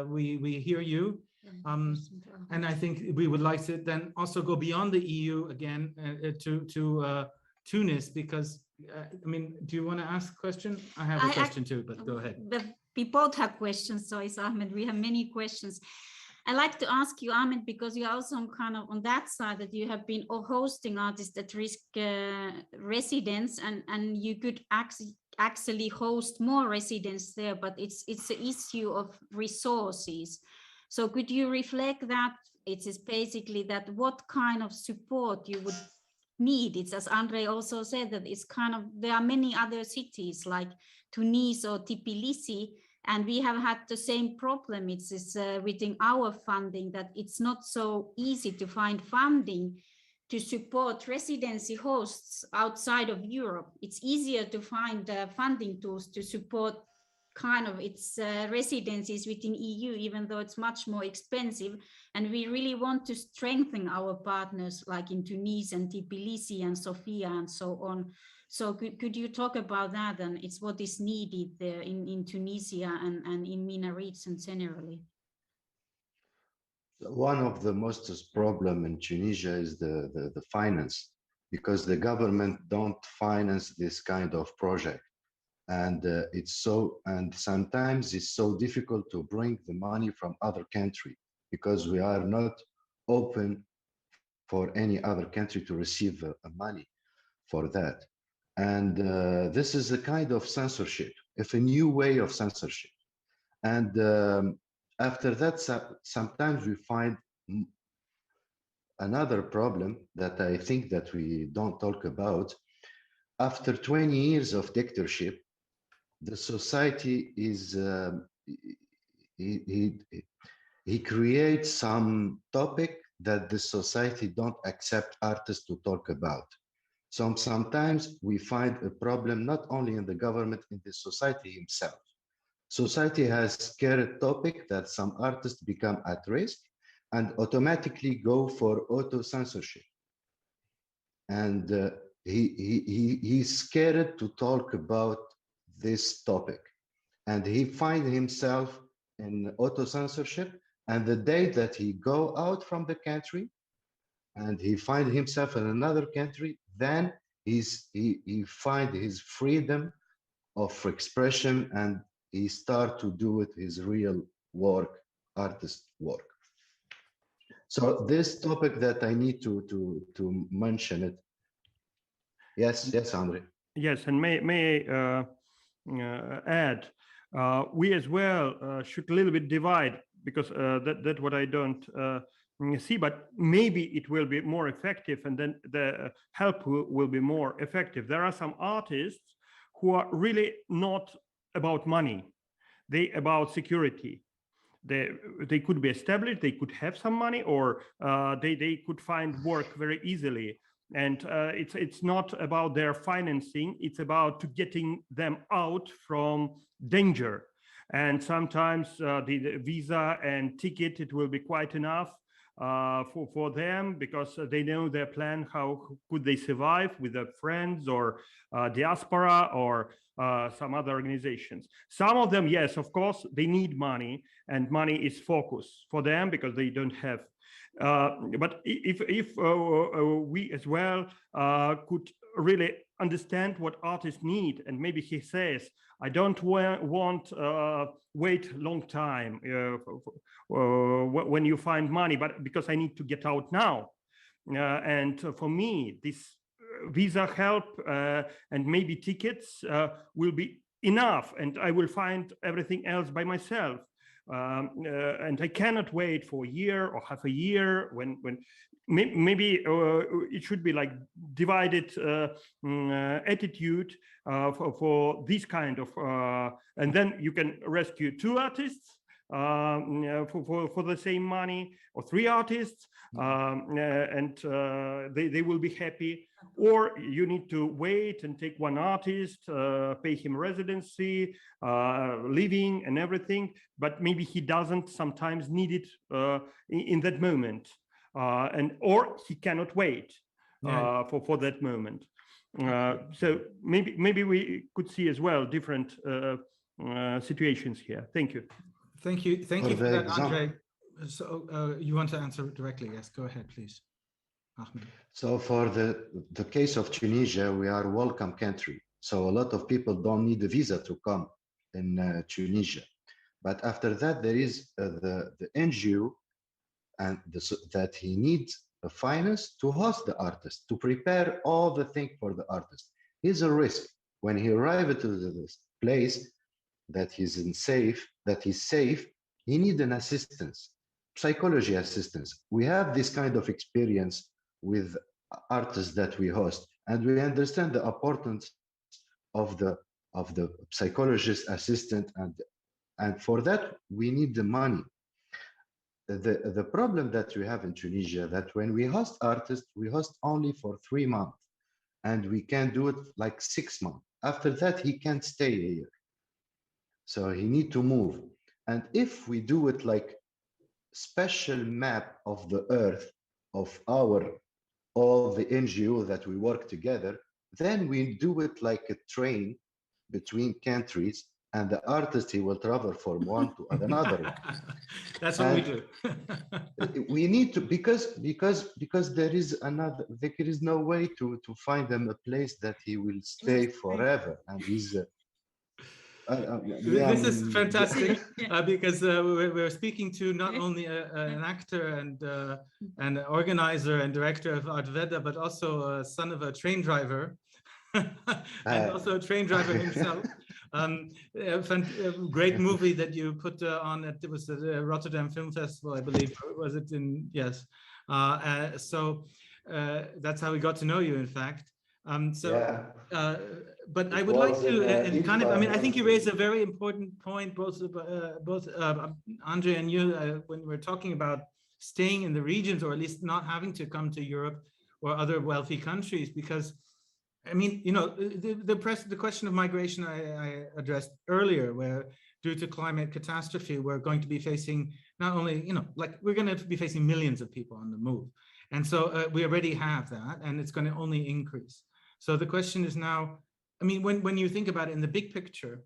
Speaker 3: We hear you. And I think we would like to then also go beyond the EU again to Tunis, because, I mean, do you want to ask a question? I have a question too, but go ahead.
Speaker 2: We both have questions, so it's Ahmed, we have many questions. I'd like to ask you, Ahmed, because you're also kind of on that side, that you have been hosting Artists at Risk residents, and you could actually host more residents there, but it's an issue of resources. So could you reflect that? It is basically that what kind of support you would need. It's, as Andre also said, that it's kind of, there are many other cities like Tunis or Tbilisi, and we have had the same problem. It's within our funding that it's not so easy to find funding to support residency hosts outside of Europe. It's easier to find funding tools to support kind of its residencies within EU, even though it's much more expensive. And we really want to strengthen our partners like in Tunis and Tbilisi and Sofia and so on. So could you talk about that, and it's what is needed there in Tunisia and in MENA region generally?
Speaker 5: One of the most problem in Tunisia is the finance, because the government don't finance this kind of project. And sometimes it's so difficult to bring the money from other country, because we are not open for any other country to receive money for that. And this is a kind of censorship, it's a new way of censorship. And after that, sometimes we find another problem that I think that we don't talk about. After 20 years of dictatorship, the society is, he creates some topic that the society don't accept artists to talk about. So sometimes we find a problem not only in the government, in the society himself. Society has scared topic that some artists become at risk and automatically go for auto-censorship. And he's scared to talk about this topic. And he finds himself in auto-censorship. And the day that he go out from the country and he finds himself in another country, then he finds his freedom of expression and he start to do it his real work, artist work. So this topic that I need to mention it. Yes, Andre.
Speaker 20: Yes, and may I add, we as well should a little bit divide because that's what I don't see, but maybe it will be more effective, and then the help will be more effective. There are some artists who are really not about money, they about security. They could be established, they could have some money, or they could find work very easily. And it's not about their financing, it's about getting them out from danger. And sometimes the visa and ticket, it will be quite enough for them, because they know their plan, how could they survive with their friends or diaspora or some other organizations. Some of them, yes, of course, they need money, and money is focus for them because they don't have. But if we as well could really understand what artists need, and maybe he says, I don't want wait long time when you find money, but because I need to get out now. And for me, this visa help and maybe tickets will be enough, and I will find everything else by myself. And I cannot wait for a year or half a year when maybe it should be like divided attitude for this kind of, and then you can rescue 2 artists for the same money, or 3 artists, and they will be happy. Or you need to wait and take 1 artist, pay him residency, living and everything, but maybe he doesn't sometimes need it in that moment, or he cannot wait for that moment. So maybe we could see as well different situations here. Thank you.
Speaker 3: Thank you for that, Andre. So you want to answer directly? Yes, go ahead, please, Ahmed.
Speaker 5: So for the case of Tunisia, we are a welcome country. So a lot of people don't need a visa to come in Tunisia. But after that, there is the NGO, and that he needs a finance to host the artist, to prepare all the thing for the artist. He's a risk when he arrives to this place that he's safe, he needs an assistance, psychology assistance. We have this kind of experience with artists that we host, and we understand the importance of the psychologist assistant, and for that we need the money. The problem that we have in Tunisia, that when we host artists, we host only for 3 months, and we can do it like 6 months. After that, he can't stay here. So he need to move. And if we do it like special map of the earth of all the NGO that we work together, then we do it like a train between countries, and the artist, he will travel from one to another one.
Speaker 3: That's what we do.
Speaker 5: We need to, because there is no way to find them a place that he will stay forever, and he's
Speaker 3: this is fantastic because we're speaking to not only an actor and an organizer and director of Art Veda, but also a son of a train driver and also a train driver himself. A great movie that you put on, it was the Rotterdam Film Festival, I believe. Was it in? Yes. So that's how we got to know you, in fact. But I would like to I think you raised a very important point, both Andre and you, when we're talking about staying in the regions, or at least not having to come to Europe or other wealthy countries, because I mean, you know, the question of migration I addressed earlier, where due to climate catastrophe, we're going to be facing not only, you know, like we're going to be facing millions of people on the move. And so we already have that, and it's going to only increase. So the question is now, I mean, when you think about it in the big picture,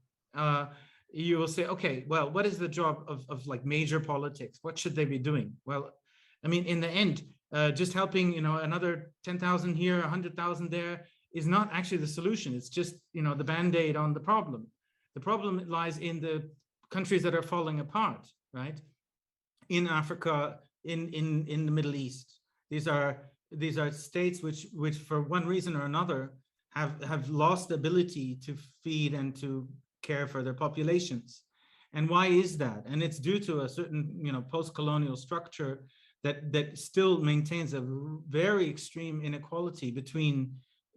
Speaker 3: you will say, okay, well, what is the job of like major politics? What should they be doing? Well, I mean, in the end, just helping, you know, another 10,000 here, 100,000 there is not actually the solution. It's just, you know, the Band-Aid on the problem. The problem lies in the countries that are falling apart, right? In Africa, in the Middle East. These are states which for one reason or another have lost the ability to feed and to care for their populations. And why is that? And it's due to a certain, post-colonial structure that still maintains a very extreme inequality between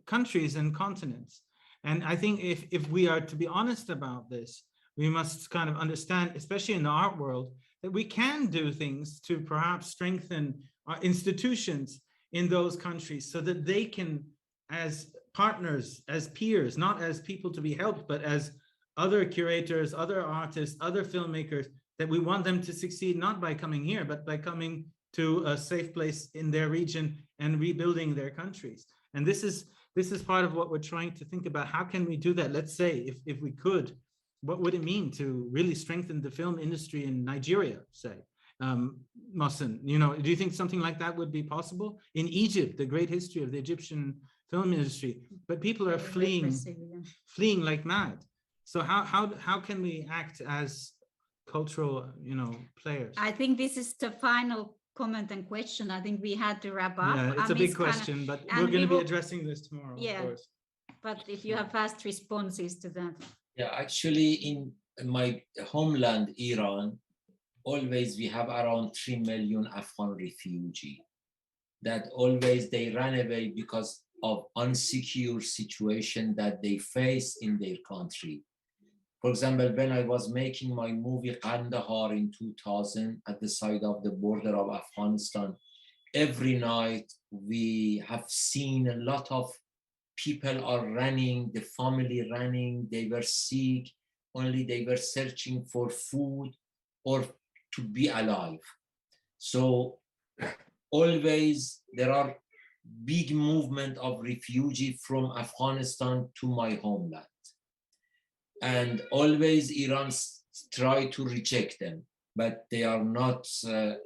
Speaker 3: countries and continents. And I think if we are to be honest about this, we must kind of understand, especially in the art world, that we can do things to perhaps strengthen our institutions in those countries so that they can, as partners, as peers, not as people to be helped, but as other curators, other artists, other filmmakers, that we want them to succeed, not by coming here, but by coming to a safe place in their region and rebuilding their countries. And this is part of what we're trying to think about. How can we do that? Let's say, if we could, what would it mean to really strengthen the film industry in Nigeria, say? Mohsen, do you think something like that would be possible? In Egypt, the great history of the Egyptian film industry, but people are fleeing like mad. So how can we act as cultural, players?
Speaker 2: I think this is the final comment and question. I think we had to wrap up.
Speaker 3: Yeah, it's a big question, but we're going to be addressing this tomorrow.
Speaker 2: Yeah, of course. But if you have fast responses to that.
Speaker 1: Yeah, actually, in my homeland, Iran, always we have around 3 million Afghan refugees that always they ran away because of unsecure situation that they face in their country. For example, when I was making my movie Kandahar in 2000 at the side of the border of Afghanistan, every night we have seen a lot of people are running, the family running, they were sick, only they were searching for food or to be alive. So always there are big movement of refugees from Afghanistan to my homeland. And always Iran try to reject them, but they are not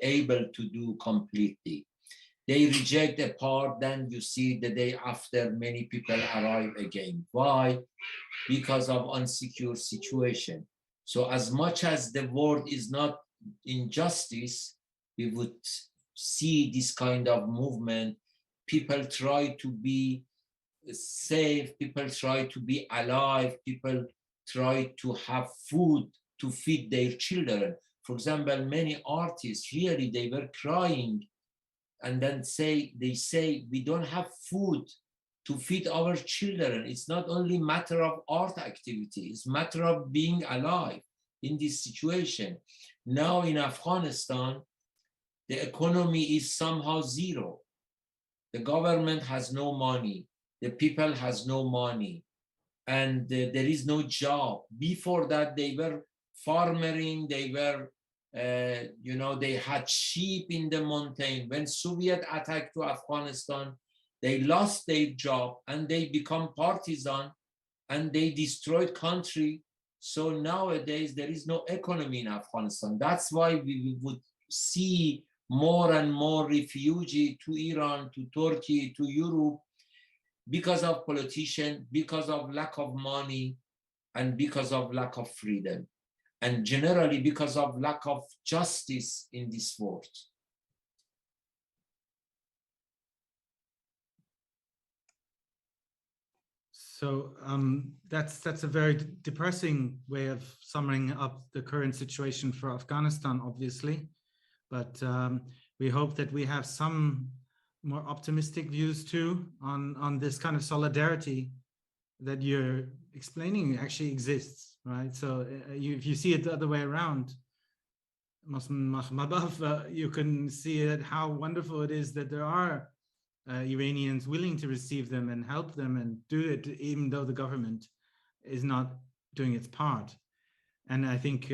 Speaker 1: able to do completely. They reject a part, then you see the day after many people arrive again. Why? Because of unsecure situation. So as much as the world is not injustice, we would see this kind of movement. People try to be safe, people try to be alive, people try to have food to feed their children. For example, many artists really, they were crying and then they say, we don't have food to feed our children. It's not only matter of art activity, it's matter of being alive in this situation. Now in Afghanistan, the economy is somehow zero. The government has no money, the people has no money, and there is no job. Before that, they were farming, they were they had sheep in the mountain. When Soviet attacked to Afghanistan, they lost their job and they become partisan and they destroyed country. So nowadays there is no economy in Afghanistan. That's why we would see more and more refugees to Iran, to Turkey, to Europe, because of politicians, because of lack of money, and because of lack of freedom. And generally because of lack of justice in this world.
Speaker 3: So that's a very depressing way of summing up the current situation for Afghanistan, obviously. But we hope that we have some more optimistic views too on this kind of solidarity that you're explaining actually exists, right? So if you see it the other way around, you can see that how wonderful it is that there are Iranians willing to receive them and help them and do it, even though the government is not doing its part. And I think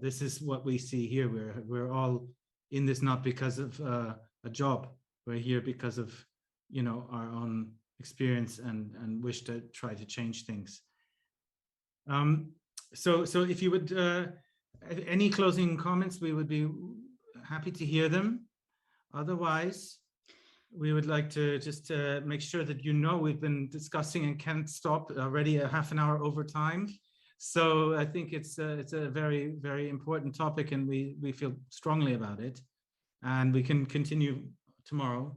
Speaker 3: this is what we see here. We're all in this not because of a job. We're here because of our own experience and wish to try to change things. So if you would, any closing comments, we would be happy to hear them. Otherwise, we would like to just make sure that we've been discussing and can't stop already a half an hour over time. So I think it's a very, very important topic, and we feel strongly about it. And we can continue tomorrow.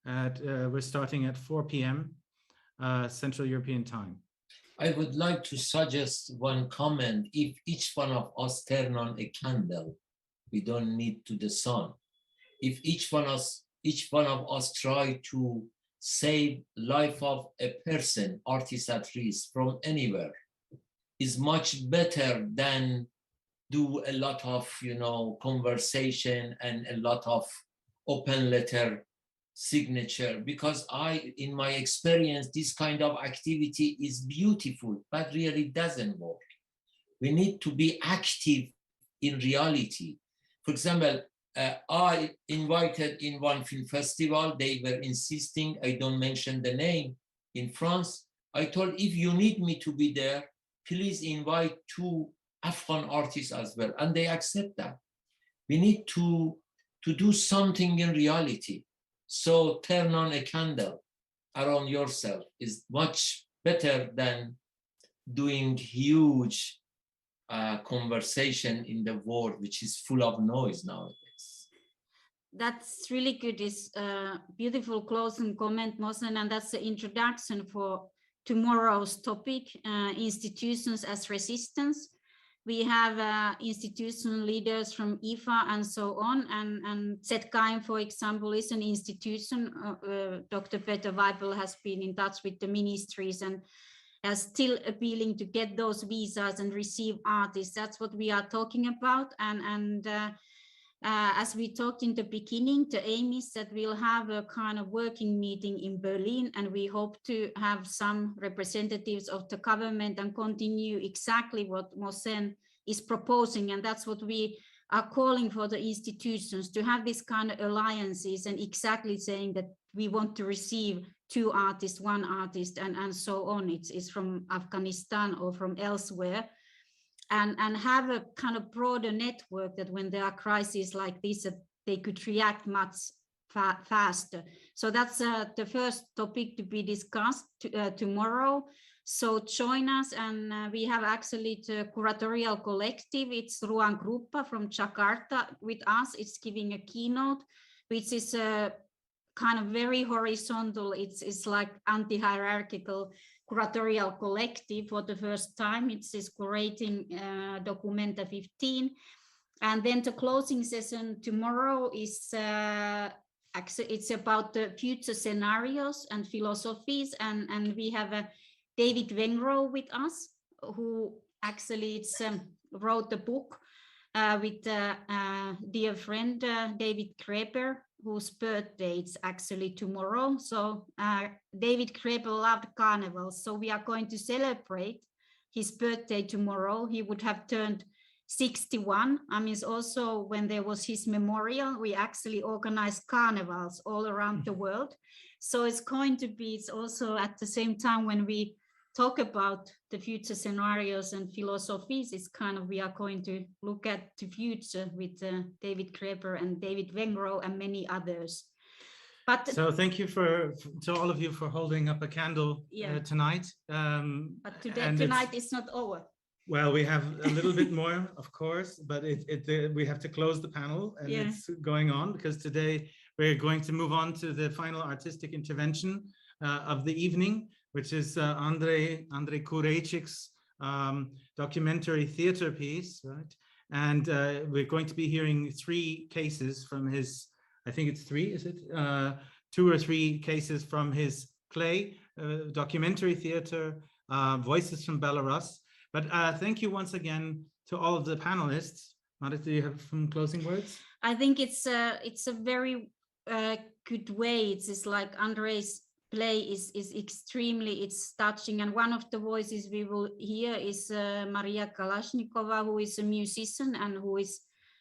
Speaker 3: We're starting at 4 p.m. Central European time.
Speaker 1: I would like to suggest one comment. If each one of us turn on a candle, we don't need to the sun. If each one of us try to save life of a person, artist at risk, from anywhere, is much better than do a lot of, conversation and a lot of open letter signature, because in my experience, this kind of activity is beautiful, but really doesn't work. We need to be active in reality. For example, I invited in one film festival, they were insisting I don't mention the name, in France. I told, if you need me to be there, please invite 2 Afghan artists as well, and they accept that. We need to do something in reality. So turn on a candle around yourself is much better than doing huge conversation in the world, which is full of noise nowadays.
Speaker 2: That's really good. It's a beautiful closing comment, Mohsen, and that's the introduction for tomorrow's topic, institutions as resistance. We have institutional leaders from IFA and so on, and ZKM, for example, is an institution. Dr. Peter Weibel has been in touch with the ministries and is still appealing to get those visas and receive artists. That's what we are talking about. And as we talked in the beginning, the aim is that we'll have a kind of working meeting in Berlin, and we hope to have some representatives of the government and continue exactly what Mohsen is proposing. And that's what we are calling for the institutions, to have this kind of alliances and exactly saying that we want to receive 2 artists, 1 artist, and so on. It's from Afghanistan or from elsewhere. And have a kind of broader network that when there are crises like this, that they could react much faster. So that's the first topic to be discussed tomorrow. So join us, and we have actually the curatorial collective. It's Ruang Grupa from Jakarta with us. It's giving a keynote, which is a kind of very horizontal. It's like anti-hierarchical curatorial collective for the first time. It's curating Documenta 15. And then the closing session tomorrow is actually, it's about the future scenarios and philosophies. And we have David Wengrow with us, who actually wrote the book with dear friend David Kreber, whose birthday is actually tomorrow. So David Kreber loved carnival. So we are going to celebrate his birthday tomorrow. He would have turned 61. I mean, also when there was his memorial, we actually organized carnivals all around the world. So it's going to be, it's also at the same time when we talk about the future scenarios and philosophies, it's kind of, we are going to look at the future with David Kreber and David Wengrow and many others. But
Speaker 3: so thank you to all of you for holding up a candle tonight.
Speaker 2: But tonight is not over.
Speaker 3: Well, we have a little bit more, of course, but we have to close the panel, and it's going on because today we're going to move on to the final artistic intervention of the evening, which is Andrei Kurejcik's documentary theater piece, right? And we're going to be hearing 3 cases from his, I think it's 3, is it? 2 or 3 cases from his play, documentary theater, Voices from Belarus. But thank you once again to all of the panelists. Marit, do you have some closing words?
Speaker 2: I think it's a very good way. It's like Andrei's play is extremely, it's touching. And one of the voices we will hear is Maria Kalashnikova, who is a musician and who is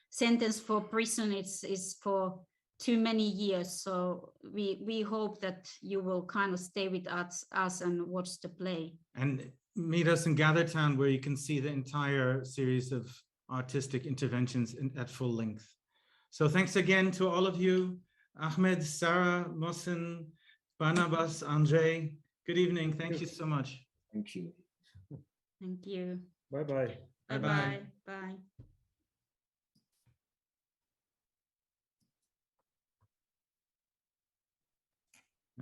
Speaker 2: sentenced for prison. It's for too many years. So we hope that you will kind of stay with us and watch the play.
Speaker 3: And meet us in Gathertown, where you can see the entire series of artistic interventions at full length. So thanks again to all of you. Ahmed, Sarah, Mohsen, Barnabas, Andrei. Good evening. Thank you so much.
Speaker 1: Thank you.
Speaker 2: Thank you.
Speaker 19: Bye-bye.
Speaker 2: Bye-bye. Bye.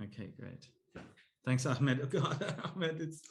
Speaker 3: Okay, great. Thanks, Ahmed. Oh God, Ahmed, it's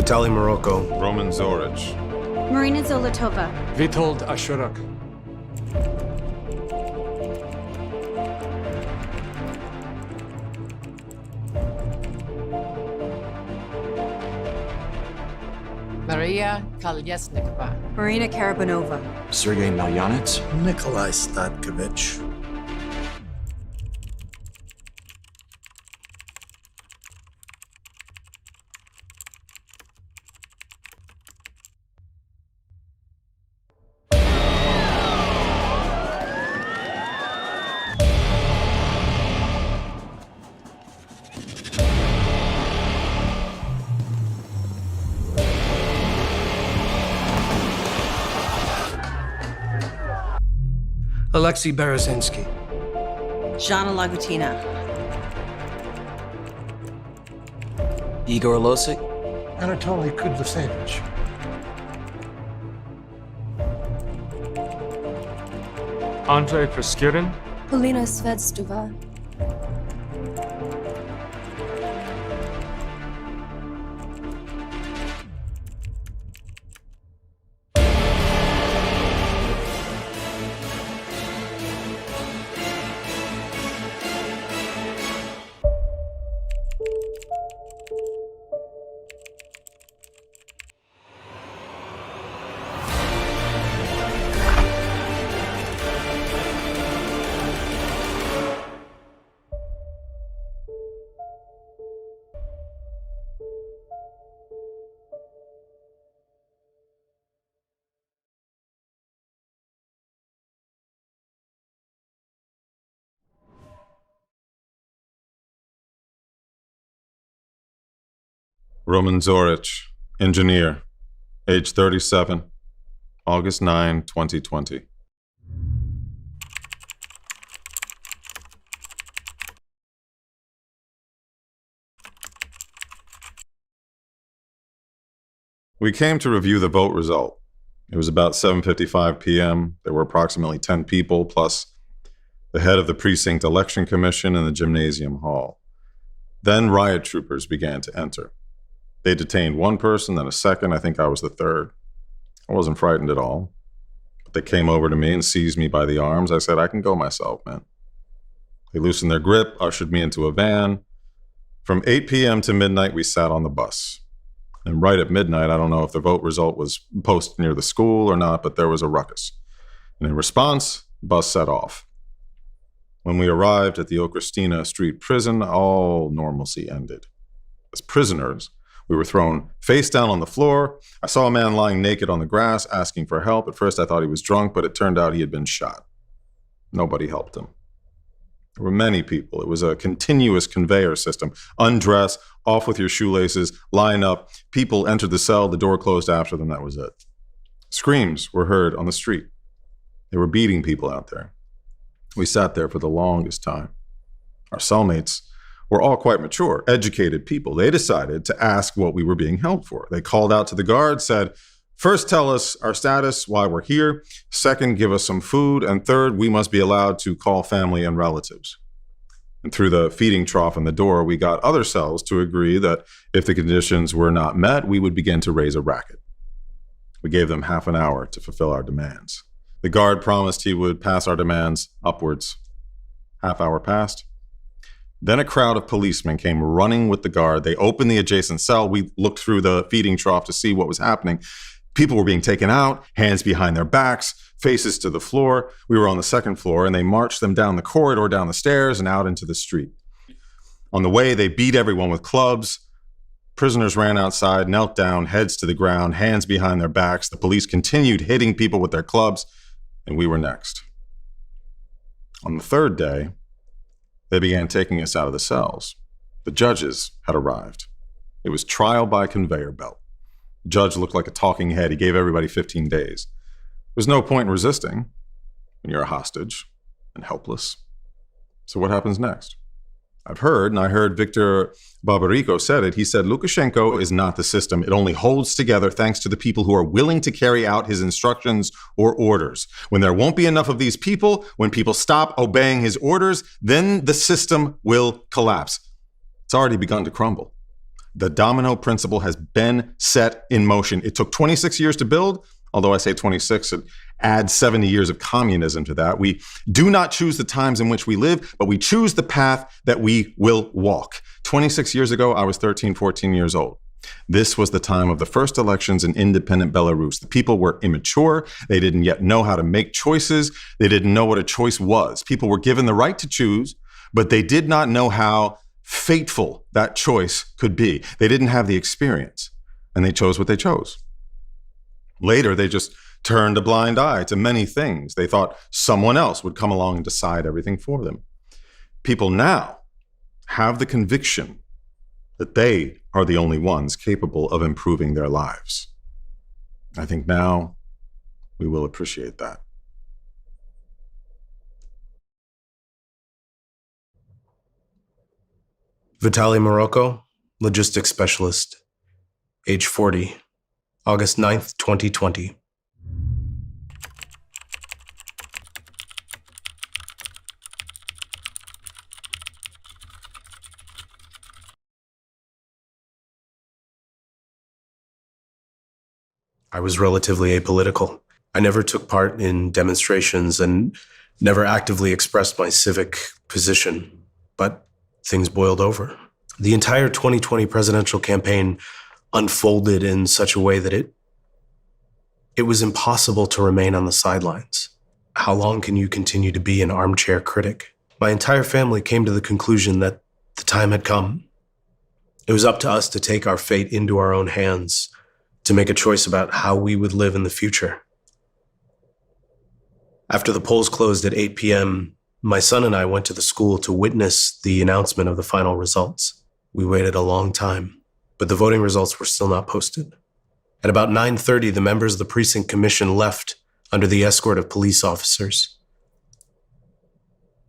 Speaker 6: Vitaly Morocco.
Speaker 22: Roman Zoric.
Speaker 23: Marina Zolatova.
Speaker 24: Witold Ashurok.
Speaker 25: Maria Kolyesnikova.
Speaker 23: Marina Karabanova.
Speaker 6: Sergei Melyanets.
Speaker 26: Nikolai Statkovich. Alexei Berezinsky.
Speaker 23: Zhana Lagutina.
Speaker 6: Igor Losik.
Speaker 26: Anatoly Kudlasevich.
Speaker 24: Andrei Proskurin.
Speaker 23: Polina Svedstova.
Speaker 22: Roman Zoric, engineer, age 37, August 9, 2020. We came to review the vote result. It was about 7:55 p.m. There were approximately 10 people, plus the head of the precinct election commission in the gymnasium hall. Then riot troopers began to enter. They detained one person, then a second. I think I was the third. I wasn't frightened at all. But they came over to me and seized me by the arms. I said, I can go myself, man. They loosened their grip, ushered me into a van. From 8 p.m. to midnight, we sat on the bus. And right at midnight, I don't know if the vote result was posted near the school or not, but there was a ruckus. And in response, the bus set off. When we arrived at the Okrestina Street prison, all normalcy ended. As prisoners, we were thrown face down on the floor. I saw a man lying naked on the grass asking for help. At first I thought he was drunk, but it turned out he had been shot. Nobody helped him. There were many people. It was a continuous conveyor system. Undress, off with your shoelaces, line up. People entered the cell, the door closed after them, that was it. Screams were heard on the street. They were beating people out there. We sat there for the longest time. Our cellmates were all quite mature, educated people. They decided to ask what we were being held for. They called out to the guards, said, first, tell us our status, why we're here. Second, give us some food. And third, we must be allowed to call family and relatives. And through the feeding trough in the door, we got other cells to agree that if the conditions were not met, we would begin to raise a racket. We gave them half an hour to fulfill our demands. The guard promised he would pass our demands upwards. Half hour passed. Then a crowd of policemen came running with the guard. They opened the adjacent cell. We looked through the feeding trough to see what was happening. People were being taken out, hands behind their backs, faces to the floor. We were on the second floor, and they marched them down the corridor, down the stairs, and out into the street. On the way, they beat everyone with clubs. Prisoners ran outside, knelt down, heads to the ground, hands behind their backs. The police continued hitting people with their clubs, and we were next. On the third day, they began taking us out of the cells. The judges had arrived. It was trial by conveyor belt. The judge looked like a talking head. He gave everybody 15 days. There was no point in resisting when you're a hostage and helpless. So what happens next? I've heard, and I heard Viktor Babariko said it. He said, Lukashenko is not the system. It only holds together thanks to the people who are willing to carry out his instructions or orders. When there won't be enough of these people, when people stop obeying his orders, then the system will collapse. It's already begun to crumble. The domino principle has been set in motion. It took 26 years to build, although I say 26, it adds 70 years of communism to that. We do not choose the times in which we live, but we choose the path that we will walk. 26 years ago, I was 13, 14 years old. This was the time of the first elections in independent Belarus. The people were immature. They didn't yet know how to make choices. They didn't know what a choice was. People were given the right to choose, but they did not know how fateful that choice could be. They didn't have the experience, and they chose what they chose. Later, they just turned a blind eye to many things. They thought someone else would come along and decide everything for them. People now have the conviction that they are the only ones capable of improving their lives. I think now we will appreciate that.
Speaker 4: Vitaly Morocco, logistics specialist, age 40, August 9th, 2020. I was relatively apolitical. I never took part in demonstrations and never actively expressed my civic position, but things boiled over. The entire 2020 presidential campaign unfolded in such a way that it was impossible to remain on the sidelines. How long can you continue to be an armchair critic? My entire family came to the conclusion that the time had come. It was up to us to take our fate into our own hands, to make a choice about how we would live in the future. After the polls closed at 8 p.m., my son and I went to the school to witness the announcement of the final results. We waited a long time, but the voting results were still not posted. At about 9:30, the members of the precinct commission left under the escort of police officers.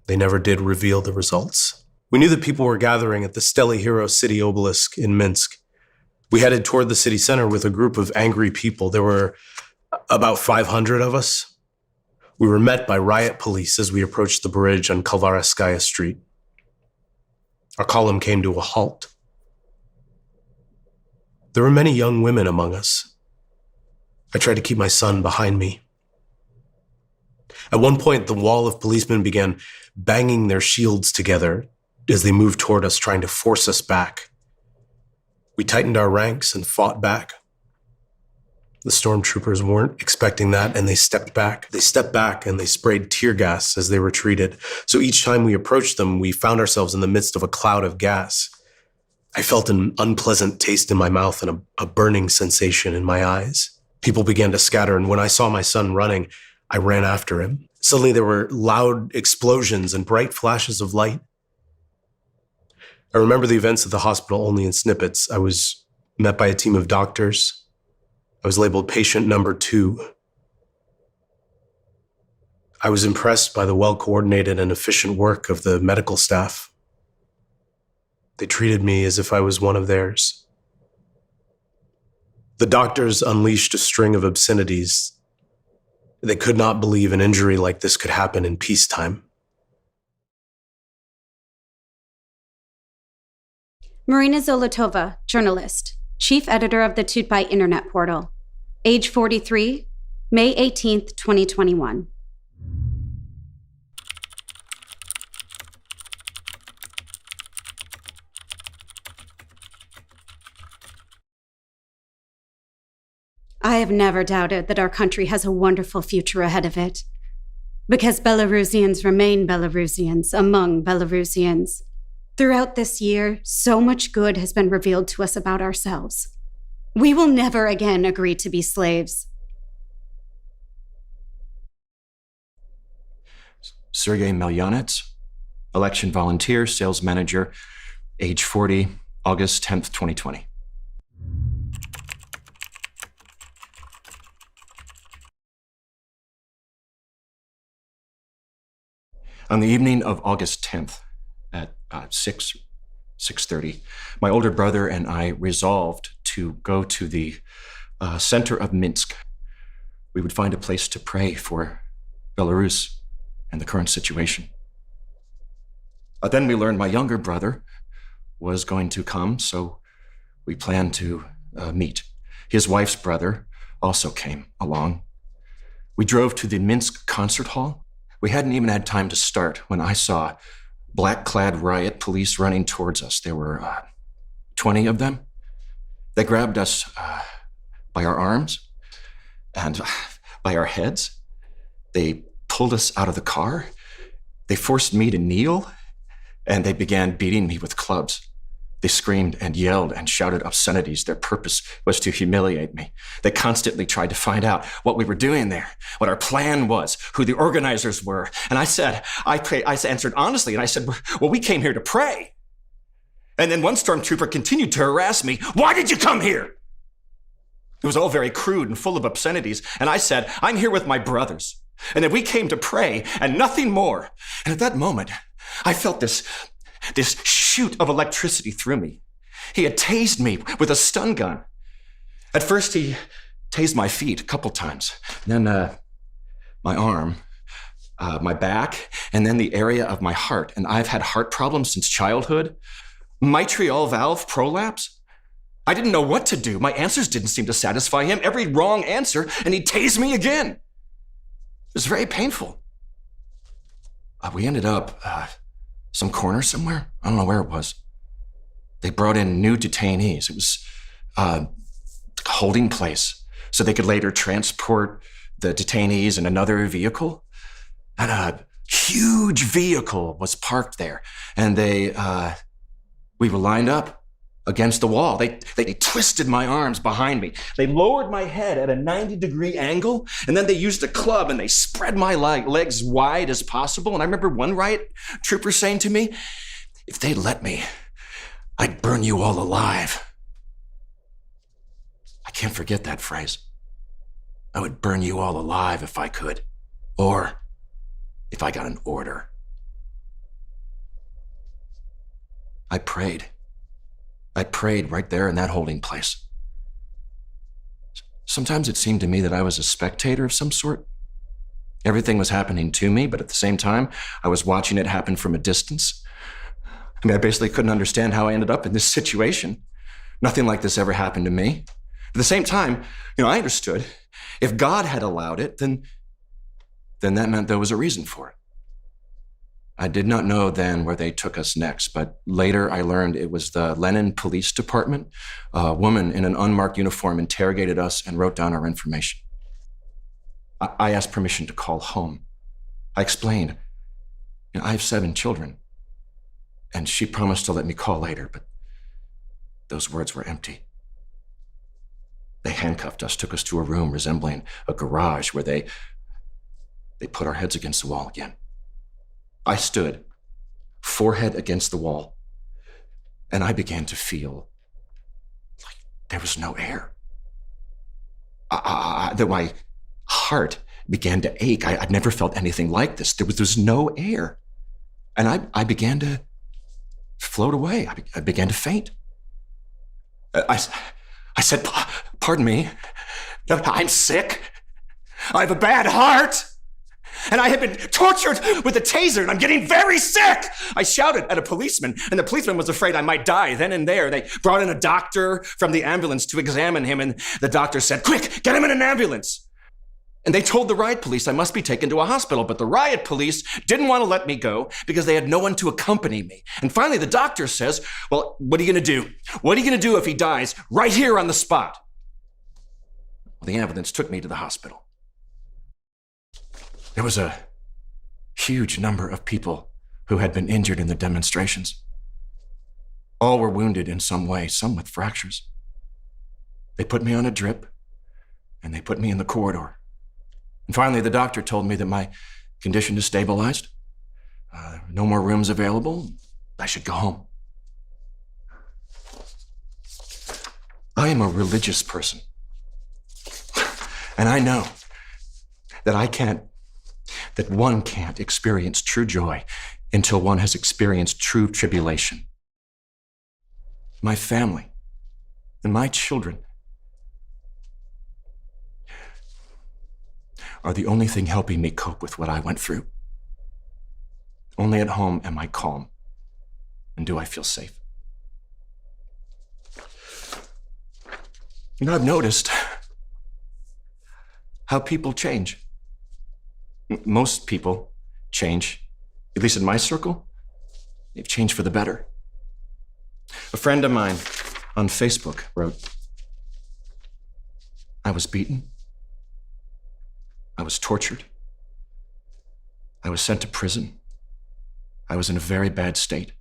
Speaker 4: They never did reveal the results. We knew that people were gathering at the Steli Hero City Obelisk in Minsk. We headed toward the city center with a group of angry people. There were about 500 of us. We were met by riot police as we approached the bridge on Kalvarskaya Street. Our column came to a halt. There were many young women among us. I tried to keep my son behind me. At one point, the wall of policemen began banging their shields together as they moved toward us, trying to force us back. We tightened our ranks and fought back. The stormtroopers weren't expecting that, and they stepped back. They stepped back and they sprayed tear gas as they retreated. So each time we approached them, we found ourselves in the midst of a cloud of gas. I felt an unpleasant taste in my mouth and a burning sensation in my eyes. People began to scatter, and when I saw my son running, I ran after him. Suddenly there were loud explosions and bright flashes of light. I remember the events at the hospital only in snippets. I was met by a team of doctors. I was labeled patient number 2. I was impressed by the well-coordinated and efficient work of the medical staff. They treated me as if I was one of theirs. The doctors unleashed a string of obscenities. They could not believe an injury like this could happen in peacetime.
Speaker 7: Marina Zolotova, journalist, chief editor of the Tutbai internet portal, age 43, May 18th, 2021. I have never doubted that our country has a wonderful future ahead of it, because Belarusians remain Belarusians among Belarusians. Throughout this year, so much good has been revealed to us about ourselves. We will never again agree to be slaves.
Speaker 6: Sergei Melyanets, election volunteer, sales manager, age 40, August 10th, 2020. On the evening of August 10th at 6:30, my older brother and I resolved to go to the center of Minsk. We would find a place to pray for Belarus and the current situation. Then we learned my younger brother was going to come, so We planned to meet. His wife's brother also came along. We drove to the Minsk concert hall. We hadn't even had time to start when I saw black-clad riot police running towards us. There were 20 of them. They grabbed us by our arms and by our heads. They pulled us out of the car. They forced me to kneel, and they began beating me with clubs. They screamed and yelled and shouted obscenities. Their purpose was to humiliate me. They constantly tried to find out what we were doing there, what our plan was, who the organizers were. And I answered honestly, and I said, well, we came here to pray. And then one stormtrooper continued to harass me. Why did you come here? It was all very crude and full of obscenities. And I said, I'm here with my brothers. And that we came to pray and nothing more. And at that moment, I felt this shoot of electricity through me. He had tased me with a stun gun. At first, he tased my feet a couple times, then my arm, my back, and then the area of my heart. And I've had heart problems since childhood. Mitral valve prolapse. I didn't know what to do. My answers didn't seem to satisfy him. Every wrong answer, and he tased me again. It was very painful. We ended up some corner somewhere. I don't know where it was. They brought in new detainees. It was a holding place so they could later transport the detainees in another vehicle. And a huge vehicle was parked there. And we were lined up against the wall. They twisted my arms behind me. They lowered my head at a 90-degree angle, and then they used a club and they spread my legs wide as possible. And I remember one riot trooper saying to me, if they'd let me, I'd burn you all alive. I can't forget that phrase. I would burn you all alive if I could, or if I got an order. I prayed right there in that holding place. Sometimes it seemed to me that I was a spectator of some sort. Everything was happening to me, but at the same time, I was watching it happen from a distance. I mean, I basically couldn't understand how I ended up in this situation. Nothing like this ever happened to me. At the same time, I understood if God had allowed it, then that meant there was a reason for it. I did not know then where they took us next, but later I learned it was the Lenin Police Department. A woman in an unmarked uniform interrogated us and wrote down our information. I asked permission to call home. I explained, I have 7 children, and she promised to let me call later, but those words were empty. They handcuffed us, took us to a room resembling a garage where they put our heads against the wall again. I stood, forehead against the wall, and I began to feel like there was no air. That my heart began to ache. I'd never felt anything like this. There was no air. And I began to float away. I began to faint. I said, pardon me, I'm sick. I have a bad heart. And I had been tortured with a taser, and I'm getting very sick. I shouted at a policeman, and the policeman was afraid I might die then and there. They brought in a doctor from the ambulance to examine him, and the doctor said, quick, get him in an ambulance. And they told the riot police I must be taken to a hospital, but the riot police didn't want to let me go because they had no one to accompany me. And finally, the doctor says, well, what are you going to do? What are you going to do if he dies right here on the spot? Well, the ambulance took me to the hospital. There was a huge number of people who had been injured in the demonstrations. All were wounded in some way, some with fractures. They put me on a drip, and they put me in the corridor. And finally, the doctor told me that my condition is stabilized. No more rooms available. I should go home. I am a religious person. And I know that one can't experience true joy until one has experienced true tribulation. My family and my children are the only thing helping me cope with what I went through. Only at home am I calm, and do I feel safe. You know, I've noticed how people change. Most people change, at least in my circle, they've changed for the better. A friend of mine on Facebook wrote, I was beaten. I was tortured. I was sent to prison. I was in a very bad state.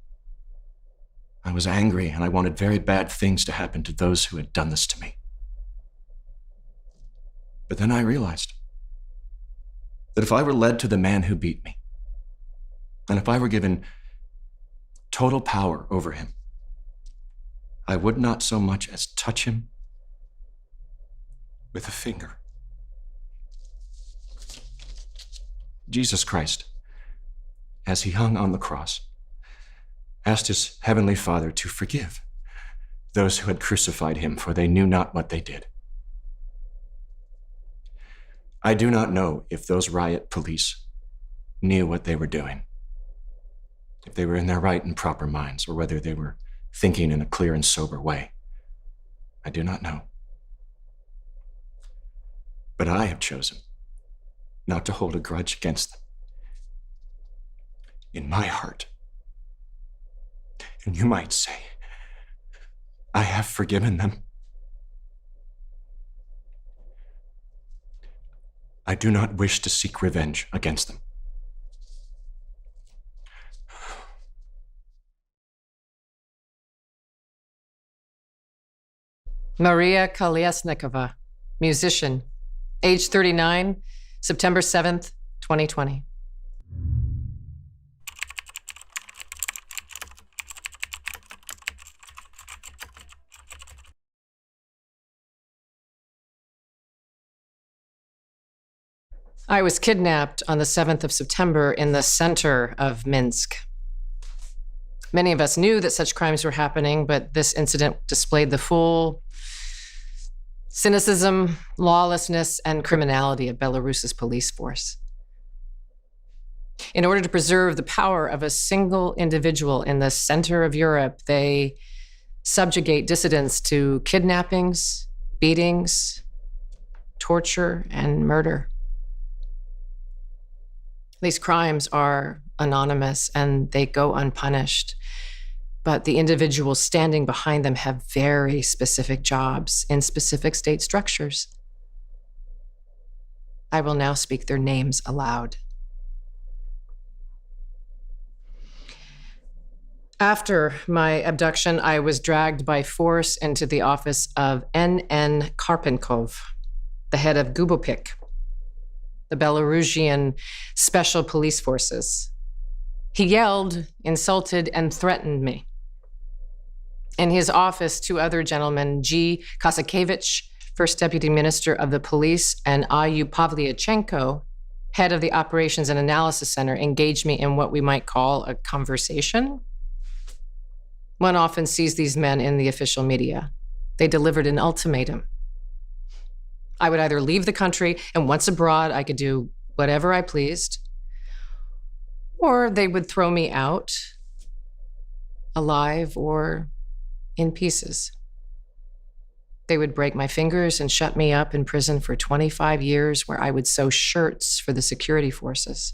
Speaker 6: I was angry and I wanted very bad things to happen to those who had done this to me. But then I realized that if I were led to the man who beat me, and if I were given total power over him, I would not so much as touch him with a finger. Jesus Christ, as he hung on the cross, asked his heavenly Father to forgive those who had crucified him, for they knew not what they did. I do not know if those riot police knew what they were doing, if they were in their right and proper minds, or whether they were thinking in a clear and sober way. I do not know. But I have chosen not to hold a grudge against them in my heart. And you might say, I have forgiven them. I do not wish to seek revenge against them.
Speaker 25: Maria Kolesnikova, musician, age 39, September 7th, 2020. I was kidnapped on the 7th of September in the center of Minsk. Many of us knew that such crimes were happening, but this incident displayed the full cynicism, lawlessness, and criminality of Belarus's police force. In order to preserve the power of a single individual in the center of Europe, they subjugate dissidents to kidnappings, beatings, torture, and murder. These crimes are anonymous and they go unpunished, but the individuals standing behind them have very specific jobs in specific state structures. I will now speak their names aloud. After my abduction, I was dragged by force into the office of N.N. Karpenkov, the head of Gubopik, the Belarusian Special Police Forces. He yelled, insulted, and threatened me. In his office, two other gentlemen, G. Kosakevich, First Deputy Minister of the Police, and A.U. Pavlyachenko, head of the Operations and Analysis Center, engaged me in what we might call a conversation. One often sees these men in the official media. They delivered an ultimatum. I would either leave the country, and once abroad, I could do whatever I pleased, or they would throw me out, alive or in pieces. They would break my fingers and shut me up in prison for 25 years, where I would sew shirts for the security forces.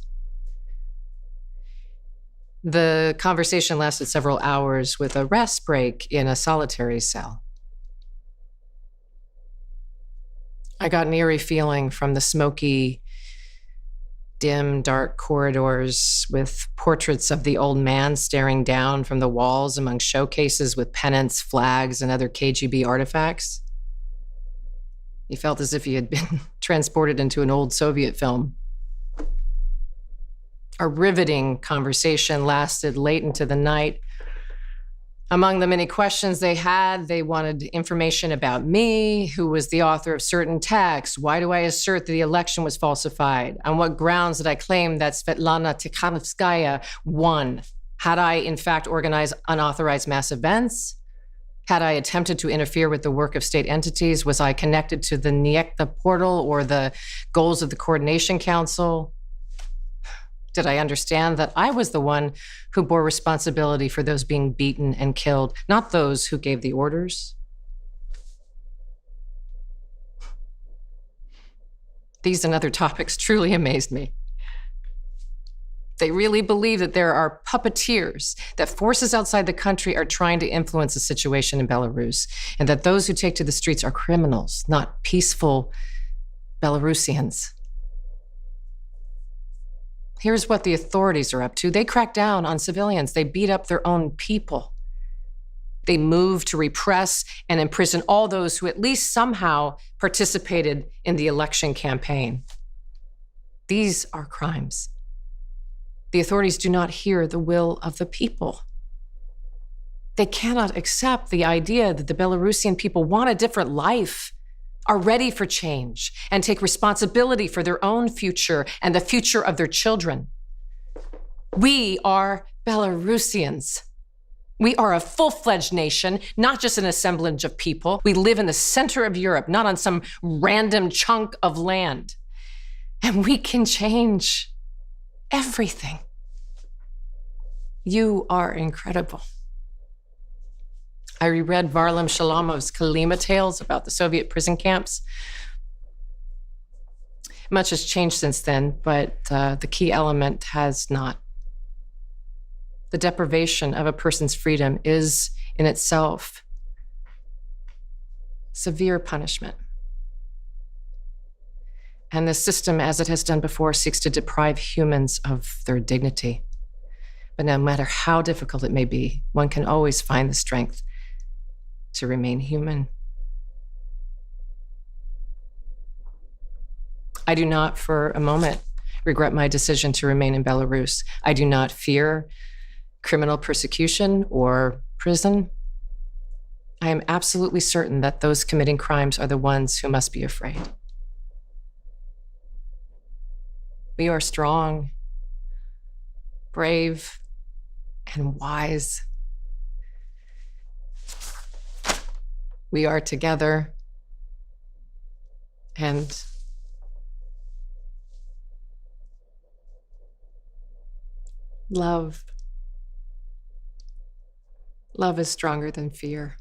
Speaker 25: The conversation lasted several hours with a rest break in a solitary cell. I got an eerie feeling from the smoky, dim, dark corridors with portraits of the old man staring down from the walls among showcases with pennants, flags, and other KGB artifacts. He felt as if he had been transported into an old Soviet film. Our riveting conversation lasted late into the night. Among the many questions they had, they wanted information about me, who was the author of certain texts. Why do I assert that the election was falsified? On what grounds did I claim that Svetlana Tikhanovskaya won? Had I, in fact, organized unauthorized mass events? Had I attempted to interfere with the work of state entities? Was I connected to the Niekta portal or the goals of the Coordination Council? Did I understand that I was the one who bore responsibility for those being beaten and killed, not those who gave the orders? These and other topics truly amazed me. They really believe that there are puppeteers, that forces outside the country are trying to influence the situation in Belarus, and that those who take to the streets are criminals, not peaceful Belarusians. Here's what the authorities are up to. They crack down on civilians. They beat up their own people. They move to repress and imprison all those who at least somehow participated in the election campaign. These are crimes. The authorities do not hear the will of the people. They cannot accept the idea that the Belarusian people want a different life, are ready for change, and take responsibility for their own future and the future of their children. We are Belarusians. We are a full-fledged nation, not just an assemblage of people. We live in the center of Europe, not on some random chunk of land. And we can change everything. You are incredible. I reread Varlam Shalamov's Kolyma tales about the Soviet prison camps. Much has changed since then, but the key element has not. The deprivation of a person's freedom is, in itself, severe punishment. And the system, as it has done before, seeks to deprive humans of their dignity. But no matter how difficult it may be, one can always find the strength to remain human. I do not for a moment regret my decision to remain in Belarus. I do not fear criminal persecution or prison. I am absolutely certain that those committing crimes are the ones who must be afraid. We are strong, brave, and wise. We are together, and love. Love is stronger than fear.